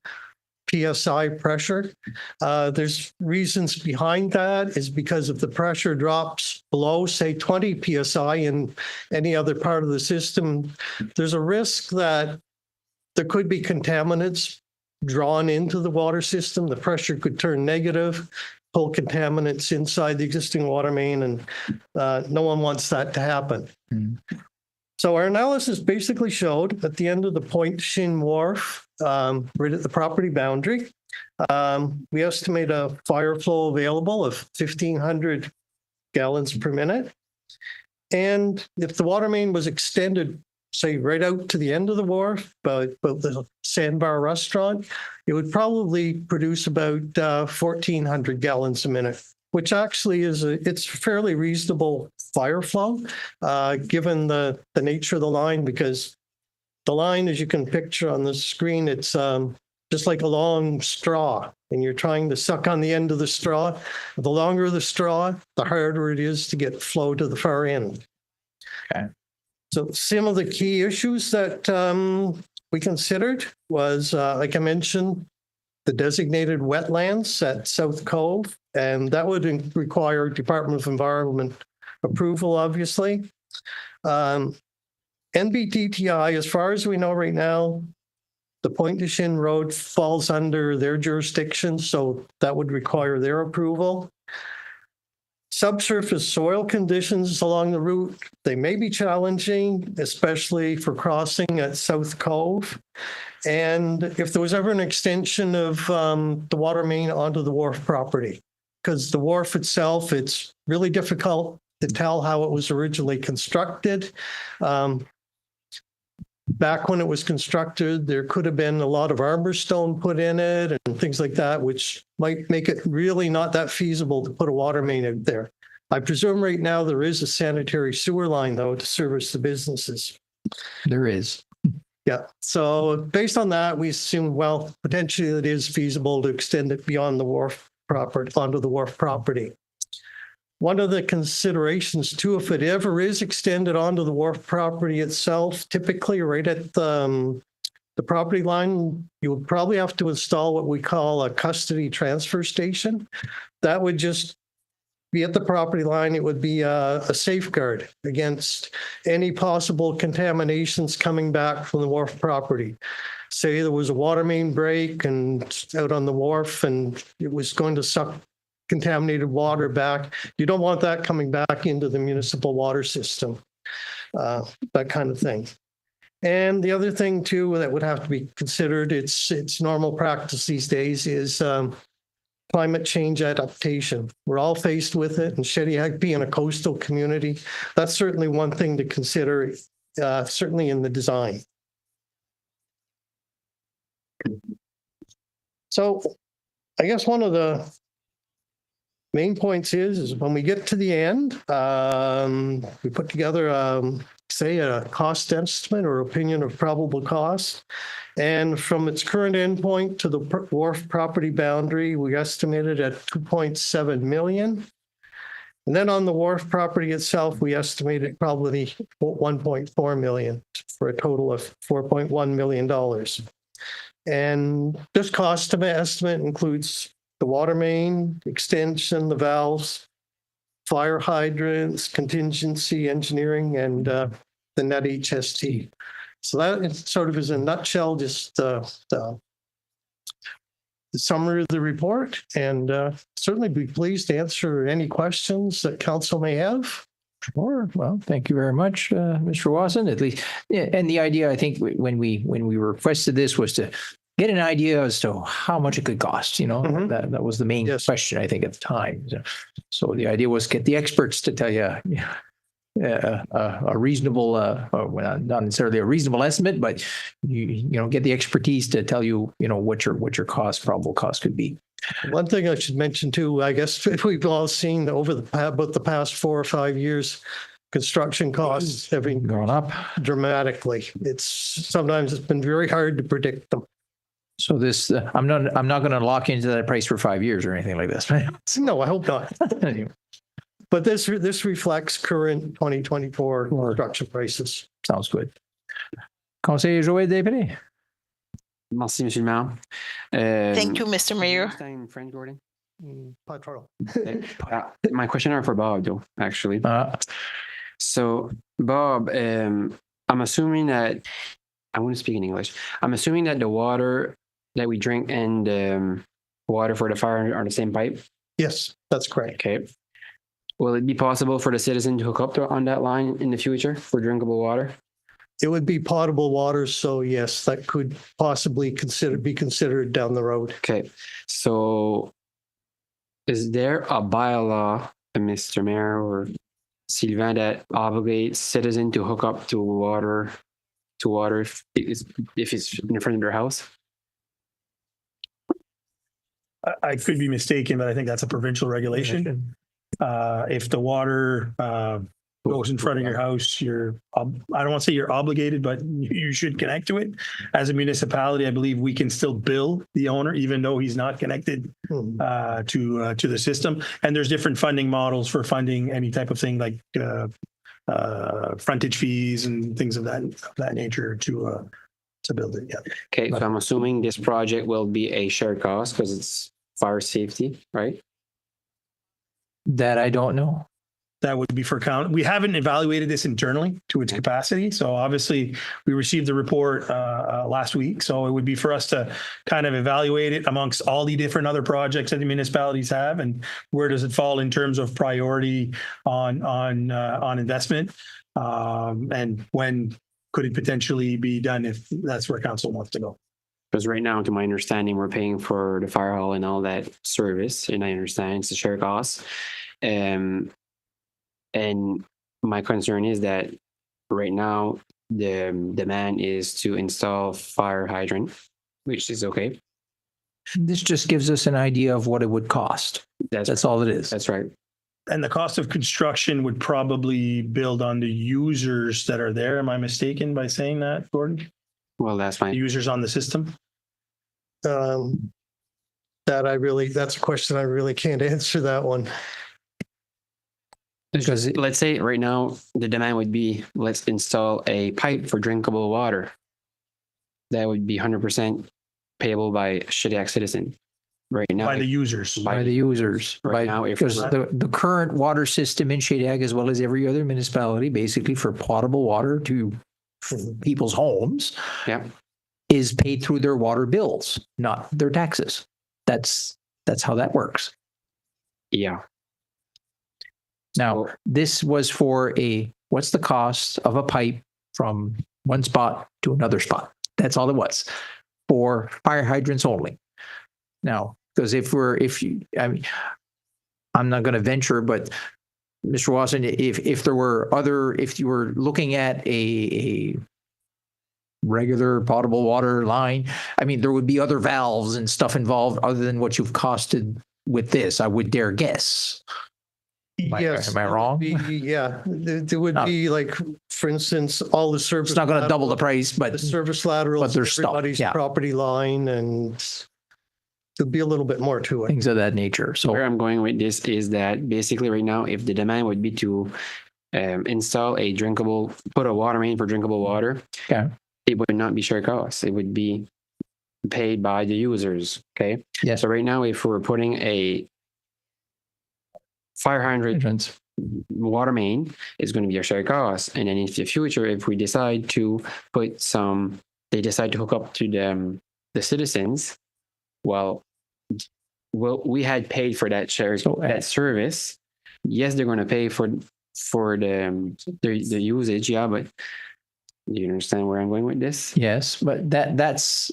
PSI pressure. There's reasons behind that is because if the pressure drops below, say 20 PSI in any other part of the system, there's a risk that there could be contaminants drawn into the water system. The pressure could turn negative, pull contaminants inside the existing water main, and no one wants that to happen. Mm-hmm. So our analysis basically showed at the end of the Pointe de Chêne Wharf, right at the property boundary, we estimate a fire flow available of 1,500 gallons per minute. And if the water main was extended, say, right out to the end of the wharf, about the Sandbar restaurant, it would probably produce about 1,400 gallons a minute, which actually it's fairly reasonable fire flow, given the nature of the line, because the line, as you can picture on the screen, it's just like a long straw, and you're trying to suck on the end of the straw. The longer the straw, the harder it is to get flow to the far end. Okay. So some of the key issues that we considered was, like I mentioned, the designated wetlands at South Cove, and that would require Department of Environment approval, obviously. NBTTI, as far as we know right now, the Pointe de Chêne Road falls under their jurisdiction, so that would require their approval. Subsurface soil conditions along the route, they may be challenging, especially for crossing at South Cove. And if there was ever an extension of the water main onto the wharf property, because the wharf itself, it's really difficult to tell how it was originally constructed. back when it was constructed, there could have been a lot of armor stone put in it and things like that, which might make it really not that feasible to put a water main out there. I presume right now there is a sanitary sewer line, though, to service the businesses. There is. Yeah. So based on that, we assume, well, potentially it is feasible to extend it beyond the wharf property, onto the wharf property. One of the considerations too, if it ever is extended onto the wharf property itself, typically right at the property line, you would probably have to install what we call a custody transfer station. That would just be at the property line. It would be a safeguard against any possible contaminations coming back from the wharf property. Say there was a water main break and out on the wharf and it was going to suck contaminated water back. You don't want that coming back into the municipal water system, that kind of thing. And the other thing too that would have to be considered, it's normal practice these days, is climate change adaptation. We're all faced with it, and Shediac being a coastal community, that's certainly one thing to consider, certainly in the design. So I guess one of the main points is when we get to the end, we put together, say, a cost estimate or opinion of probable cost. And from its current endpoint to the wharf property boundary, we estimated at 2.7 million. And then on the wharf property itself, we estimated probably 1.4 million for a total of $4.1 million. And this cost estimate includes the water main, extension, the valves, fire hydrants, contingency engineering, and the net HST. So that sort of is in a nutshell, just the summary of the report, and certainly be pleased to answer any questions that council may have. Sure. Well, thank you very much, Mr. Watson. At least, yeah, and the idea, I think, when we requested this was to get an idea as to how much it could cost. You know, that was the main question, I think, at the time. So the idea was get the experts to tell you. A reasonable, well, not necessarily a reasonable estimate, but you know, get the expertise to tell you, you know, what your probable cost could be. One thing I should mention too, I guess we've all seen over about the past 4 or 5 years, construction costs have been gone up dramatically. Sometimes it's been very hard to predict them. So this, I'm not going to lock into that price for 5 years or anything like this. No, I hope not. Anyway. But this reflects current 2024 construction prices. Sounds good. Conseiller Joël Després. Merci, Monsieur le Maire. Thank you, Mr. Mayor. French, Gordon? My question are for Bob, though, actually. So, Bob, I'm assuming that, I want to speak in English. I'm assuming that the water that we drink and water for the fire are the same pipe? Yes, that's correct. Okay. Will it be possible for the citizen to hook up on that line in the future for drinkable water? It would be potable water, so yes, that could possibly be considered down the road. Okay, so is there a bylaw, Mr. Mayor or Sylvain, that obligates citizen to hook up to water if it's in front of their house? I could be mistaken, but I think that's a provincial regulation. If the water goes in front of your house, I don't want to say you're obligated, but you should connect to it. As a municipality, I believe we can still bill the owner, even though he's not connected to the system. And there's different funding models for funding any type of thing like frontage fees and things of that nature to build it. Yeah. Okay, so I'm assuming this project will be a shared cost because it's fire safety, right? That I don't know. That would be for count. We haven't evaluated this internally to its capacity. So obviously we received the report last week. So it would be for us to kind of evaluate it amongst all the different other projects that the municipalities have, and where does it fall in terms of priority on investment, and when could it potentially be done if that's where council wants to go. Because right now, to my understanding, we're paying for the fire hall and all that service, and I understand it's a shared cost. And my concern is that right now, the demand is to install fire hydrant, which is okay. This just gives us an idea of what it would cost. That's all it is. That's right. And the cost of construction would probably build on the users that are there. Am I mistaken by saying that, Gordon? Well, that's The fine. users on the system? That's a question I really can't answer that one. Because Let's say right now, the demand would be, let's install a pipe for drinkable water. That would be 100% payable by Shediac citizen. Right now, By the users. by the users. Right now, if because we're- the current water system in Shediac, as well as every other municipality, basically for potable water to people's homes, Yeah. is paid through their water bills, not their taxes. That's how that works. Yeah. Now, this was for what's the cost of a pipe from one spot to another spot? That's all it was, for fire hydrants only. Now, because I'm not going to venture, but Mr. Watson, if you were looking at a regular potable water line, I mean, there would be other valves and stuff involved other than what you've costed with this, I would dare guess. Yes. Am I wrong? Yeah, there would be like, for instance, all the service. It's not going to double the price, The but service laterals, but there's stuff, everybody's yeah. property line, and there'll be a little bit more to it. things of that nature. So Where I'm going with this is that basically right now, if the demand would be to install put a water main for drinkable water, Okay. it would not be shared costs. It would be paid by the users. Okay. Yes. So right now, if we're putting a fire hydrant hydrants. water main, it's going to be a shared cost. And then in the future, if we decide to they decide to hook up to the citizens, well, we had paid for that that service. Yes, they're going to pay for the usage. Yeah, but do you understand where I'm going with this? Yes, but that's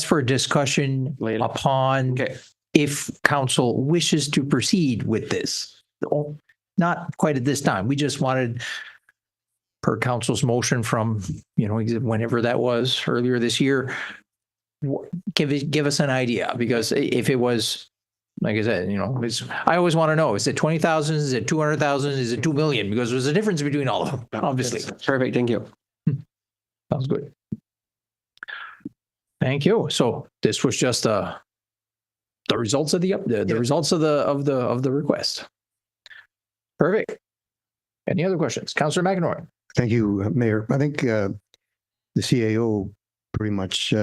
for discussion Later. upon Okay. if council wishes to proceed with this. Not quite at this time. We just wanted, per council's motion from, whenever that was earlier this year, give us an idea, because if it was, like I said, I always want to know, is it 20,000? Is it 200,000? Is it 2 million? Because there's a difference between all of them, obviously. Perfect. Thank you. Sounds good. Thank you. So this was just the results of the results of the request. Perfect. Any other questions? Councillor McEnroy. Thank you, Mayor. I think the CAO pretty much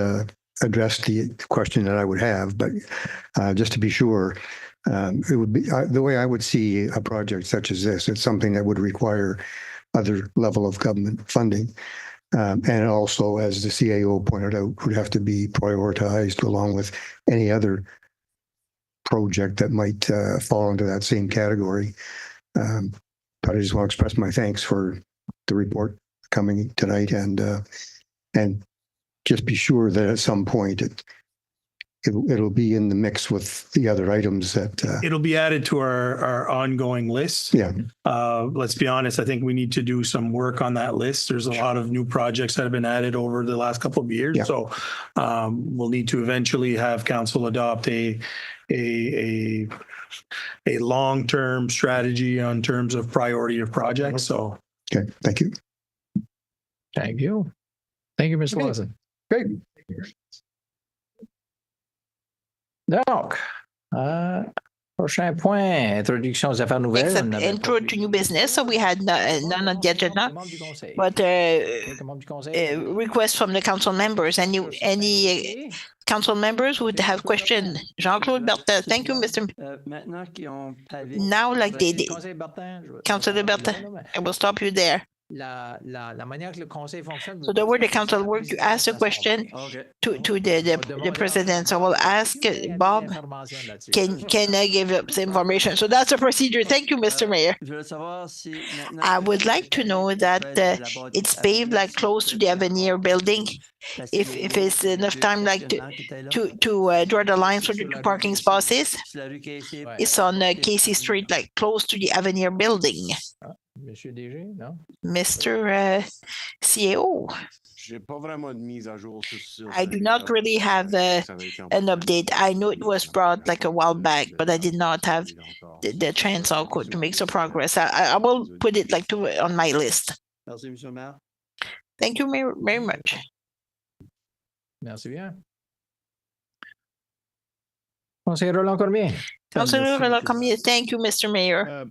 addressed the question that I would have, but just to be sure, it would be the way I would see a project such as this. It's something that would require other level of government funding. And also, as the CAO pointed out, would have to be prioritized along with any other project that might fall into that same category. But I just want to express my thanks for the report coming tonight, and just be sure that at some point it'll be in the mix with the other items that It'll be added to our ongoing list. Yeah. Let's be honest, I think we need to do some work on that list. There's a lot of new projects that have been added over the last couple of years. Yeah. So we'll need to eventually have council adopt a long-term strategy on terms of priority of projects. So okay, thank you. Thank you. Thank you, Mr. Watson. Great. Donc, prochain point, introduction aux affaires nouvelles. Except intro to new business, so we had none on the agenda, but request from the council members. Any council members would have question? Jean-Claude Bertin. Thank you, Mr. Now, like they did. Councilor Bertin, I will stop you there. So the way the council works, you ask a question to the president. So I will ask Bob, can I give up the information? So that's a procedure. Thank you, Mr. Mayor. I would like to know that it's paved like close to the Avenir building. If it's enough time, like to draw the lines for the two parking spaces. It's on Casey Street, like close to the Avenir building. Monsieur DG, no? Mr. CAO. I do not really have an update. I know it was brought like a while back, but I did not have the chance or to make some progress. I will put it like on my list. Thank you very much. Merci bien. Conseiller Roland Cormier. Councilor Roland Cormier, thank you, Mr. Mayor.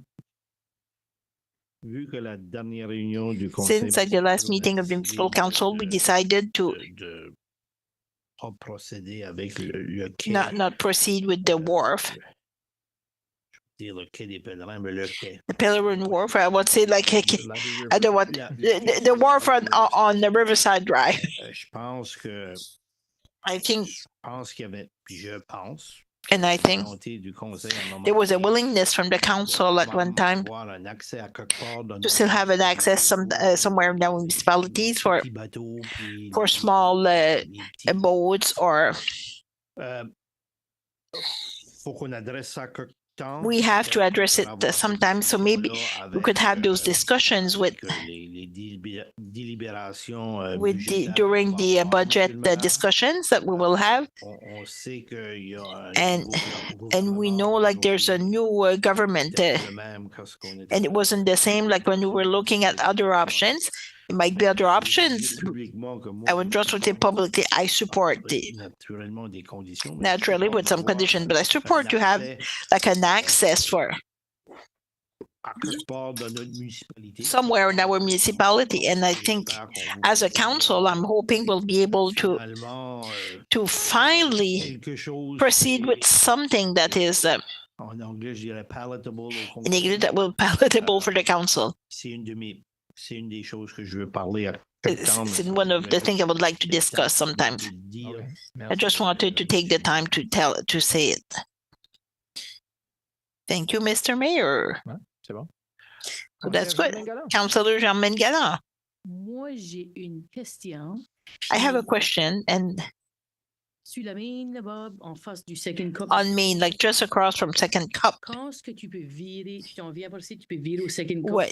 Since at the last meeting of the municipal council, we decided to not proceed with the wharf. The Pelican Wharf, I would say like I don't want the wharf on the Riverside Drive. I think and I think there was a willingness from the council at one time to still have an access somewhere in the municipalities for small boats or we have to address it sometimes. So maybe we could have those discussions during the budget discussions that we will have. And we know like there's a new government and it wasn't the same like when we were looking at other options. It might be other options. I would just say publicly, I support naturally with some conditions, but I support to have like an access for somewhere in our municipality. And I think as a council, I'm hoping we'll be able to finally proceed with something that is in English that will palatable for the council. It's one of the things I would like to discuss sometimes. Okay. I just wanted to take the time to say it. Thank you, Mr. Mayor. C'est bon. So that's good. Councilor Jean-Maine Galland. I have a question and on Main, like just across from Second Cup. What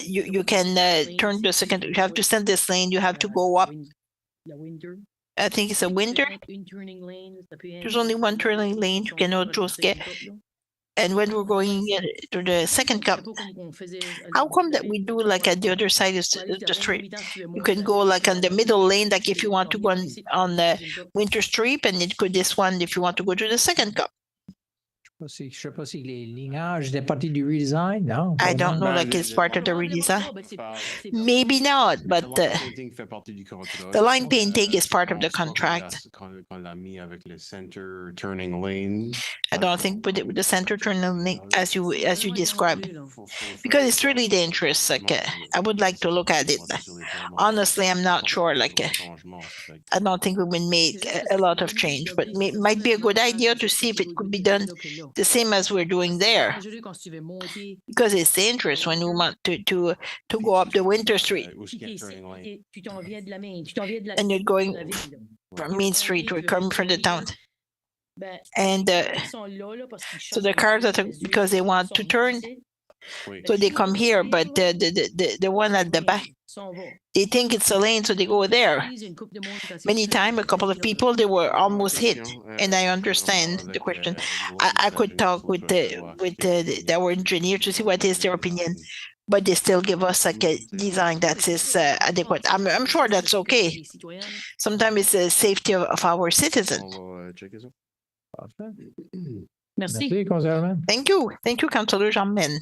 you can turn the second. You have to send this lane. You have to go up. I think it's a winter. There's only one turning lane. You cannot just get. And when we're going to the Second Cup, how come that we do like at the other side of the street? You can go like on the middle lane, like if you want to go on the Winter Street, and it could this one if you want to go to the Second Cup. Je sais pas si les lignages étaient partie du redesign, no? I don't know, like it's part of the redesign. Maybe not, but the line painting is part of the contract. I don't think with the center turning lane as you described, because it's really dangerous. Like I would like to look at it. Honestly, I'm not sure. Like I don't think we will make a lot of change, but it might be a good idea to see if it could be done the same as we're doing there, because it's dangerous when you want to go up the Winter Street and you're going from Main Street, we're coming from the town, and so the cars because they want to turn, so they come here, but the one at the back, they think it's a lane, so they go there. Many times, a couple of people, they were almost hit, and I understand the question. I could talk with our engineer to see what is their opinion, but they still give us like a design that is adequate. I'm sure that's okay. Sometimes it's the safety of our citizens. Merci, Councilor. Thank you, Councilor Jean-Maine.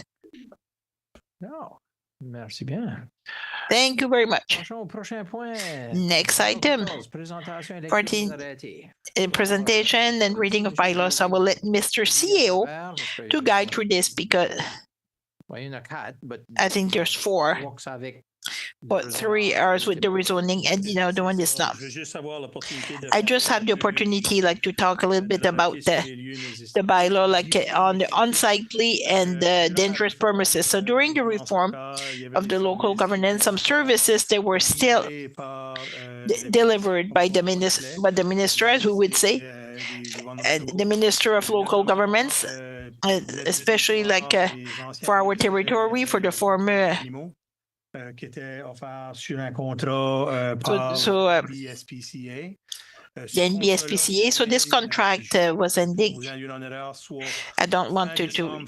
No. Merci bien. Thank you very much. Next item, presentation and reading of bylaws. I will let Mr. CAO to guide through this because I think there's 4, but 3 hours with the rezoning and the other one is not. I just have the opportunity like to talk a little bit about the bylaw like on the unsightly and dangerous premises. So during the reform of the local governance, some services they were still delivered by the minister, as we would say, and the Minister of Local Governments, especially like for our territory, for the former qui était offert sur un contrat par BSPCA. The NBSPCA. So this contract was ending. I don't want to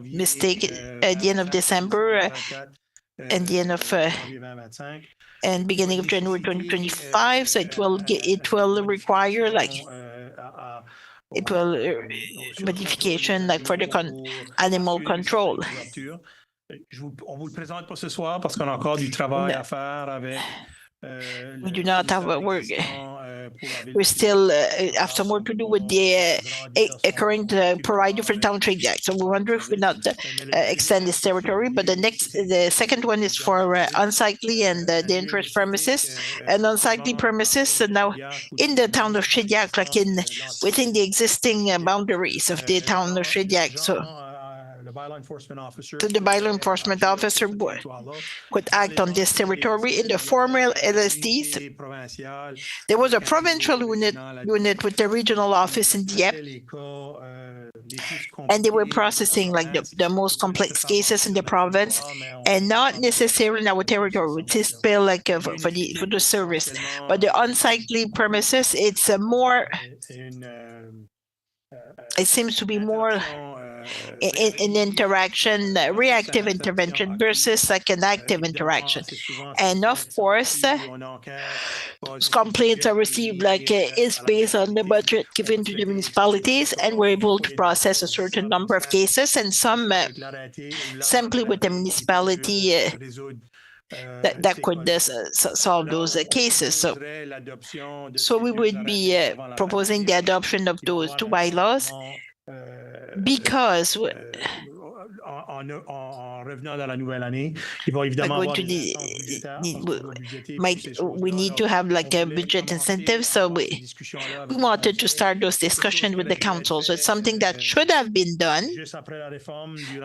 mistake it at the end of December and the end of and beginning of January 2025. So it will require like it will modification like for the animal control. On vous le présente pas ce soir parce qu'on a encore du travail à faire avec. We do not have a work. We still have some work to do with the current provider for the town Shediac. So we wonder if we not extend this territory. But the second one is for unsightly and dangerous premises. And unsightly premises now in the town of Shediac, like within the existing boundaries of the town of Shediac. So the bylaw enforcement officer could act on this territory. In the former LSDs, there was a provincial unit with the regional office in Dieppe, and they were processing like the most complex cases in the province, and not necessarily in our territory, which is still like for the service. But the unsightly premises, it's more. It seems to be more in interaction, reactive intervention versus like an active interaction. And of course, complaints are received like is based on the budget given to the municipalities, and we're able to process a certain number of cases, and some simply with the municipality that could solve those cases. So we would be proposing the adoption of those two bylaws because we need to have like a budget incentive. So we wanted to start those discussions with the council. So it's something that should have been done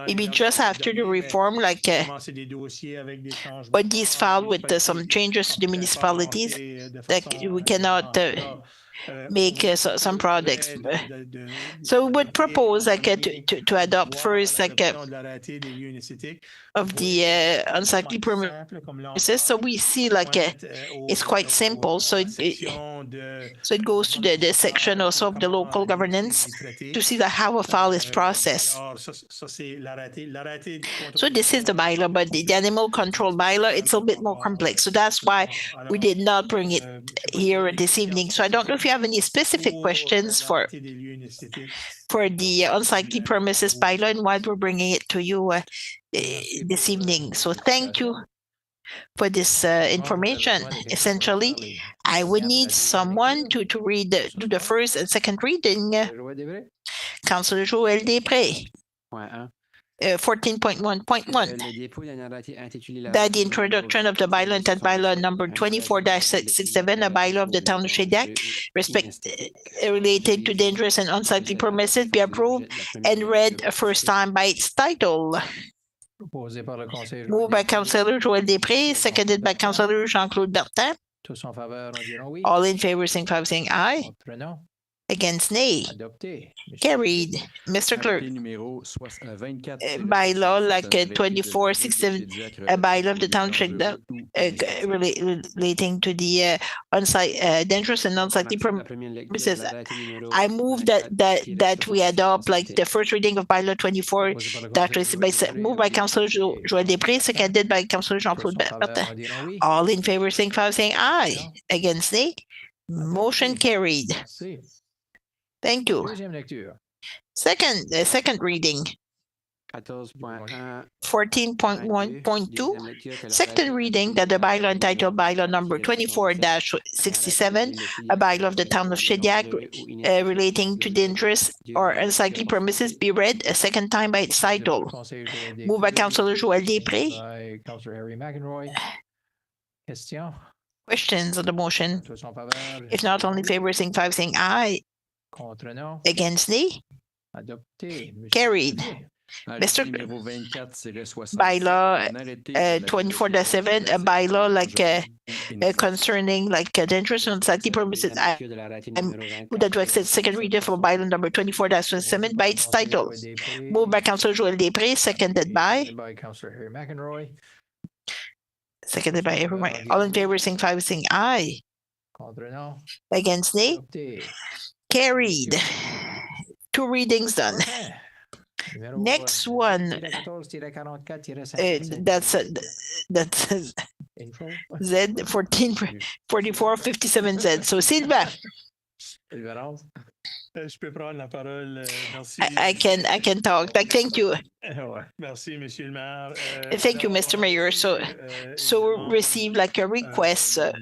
maybe just after the reform, like but these filed with some changes to the municipalities that we cannot make some products. So we would propose like to adopt first like of the unsightly premises. So we see like it's quite simple. So it goes to the section also of the local governance to see that how a file is processed. So this is the bylaw, but the animal control bylaw, it's a bit more complex. So that's why we did not bring it here this evening. So I don't know if you have any specific questions for the unsightly premises bylaw and why we're bringing it to you this evening. So thank you for this information. Essentially, I would need someone to read do the first and second reading. Councillor Joël Després. 14.1.1 that the introduction of the bylaw and bylaw number 24-67, a bylaw of the town of Shediac related to dangerous and unsightly premises be approved and read a first time by its title. Moved by Councillor Joël Després, seconded by Councillor Jean-Claude Bertin. All in favor, signify by saying aye. Against nay. Carried. Mr. Clerk. Bylaw like 2467, a bylaw of the township relating to the dangerous and unsightly premises. I move that we adopt like the first reading of bylaw 24 that was moved by Councillor Joël Després, seconded by Councillor Jean-Claude Bertin. All in favor, signify by saying aye. Against nay. Motion carried. Thank you. Second reading. 14.1.2, second reading that the bylaw entitled bylaw number 24-67, a bylaw of the town of Shediac relating to dangerous or unsightly premises be read a second time by its title. Moved by Councillor Joël Després. Questions on the motion? If not, all in favor, signify by saying aye. Against nay? Carried. Mr. Bylaw 24-7, a bylaw like concerning like dangerous and unsightly premises. Would that to accept second reading for bylaw number 24-7 by its title. Moved by Councillor Joël Després, seconded by Councillor Harry McEnroy. Seconded by everyone. All in favor, signify by saying aye. Contre, non. Against, nay. Adopté. Carried. 2 readings done. Prochain. Numéro, Next one, 14-44-57. that's Info. Z 144457Z. So Sylvain, Libéral. Je peux prendre la parole. Merci. I can talk. Like, thank you. Merci, Monsieur le Maire. Thank you, Mr. Mayor. So we received like a request à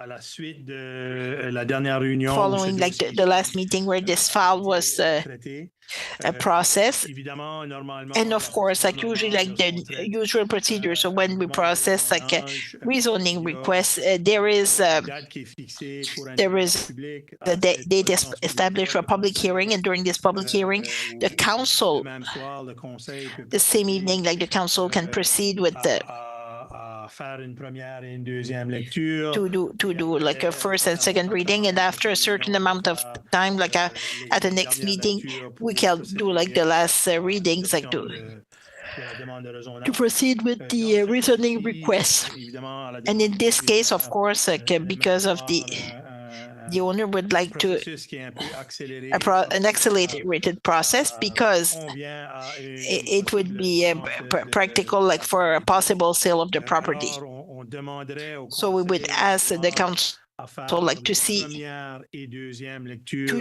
la suite de la dernière réunion. following like the last meeting where this file was processed. And of course, like usually like the usual procedure. So when we process like a rezoning request, there is a date established for a public hearing. And during this public hearing, the council, the same evening, like the council can proceed with the to do like a first and second reading, and after a certain amount of time, like at the next meeting, we can do like the last readings, like to proceed with the rezoning request. And in this case, of course, like because of the owner would like to an accelerated process, because it would be practical like for a possible sale of the property. So we would ask the council like to see to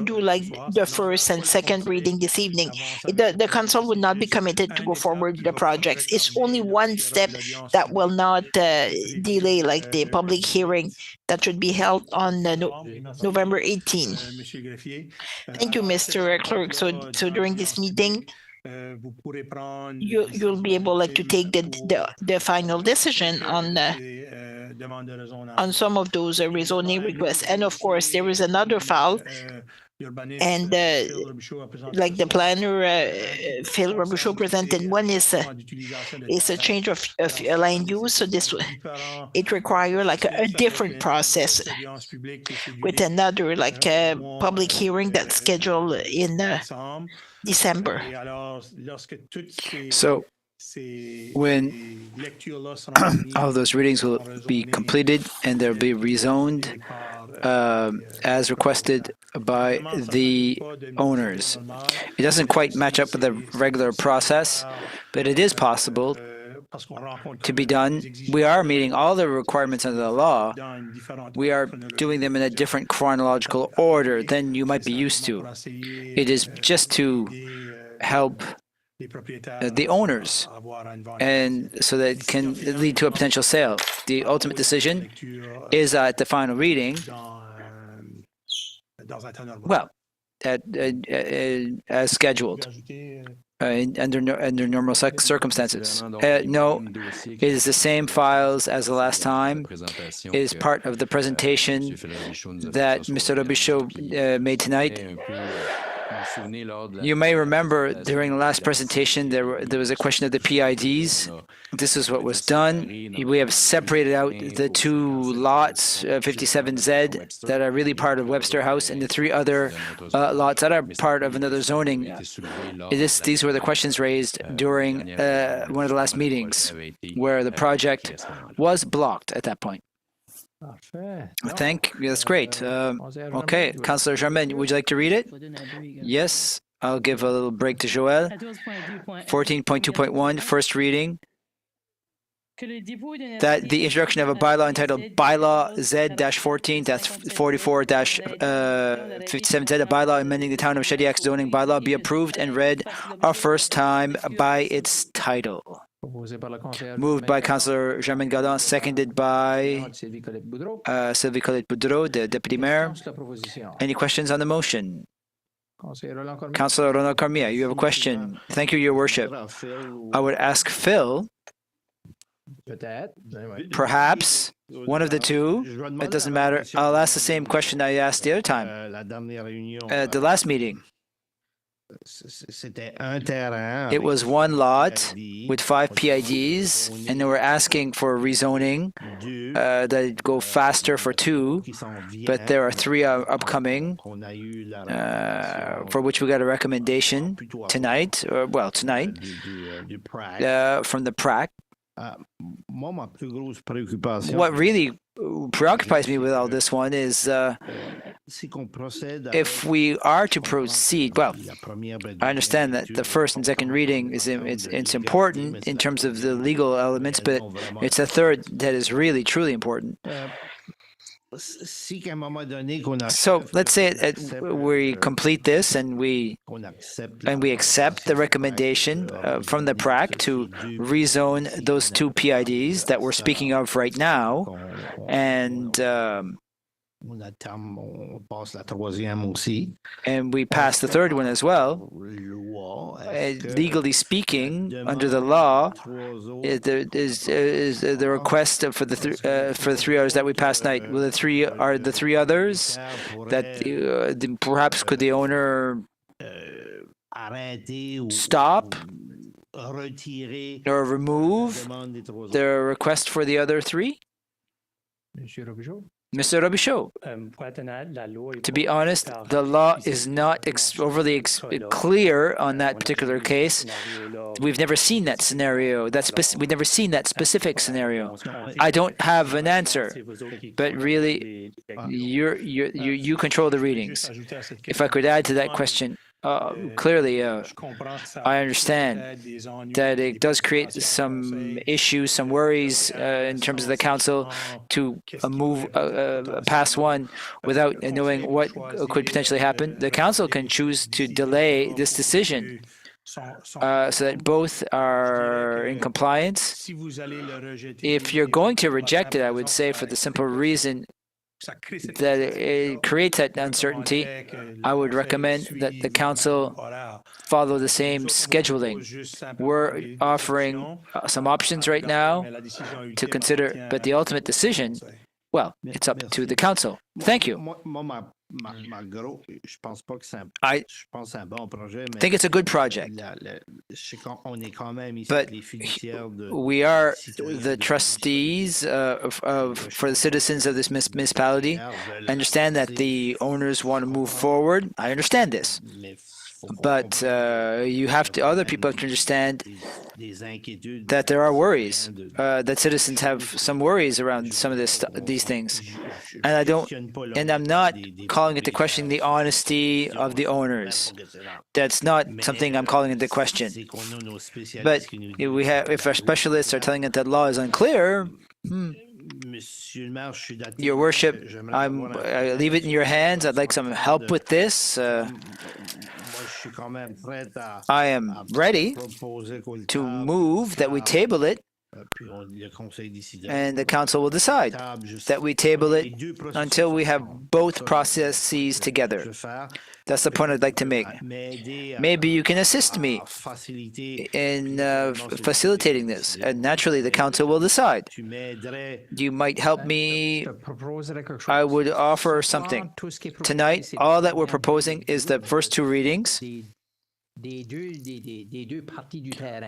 do like the first and second reading this evening. The council would not be committed to go forward with the projects. It's only one step that will not delay like the public hearing that should be held on November 18. Thank you, Mr. Clerk. So during this meeting, you'll be able like to take the final decision on some of those rezoning requests. And of course, there is another file, and like the planner, Phil Robuchon presented one is a change of land use. So it requires like a different process with another like public hearing that's scheduled in December. So when all of those readings will be completed and they'll be rezoned as requested by the owners. It doesn't quite match up with the regular process, but it is possible to be done. We are meeting all the requirements under the law. We are doing them in a different chronological order than you might be used to. It is just to help the owners, and so that it can lead to a potential sale. The ultimate decision is at the final reading. Well, as scheduled. Under normal circumstances. No, it is the same files as the last time. It is part of the presentation that Mr. Robichaud made tonight. You may remember during the last presentation there was a question of the PIDs. This is what was done. We have separated out the 2 lots, 57Z, that are really part of Webster House, and the 3 other lots that are part of another zoning. These were the questions raised during one of the last meetings, where the project was blocked at that point. That's great. Okay, Councillor Germain, would you like to read it? Yes, I'll give a little break to Joël. 14.2.1, first reading. That the introduction of a bylaw entitled Bylaw Z-14, that's 44-57Z, a bylaw amending the town of Shediac zoning bylaw, be approved and read a first time by its title. Moved by Councillor Germain Godin, seconded by Sylvie Colette-Boudreau, the Deputy Mayor. Any questions on the motion? Councillor Ronald Cormier, you have a question. Thank you, Your Worship. I would ask Phil, perhaps one of the two. It doesn't matter. I'll ask the same question I asked the other time at the last meeting. It was one lot with 5 PIDs, and they were asking for rezoning that go faster for 2, but there are 3 upcoming for which we got a recommendation tonight, from the PRAC. What really preoccupies me with all this one is if we are to proceed, well, I understand that the first and second reading it's important in terms of the legal elements, but it's the third that is really truly important. So let's say we complete this and we accept the recommendation from the PRAC to rezone those two PIDs that we're speaking of right now, and we pass the third one as well. Legally speaking, under the law, there is the request for the 3 hours that we passed tonight. Will the three others that perhaps could the owner stop or remove the request for the other 3? Mr. Robichaud, to be honest, the law is not overly clear on that particular case. We've never seen that scenario. We've never seen that specific scenario. I don't have an answer, but really, you control the readings. If I could add to that question, clearly, I understand that it does create some issues, some worries in terms of the council to move past one without knowing what could potentially happen. The council can choose to delay this decision so that both are in compliance. If you're going to reject it, I would say for the simple reason that it creates that uncertainty, I would recommend that the council follow the same scheduling. We're offering some options right now to consider, but the ultimate decision, well, it's up to the council. Thank you. I think it's a good project, but we are the trustees for the citizens of this municipality. I understand that the owners want to move forward. I understand this. But other people have to understand that there are worries, that citizens have some worries around some of these things. And I'm not calling into question the honesty of the owners. That's not something I'm calling into question. But if our specialists are telling us that law is unclear, Your Worship, I leave it in your hands. I'd like some help with this. I am ready to move that we table it, and the council will decide that we table it until we have both processes together. That's the point I'd like to make. Maybe you can assist me in facilitating this, and naturally the council will decide. You might help me. I would offer something. Tonight, all that we're proposing is the first 2 readings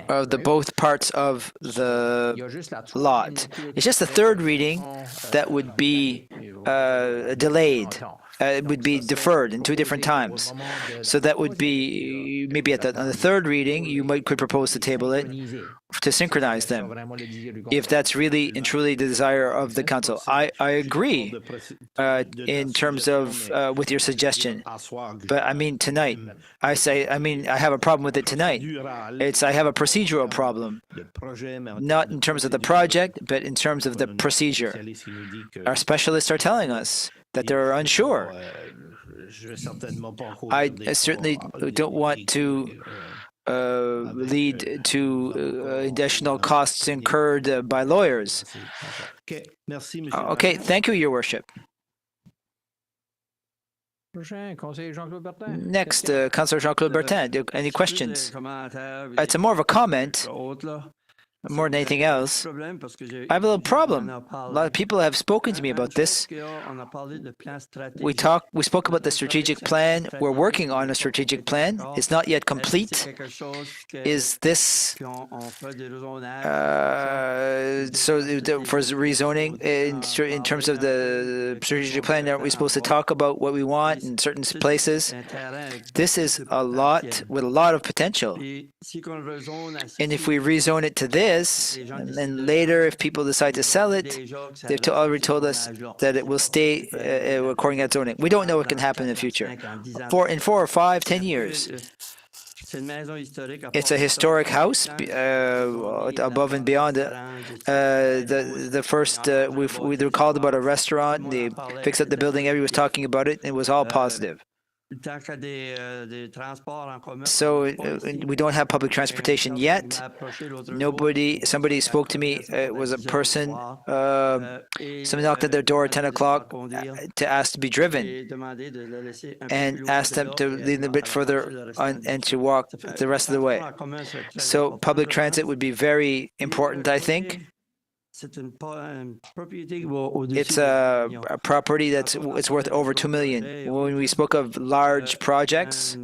of the both parts of the lot. It's just the 3rd reading that would be delayed. It would be deferred in 2 different times. So that would be maybe on the 3rd reading, you could propose to table it to synchronize them, if that's really and truly the desire of the council. I agree in terms of with your suggestion, but I mean tonight. I have a problem with it tonight. I have a procedural problem, not in terms of the project, but in terms of the procedure. Our specialists are telling us that they're unsure. I certainly don't want to lead to additional costs incurred by lawyers. Okay, thank you, Your Worship. Next, Councillor Jean-Claude Bertin. Any questions? It's more of a comment. More than anything else, I have a little problem. A lot of people have spoken to me about this. We spoke about the strategic plan. We're working on a strategic plan. It's not yet complete. Is this for rezoning in terms of the strategic plan? Aren't we supposed to talk about what we want in certain places? This is a lot with a lot of potential. And if we rezone it to this, this, and then later, if people decide to sell it, they've already told us that it will stay according to zoning. We don't know what can happen in the future. In 4 or 5, 10 years. It's a historic house above and beyond the first. We recalled about a restaurant. They fixed up the building. Everyone was talking about it. And it was all positive. So we don't have public transportation yet. Somebody spoke to me. It was a person. Somebody knocked at their door at 10 o'clock to ask to be driven and asked them to leave them a bit further and to walk the rest of the way. So public transit would be very important, I think. It's a property it's worth over 2 million. When we spoke of large projects,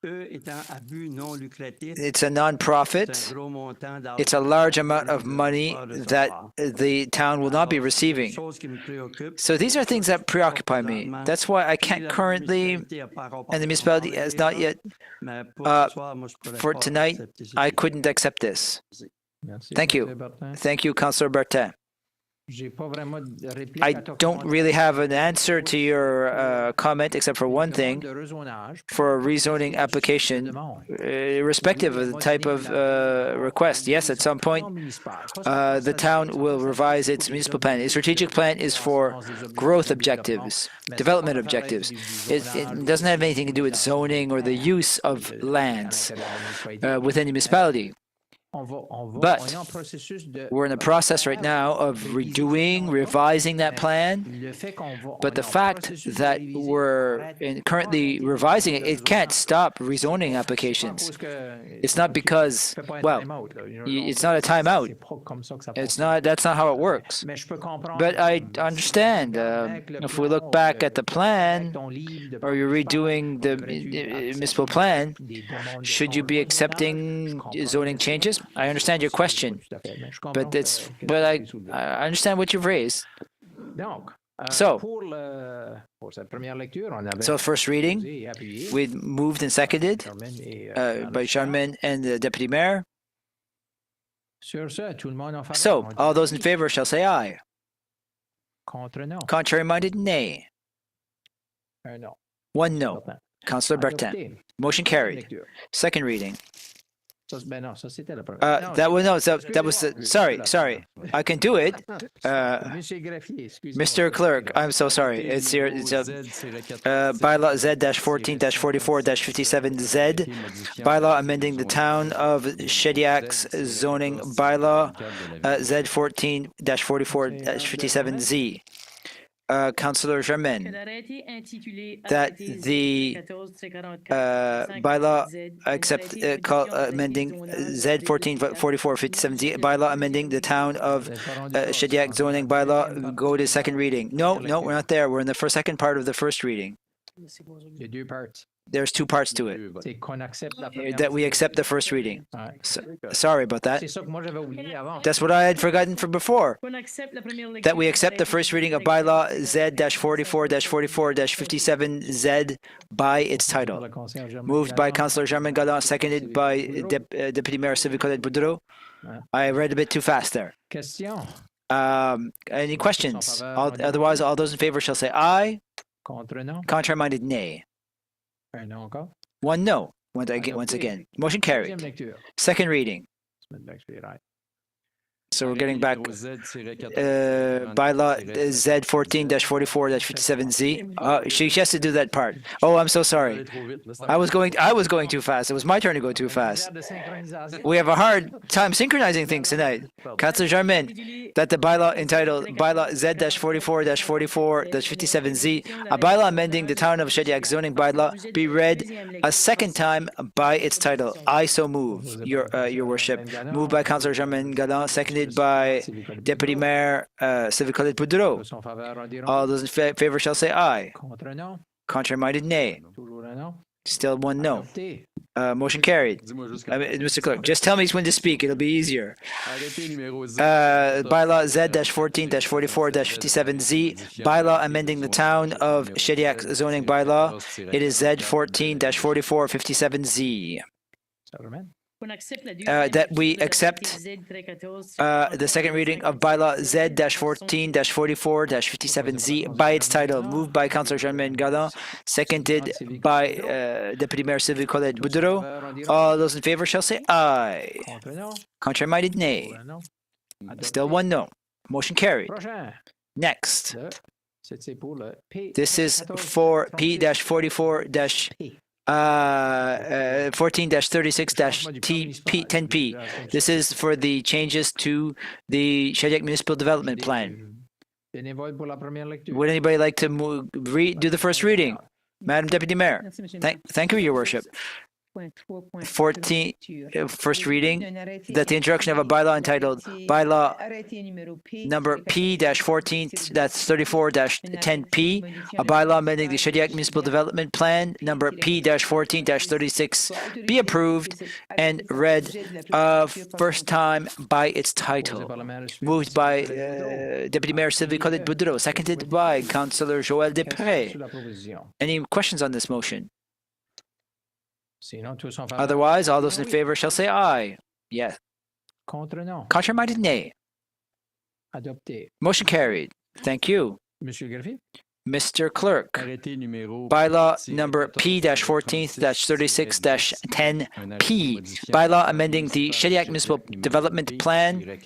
it's a non-profit. It's a large amount of money that the town will not be receiving. So these are things that preoccupy me. That's why I can't currently, and the municipality has not yet, for tonight, I couldn't accept this. Thank you. Thank you, Councillor Bertin. I don't really have an answer to your comment except for one thing. For a rezoning application, irrespective of the type of request, yes, at some point, the town will revise its municipal plan. Its strategic plan is for growth objectives, development objectives. It doesn't have anything to do with zoning or the use of lands within the municipality. But we're in the process right now of revising that plan. But the fact that we're currently revising it, it can't stop rezoning applications. It's not because, well, it's not a timeout. It's not. That's not how it works. But I understand. If we look back at the plan, or you're redoing the municipal plan, should you be accepting zoning changes? I understand your question, but I understand what you've raised. So first reading, we moved and seconded by Charmin and the deputy mayor. So all those in favor shall say aye. Contrary minded, nay. 1 no. Councillor Bertin. Motion carried. Second reading. That was sorry. I can do it. Mr. Clerk, I'm so sorry. It's here. It's bylaw Z-14-44-57Z. Bylaw amending the town of Shediac's zoning bylaw Z-14-44-57Z. Councillor Germain, that the bylaw amending Z-14-44-57Z, bylaw amending the town of Shediac zoning bylaw, go to second reading. No, we're not there. We're in the second part of the first reading. There's 2 parts to it. That we accept the first reading. Sorry about that. That's what I had forgotten from before. That we accept the first reading of bylaw Z-44-44-57Z by its title. Moved by Councillor Germain Galland, seconded by Deputy Mayor Sylvie Colette Boudreau. I read a bit too fast there. Any questions? Otherwise, all those in favor shall say aye. Contrary minded, nay. 1 no. Once again. Motion carried. Second reading. So we're getting back bylaw Z-14-44-57Z. She has to do that part. Oh, I'm so sorry. I was going too fast. It was my turn to go too fast. We have a hard time synchronizing things tonight. Councillor Germain, that the bylaw entitled bylaw Z-44-44-57Z, a bylaw amending the town of Shediac zoning bylaw, be read a second time by its title. I so move, Your Worship. Moved by Councillor Germain Galland, seconded by Deputy Mayor Sylvie Colette Boudreau. All those in favor shall say aye. Contrary minded, nay. Still 1 no. Motion carried. Mr. Clerk, just tell me when to speak. It'll be easier. Bylaw Z-14-44-57Z. Bylaw amending the town of Shediac zoning bylaw. It is Z-14-44-57Z. that we accept the second reading of bylaw Z-14-44-57Z by its title, moved by Councillor Jean-Marie Gallon, seconded by Deputy Mayor Sylvie Colette Boudreau. All those in favor shall say aye. Contrary minded, nay. Still one no. Motion carried. Next. This is for P-44- 14-36-10P. This is for the changes to the Shediac Municipal Development Plan. Would anybody like to do the first reading? Madam Deputy Mayor. Thank you, Your Worship. 14, first reading, that the introduction of a bylaw entitled Bylaw number P-14-34-10P, a bylaw amending the Shediac Municipal Development Plan number P-14-36 be approved and read first time by its title. Moved by Deputy Mayor Sylvie Colette Boudreau, seconded by Councillor Joël Després. Any questions on this motion? Otherwise, all those in favor shall say aye. Yes. Contrary minded, nay. Motion carried. Thank you. Mr. Clerk, bylaw number P-14-36-10P, bylaw amending the Shediac Municipal Development Plan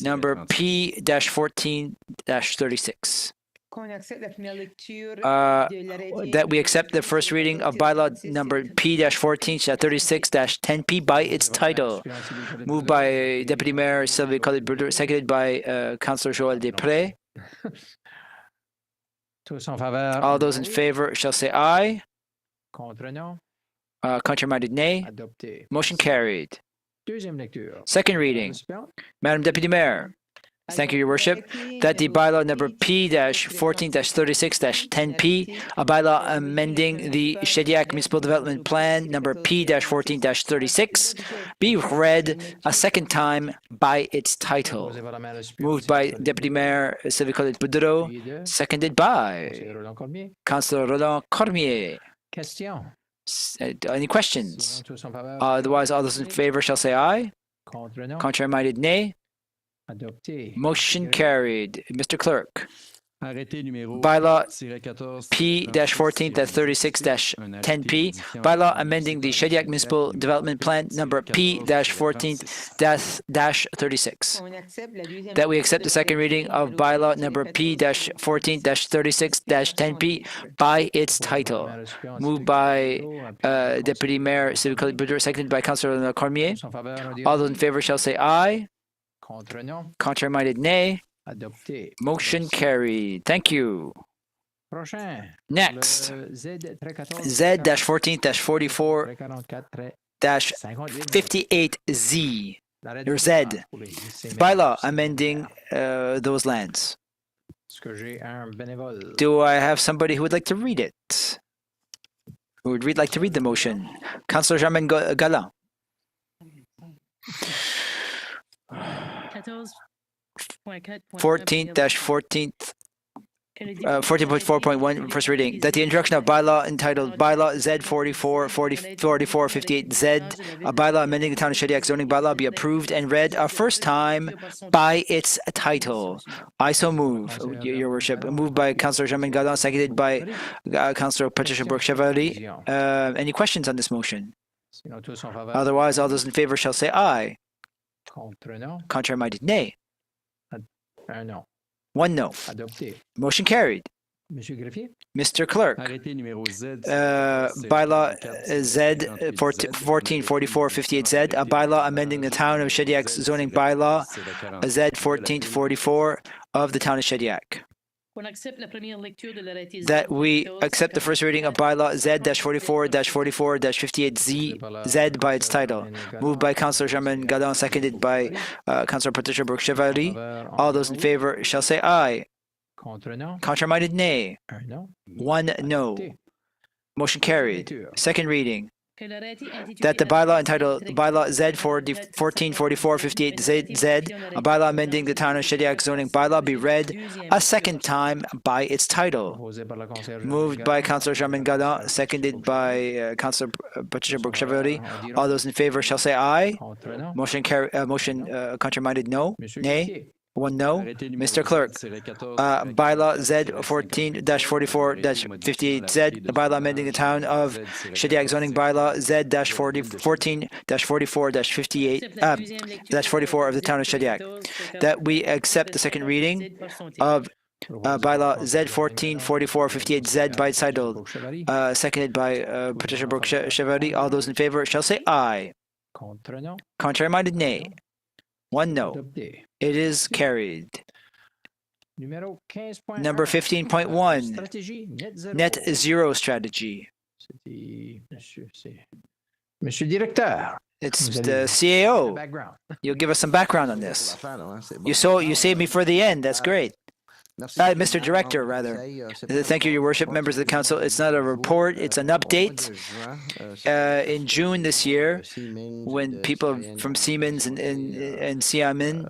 number P-14-36. That we accept the first reading of bylaw number P-14-36-10P by its title. Moved by Deputy Mayor Sylvie Colette Boudreau, seconded by Councillor Joël Després. All those in favor shall say aye. Contrary minded, nay. Motion carried. Second reading. Madam Deputy Mayor. Thank you, Your Worship. That the bylaw number P-14-36-10P, a bylaw amending the Shediac Municipal Development Plan number P-14-36, be read a second time by its title. Moved by Deputy Mayor Sylvie Colette Boudreau, seconded by Councillor Roland Cormier. Any questions? Otherwise, all those in favor shall say aye. Contrary minded, nay. Motion carried. Mr. Clerk. Bylaw P-14-36-10P, bylaw amending the Shediac Municipal Development Plan number P-14-36. That we accept the second reading of bylaw number P-14-36-10P by its title. Moved by Deputy Mayor Sylvie Colette Boudreau, seconded by Councillor Cormier. All those in favor shall say aye. Contrary minded, nay. Motion carried. Thank you. Next, Z-14-44-58Z, or Z, bylaw amending those lands. Do I have somebody who would like to read it? Who would like to read the motion? Councillor Jean-Marie Gallon. 14.4.1 first reading, that the introduction of bylaw entitled Bylaw Z-44-58Z, a bylaw amending the Town of Shediac zoning bylaw, be approved and read a first time by its title. I so move, Your Worship. Moved by Councillor Jean-Marie Gallon, seconded by Councillor Patricia Bourque-Chevalier. Any questions on this motion? Otherwise, all those in favor shall say aye. Contrary minded, nay. One no. Motion carried. Mr. Clerk, bylaw Z-14-44-58Z, a bylaw amending the Town of Shediac's zoning bylaw Z-14-44 of the Town of Shediac. That we accept the first reading of bylaw Z-44-44-58Z by its title. Moved by Councillor Jean-Marie Gallon, seconded by Councillor Patricia Bourque-Chevalier. All those in favor shall say aye. Contrary minded, nay. One no. Motion carried. Second reading. that the bylaw entitled Bylaw Z 144458Z, a bylaw amending the town of Shediac zoning bylaw, be read a second time by its title. Moved by Councillor Germain Gadon, seconded by Councillor Patricia Brooke-Chevalier. All those in favor shall say aye. Motion contrary-minded, no. Nay. One no. Mr. Clerk, bylaw Z 14-44-58Z, the bylaw amending the town of Shediac zoning bylaw Z 14-44-58-44 of the town of Shediac. That we accept the second reading of bylaw Z 14-44-58Z by its title, seconded by Patricia Brooke-Chevalier. All those in favor shall say aye. Contrary-minded, nay. One no. It is carried. Number 15.1, Net Zero Strategy. Monsieur le Directeur. It's the CAO. You'll give us some background on this. You saved me for the end. That's great. Mr. Director, rather. Thank you, Your Worship, members of the Council. It's not a report, it's an update. In June this year, when people from Siemens and CIN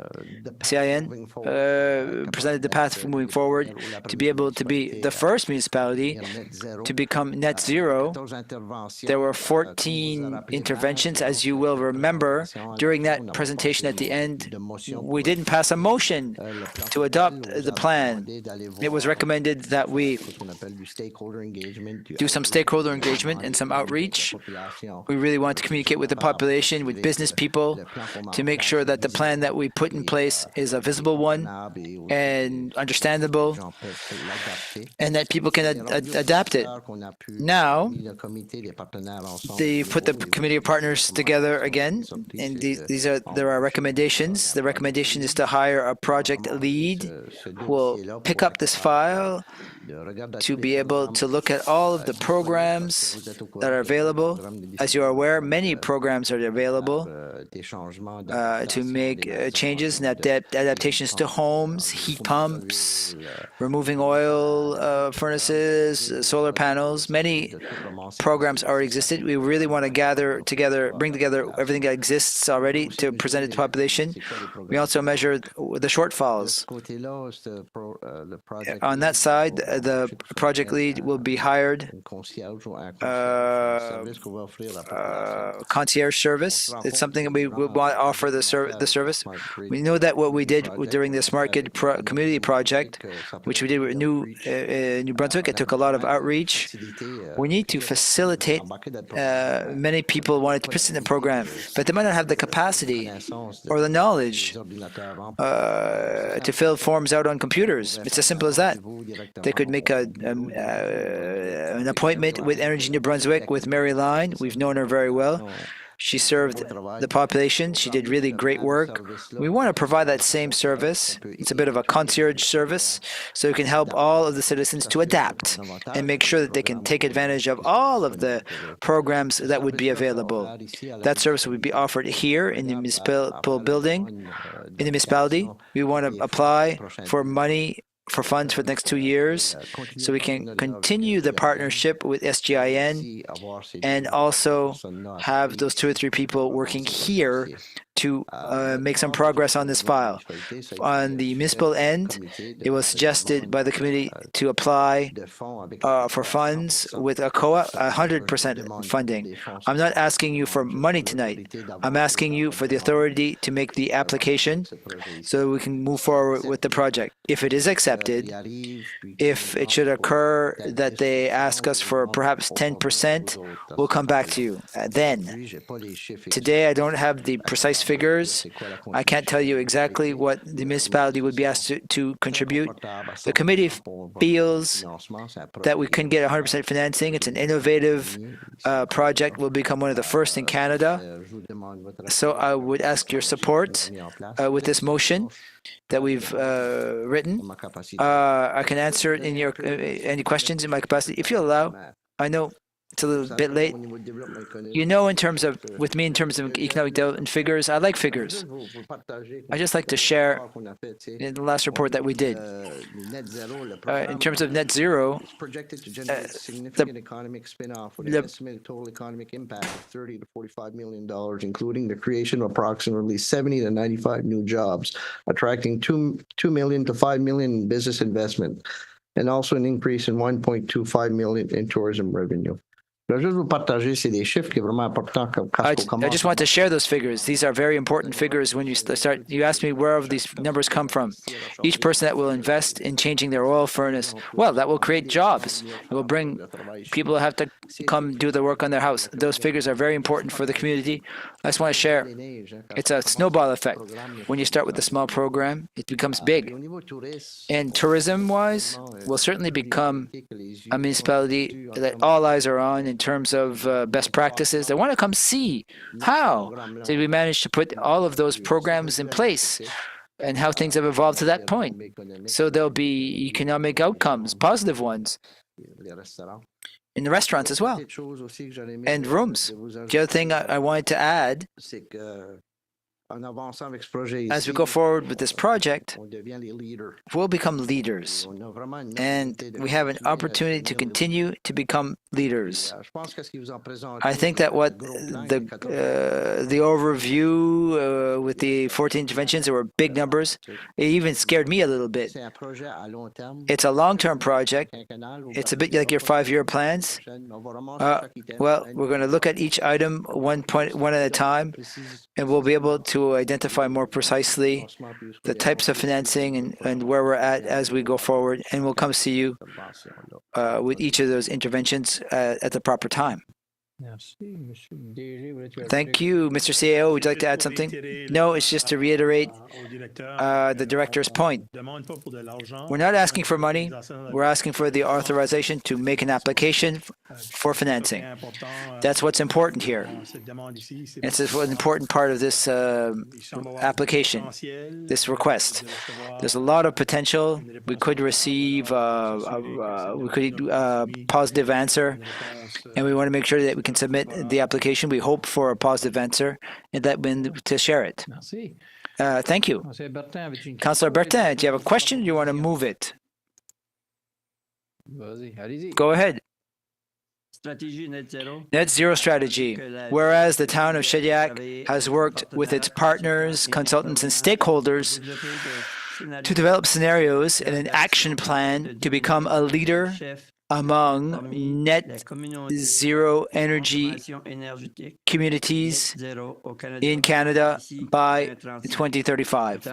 presented the path for moving forward to be able to be the first municipality to become net zero, there were 14 interventions. As you will remember, during that presentation at the end, we didn't pass a motion to adopt the plan. It was recommended that we do some stakeholder engagement and some outreach. We really want to communicate with the population, with business people, to make sure that the plan that we put in place is a visible one and understandable, and that people can adapt it. Now, they put the committee of partners together again, and there are recommendations. The recommendation is to hire a project lead who will pick up this file to be able to look at all of the programs that are available. As you are aware, many programs are available to make changes and adaptations to homes, heat pumps, removing oil furnaces, solar panels. Many programs already existed. We really want to bring together everything that exists already to present it to the population. We also measure the shortfalls. On that side, the project lead will be hired. Concierge service. It's something that we want to offer the service. We know that what we did during the Smart Grid community project, which we did with New Brunswick, it took a lot of outreach. We need to facilitate. Many people wanted to participate in the program, but they might not have the capacity or the knowledge to fill forms out on computers. It's as simple as that. They could make an appointment with Energy New Brunswick with Mary Line. We've known her very well. She served the population. She did really great work. We want to provide that same service. It's a bit of a concierge service, so we can help all of the citizens to adapt and make sure that they can take advantage of all of the programs that would be available. That service would be offered here in the municipal building, in the municipality. We want to apply for money for funds for the next 2 years, so we can continue the partnership with SGIN and also have those 2 or 3 people working here to make some progress on this file. On the municipal end, it was suggested by the committee to apply for funds with a COA, 100% funding. I'm not asking you for money tonight. I'm asking you for the authority to make the application so we can move forward with the project. If it is accepted, if it should occur that they ask us for perhaps 10%, we'll come back to you then. Today, I don't have the precise figures. I can't tell you exactly what the municipality would be asked to contribute. The committee feels that we can get 100% financing. It's an innovative project. We'll become one of the first in Canada. So I would ask your support with this motion that we've written. I can answer in your any questions in my capacity. If you allow, I know it's a little bit late. You know, in terms of economic development figures, I like figures. I just like to share in the last report that we did. In terms of net zero, it's projected to generate significant economic spin-off with an estimated total economic impact of $30 to $45 million, including the creation of approximately 70 to 95 new jobs, attracting 2 million to 5 million in business investment, and also an increase in 1.25 million in tourism revenue. I just want to share those figures. These are very important figures when you start. You ask me where these numbers come from. Each person that will invest in changing their oil furnace, well, that will create jobs. It will bring people who have to come do the work on their house. Those figures are very important for the community. I just want to share. It's a snowball effect. When you start with a small program, it becomes big. And tourism-wise, will certainly become a municipality that all eyes are on in terms of best practices. They want to come see how did we manage to put all of those programs in place and how things have evolved to that point. So there'll be economic outcomes, positive ones, in the restaurants as well, and rooms. The other thing I wanted to add, as we go forward with this project, we'll become leaders, and we have an opportunity to continue to become leaders. I think that what the overview with the 14 interventions, there were big numbers. It even scared me a little bit. It's a long-term project. It's a bit like your 5-year plans. Well, we're going to look at each item one at a time, and we'll be able to identify more precisely the types of financing and where we're at as we go forward, and we'll come see you with each of those interventions at the proper time. Thank you, Mr. CAO. Would you like to add something? No, it's just to reiterate the director's point. We're not asking for money. We're asking for the authorization to make an application for financing. That's what's important here. It's an important part of this application, this request. There's a lot of potential. We could receive a positive answer, and we want to make sure that we can submit the application. We hope for a positive answer and that to share it. Thank you. Councillor Bertin, do you have a question or do you want to move it? Go ahead. Net zero strategy. Whereas the town of Shediac has worked with its partners, consultants, and stakeholders to develop scenarios and an action plan to become a leader among net zero energy communities in Canada by 2035.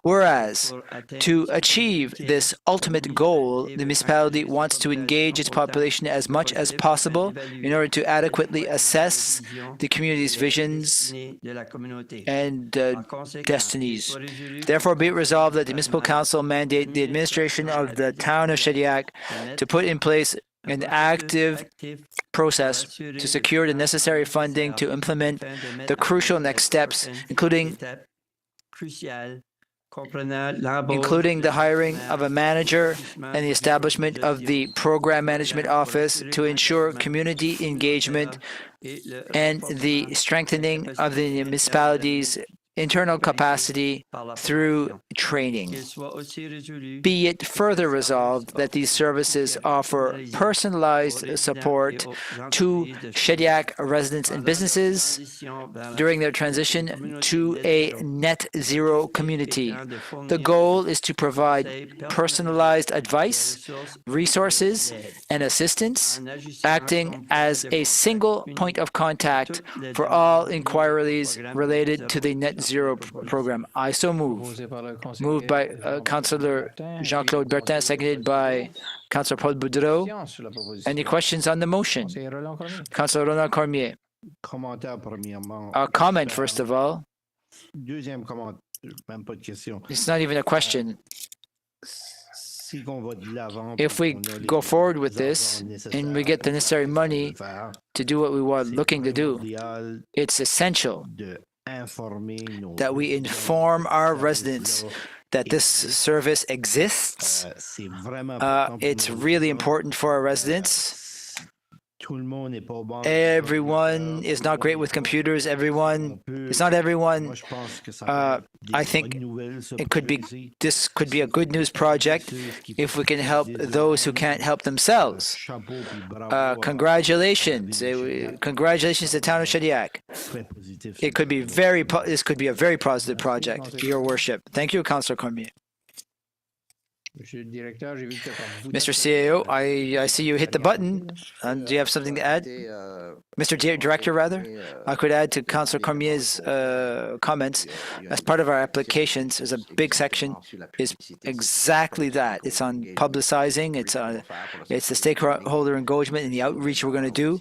Whereas, to achieve this ultimate goal, the municipality wants to engage its population as much as possible in order to adequately assess the community's visions and destinies. Therefore, be it resolved that the Municipal Council mandate the administration of the town of Shediac to put in place an active process to secure the necessary funding to implement the crucial next steps, including the hiring of a manager and the establishment of the Program Management Office to ensure community engagement and the strengthening of the municipality's internal capacity through training. Be it further resolved that these services offer personalized support to Shediac residents and businesses during their transition to a net zero community. The goal is to provide personalized advice, resources, and assistance, acting as a single point of contact for all inquiries related to the net zero program. I so move. Moved by Councillor Jean-Claude Bertin, seconded by Councillor Paul Boudreau. Any questions on the motion? Councillor Ronald Cormier. A comment, first of all. It's not even a question. If we go forward with this and we get the necessary money to do what we were looking to do, it's essential that we inform our residents that this service exists. It's really important for our residents. Everyone is not great with computers. It's not everyone. I think this could be a good news project if we can help those who can't help themselves. Congratulations. Congratulations to the town of Shediac. This could be a very positive project, Your Worship. Thank you, Councillor Cormier. Mr. CAO, I see you hit the button. Do you have something to add? Mr. Director, rather? I could add to Councillor Cormier's comments. As part of our applications, there's a big section is exactly that. It's on publicizing. It's the stakeholder engagement and the outreach we're going to do.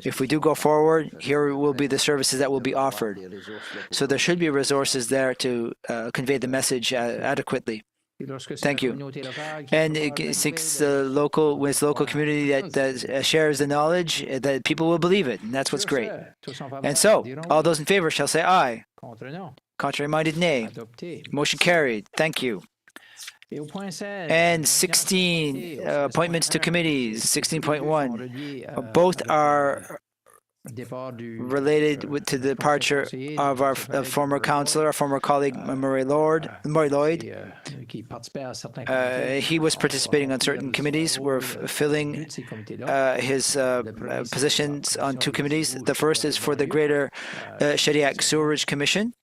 If we do go forward, here will be the services that will be offered. So there should be resources there to convey the message adequately. Thank you. And since the local community that shares the knowledge, that people will believe it, and that's what's great. And so, all those in favor shall say aye. Contrary minded, nay. Motion carried. Thank you. And 16 appointments to committees. 16.1. Both are related to the departure of our former councillor, our former colleague, Murray Lloyd. He was participating on certain committees. We're filling his positions on two committees. The first is for the Greater Shediac Sewerage Commission.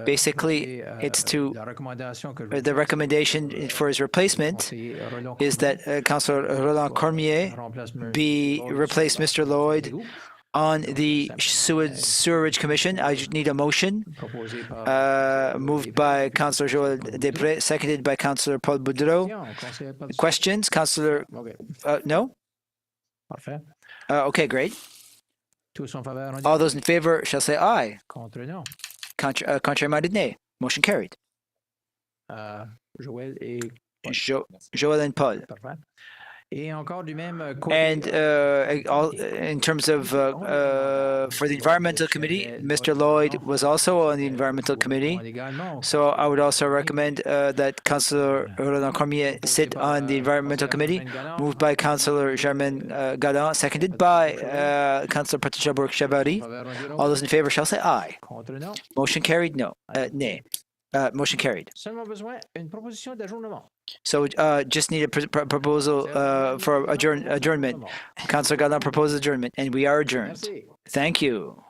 Basically, it's the recommendation for his replacement is that Councillor Roland Cormier replace Mr. Lloyd on the Sewerage Commission. I need a motion. Moved by Councillor Joël Després, seconded by Councillor Paul Boudreau. Questions? Councillor? No? Okay, great. All those in favor shall say aye. Contrary minded, nay. Motion carried. Joël and Paul. And in terms of for the environmental committee, Mr. Lloyd was also on the environmental committee. So I would also recommend that Councillor Roland Cormier sit on the environmental committee. Moved by Councillor Germaine Galland, seconded by Councillor Patricia Bourque-Chavary. All those in favor shall say aye. Motion carried. No, nay. Motion carried. So just need a proposal for adjournment. Councillor Galland proposes adjournment, and we are adjourned. Thank you.